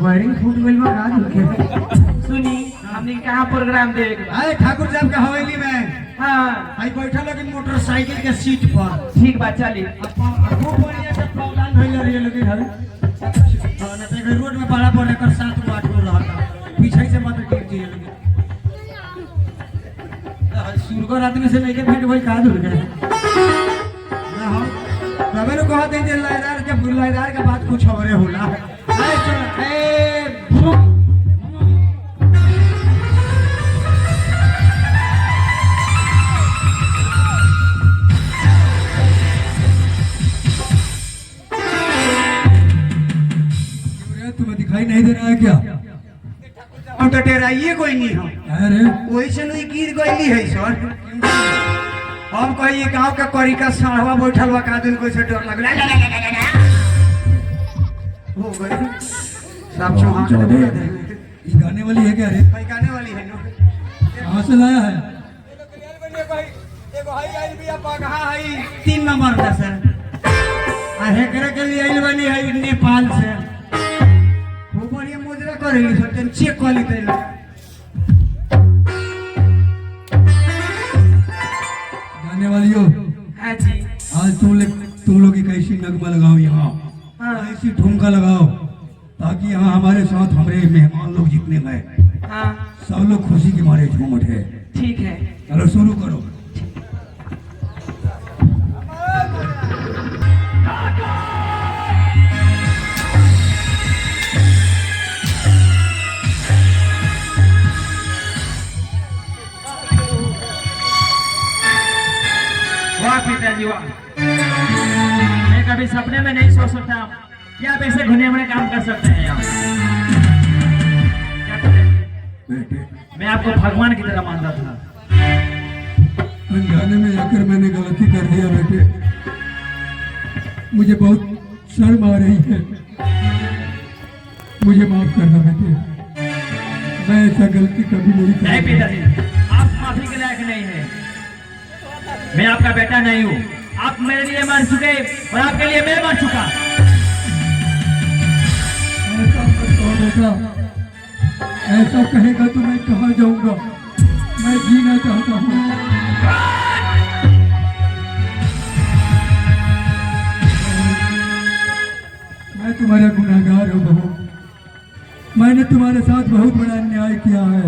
S5: वायरिंग फूट गई
S6: सुनी हमने कहाँ प्रोग्राम देवे के बा?
S5: अरे ठाकुर साहब के हवेली में।
S6: हाँ
S5: आई बैठा लोग मोटरसाइकिल के सीट पर।
S6: ठीक बात चली।
S5: खूब बढ़िया से प्रोग्राम होइल रही लोग हवे ना तो रोड में बड़ा बड़ा कर 7 गो 8 गो रहता पीछे से मत गिर दिए लोग। सुरगर आदमी से लेके भेंट भाई का दूर गए ना हम तबे लो कहते हैं लयदार के बात कुछ और होला। ए चल ए
S3: तुम्हें दिखाई नहीं दे रहा है क्या?
S5: हम तो डेराइए कोई नहीं हम।
S3: अरे
S5: वही से नहीं गिर गई है सर। हम कहिए गांव का करी का साढ़वा बैठल बा का दिन कोई से डर लगला हो गई सब चौहान के दे दे।
S3: ये गाने वाली है क्या? रे
S5: भाई गाने वाली है नो।
S3: कहाँ से लाया है?
S5: एगो हाई आइल बिया पगहा हाई 3 नंबर का सर। आ हेकरे के लिए आइल बनी है नेपाल से। वो बढ़िया मुजरा करेली सर तन चेक कर ली तेल।
S3: गाने वाली हो?
S6: हाँ जी।
S3: आज तुम लोग एक ऐसी नगमा लगाओ यहाँ, ऐसी ठुमका लगाओ ताकि यहाँ हमारे साथ हमारे मेहमान लोग जितने गए
S6: हाँ
S3: सब लोग खुशी के मारे झूम उठे।
S6: ठीक है।
S3: चलो शुरू करो।
S8: वाह पिताजी वाह, मैं कभी सपने में नहीं सोच सकता कि आप ऐसे घुने में काम कर सकते हैं यहाँ। क्या
S3: बेटे
S8: मैं आपको भगवान की तरह मानता था।
S3: अनजाने में आकर मैंने गलती कर दिया बेटे, मुझे बहुत शर्म आ रही है, मुझे माफ करना बेटे, मैं ऐसा गलती कभी नहीं
S8: नहीं
S3: करूंगा।
S8: पिताजी, आप माफी के लायक नहीं है। मैं आपका बेटा नहीं हूँ, आप मेरे लिए मर चुके और आपके लिए मैं मर चुका।
S3: ऐसा मत कहो बेटा, ऐसा कहेगा तो मैं कहाँ जाऊंगा? मैं जीना चाहता हूँ। मैं तुम्हारा गुनाहगार हूँ बहू। मैंने तुम्हारे साथ बहुत बड़ा अन्याय किया है।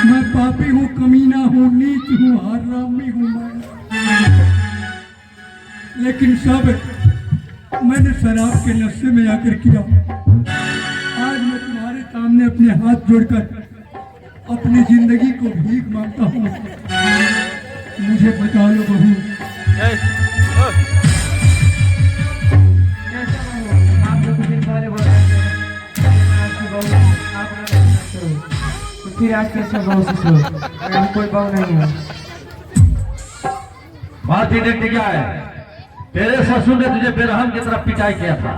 S3: मैं पापी हूँ, कमीना हूँ, नीच हूँ, हरामी हूँ मैं। लेकिन सब मैंने शराब के नशे में आकर किया। आज मैं तुम्हारे सामने अपने हाथ जोड़कर अपनी जिंदगी को भीख मांगता हूँ। मुझे बचा लो बहू।
S6: कैसा बहू? आप लोग कुछ दिन पहले बोल रहे थे आपकी बहू आप लोग नहीं सकते हो, तो फिर आज कैसा बहू से सो? अगर कोई बहू नहीं है।
S8: बात ही देखते क्या है, तेरे ससुर ने तुझे बेरहम की तरफ पिटाई किया था,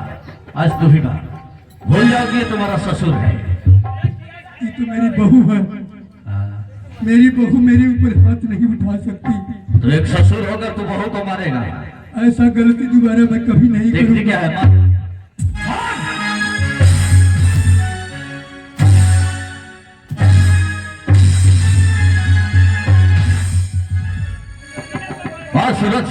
S8: आज तू ही बात भूल जाओगी ये तुम्हारा ससुर है।
S3: ये तो मेरी बहू है। मेरी बहू मेरे ऊपर हाथ नहीं उठा सकती।
S8: तो एक ससुर होकर तू बहू को मारेगा?
S3: ऐसा गलती दोबारा मैं कभी नहीं
S8: देखती
S3: करूंगा।
S8: क्या है मार। वाह सूरज,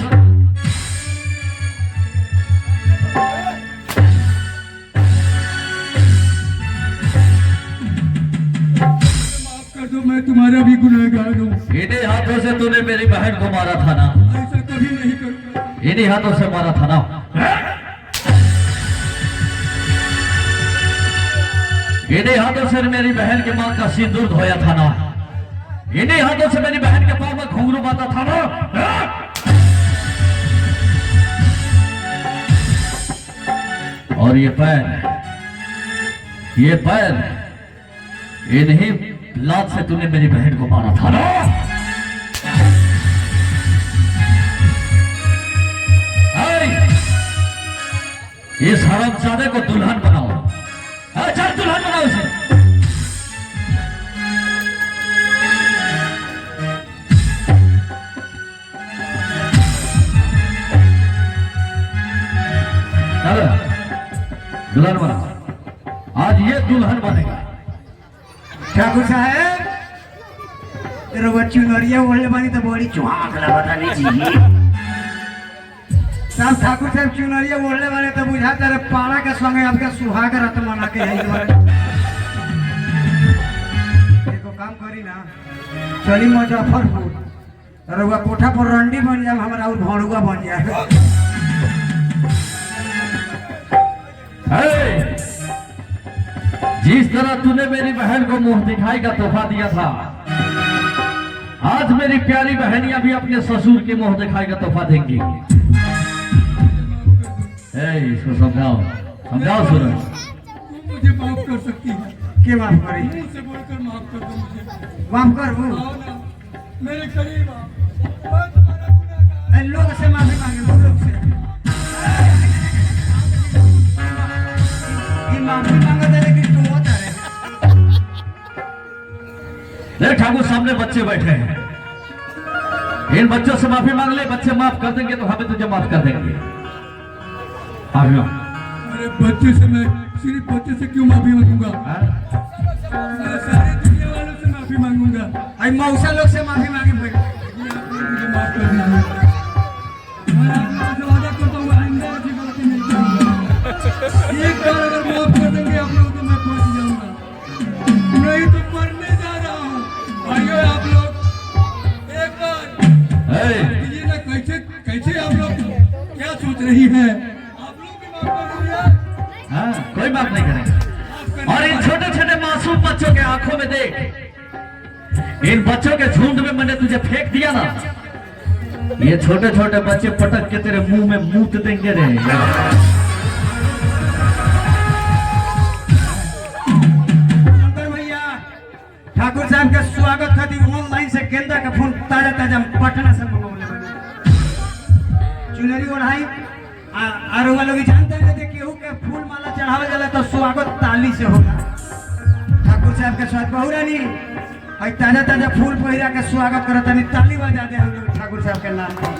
S3: माफ कर दो, मैं तुम्हारा भी गुनहगार हूँ।
S8: इन्हीं हाथों से तूने मेरी बहन को मारा था ना?
S3: ऐसा कभी नहीं करूंगा।
S8: इन्हीं हाथों से मारा था ना? इन्हीं हाथों से मेरी बहन की मां का सिंदूर धोया था ना? इन्हीं हाथों से मेरी बहन के पांव में घुंघरू बांधा था ना? और ये पैर इन्हीं लात से तूने मेरी बहन को मारा था ना? इस हरामजादे को दुल्हन बनाओ। चल दुल्हन बनाओ इसे। दुल्हन बना, आज ये दुल्हन बनेगा।
S5: ठाकुर साहब चुनरिया ओढ़ले बानी तो बड़ी चुहाक लगता नहीं जी। सब ठाकुर साहब चुनरिया ओढ़ले बानी तो बुझाता रे पाड़ा के संगे आपका सुहाग रत मना के है। देखो काम करी ना, चली मुजफ्फरपुर रुआ कोठा पर रंडी बन जाए, हमारा और भड़ुआ बन जाए।
S8: जिस तरह तूने मेरी बहन को मुंह दिखाई का तोहफा दिया था, आज मेरी प्यारी बहनियां भी अपने ससुर के मुंह दिखाई का तोहफा देंगी। इसको समझाओ, समझाओ सूरज।
S3: मुझे माफ कर सकती है?
S5: के माफ करी?
S3: मुंह से बोलकर माफ कर दो मुझे।
S5: माफ कर वो
S3: आओ ना, मेरे करीब आओ। मैं तुम्हारा गुनहगार।
S5: लोग से माफी मांगे, लोग से माफी मांगा था, लेकिन तुम होता रहे।
S8: देख ठाकुर सामने बच्चे बैठे हैं, इन बच्चों से माफी मांग ले, बच्चे माफ कर देंगे तो हमें तुझे माफ कर देंगे।
S3: अरे बच्चे से मैं सिर्फ बच्चे से क्यों माफी मांगूंगा? मैं सारी दुनिया वालों से माफी मांगूंगा।
S5: आई मौसा लोग से माफी मांगे भाई।
S3: मुझे माफ कर दीजिए। मैं आप लोगों से वादा करता हूँ आइंदा ऐसी गलती नहीं करूंगा। एक बार अगर माफ कर देंगे आप लोगों तो मैं पहुंच जाऊंगा, नहीं तो मरने जा रहा हूँ। भाइयों आप लोग एक बार ये ना कैसे कैसे आप लोग क्या सोच रही है? आप लोग भी माफ कर दीजिए।
S8: कोई बात नहीं करेंगे। और इन छोटे छोटे मासूम बच्चों के आंखों में देख, इन बच्चों के झुंड में मैंने तुझे फेंक दिया ना, ये छोटे छोटे बच्चे पटक के तेरे मुंह में मूत देंगे रे।
S5: भैया ठाकुर साहब के स्वागत खातिर ऑनलाइन से गेंदा का फूल ताजा ताजा पटना से मंगवाने बने चुनरी ओढ़ाई। और वो लोग जानते हैं कि केहू के फूल माला चढ़ावे जाला तो स्वागत ताली से होगा। ठाकुर साहब के स्वागत बहुरानी और ताजा ताजा फूल पहिरा के स्वागत करता नहीं, ताली बजा दे हम लोग ठाकुर साहब के नाम पर।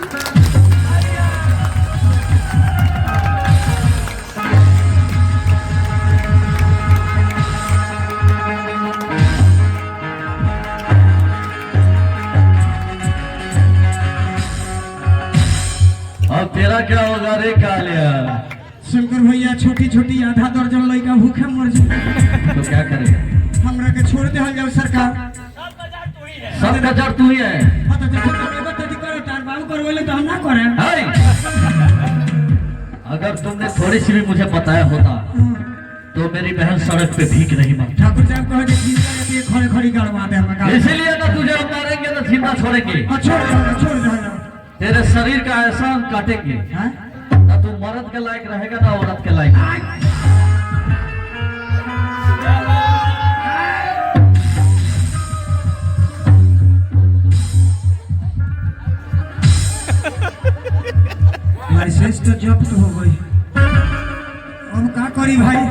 S3: रे कालिया
S5: शंकर भैया छोटी छोटी आधा दर्जन लड़का भूखे मर जाए
S3: तो क्या करेगा?
S5: हमरा के छोड़ दे जाओ सरकार।
S3: सब गजर तू ही है।
S5: हाँ तो देखो करेगा तो करो तार बाबू करवेले तो हम ना करें।
S3: हाय! अगर तुमने थोड़ी सी भी मुझे बताया होता तो मेरी बहन सड़क पे भीख नहीं मांगती।
S5: ठाकुर साहब कहे कि जिंदा रहती है खड़े खड़ी गड़वा दे हमें।
S3: इसीलिए तो तुझे हम मारेंगे तो जिंदा छोड़ेंगे।
S5: छोड़ दो
S3: तेरे शरीर का ऐसा अंग काटेंगे
S5: हाँ
S3: ना तू मर्द के लायक रहेगा ना औरत के लायक।
S5: लाइसेंस तो जब्त हो गई। अब का करी भाई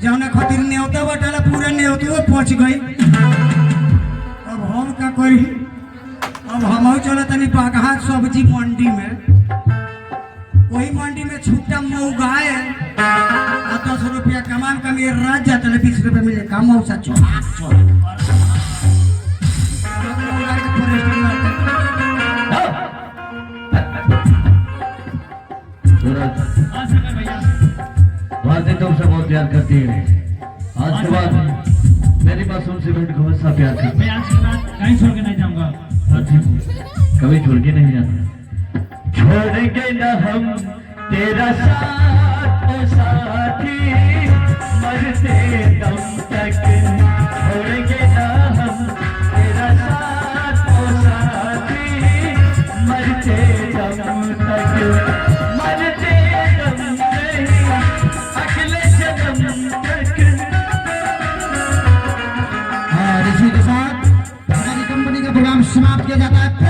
S5: जौना खातिर न्योता बटाला पूरा न्योतवा पहुंच गई। अब हम का करी? अब हम चलो तनी बागहा सब्जी मंडी में। वही मंडी में छुट्टा मऊगाए 10 रुपया कमान का मेरे राज जाता है 20 रुपया मिले का मऊ सा
S3: भारती तुमसे बहुत प्यार करती है। आज के बाद मेरी मासूम से बेटी को हमेशा प्यार करती
S8: मैं आज के बाद कहीं छोड़ के नहीं जाऊंगा।
S3: है। कभी छोड़ के नहीं जाता। छोड़ेंगे न हम तेरा साथ ओ साथी मरते दम तक। छोड़ेंगे न हम तेरा साथ ओ साथी मरते दम तक। मरते दम नहीं अगले जन्म तक।
S2: और इसी के साथ हमारी कंपनी का प्रोग्राम समाप्त किया जाता है।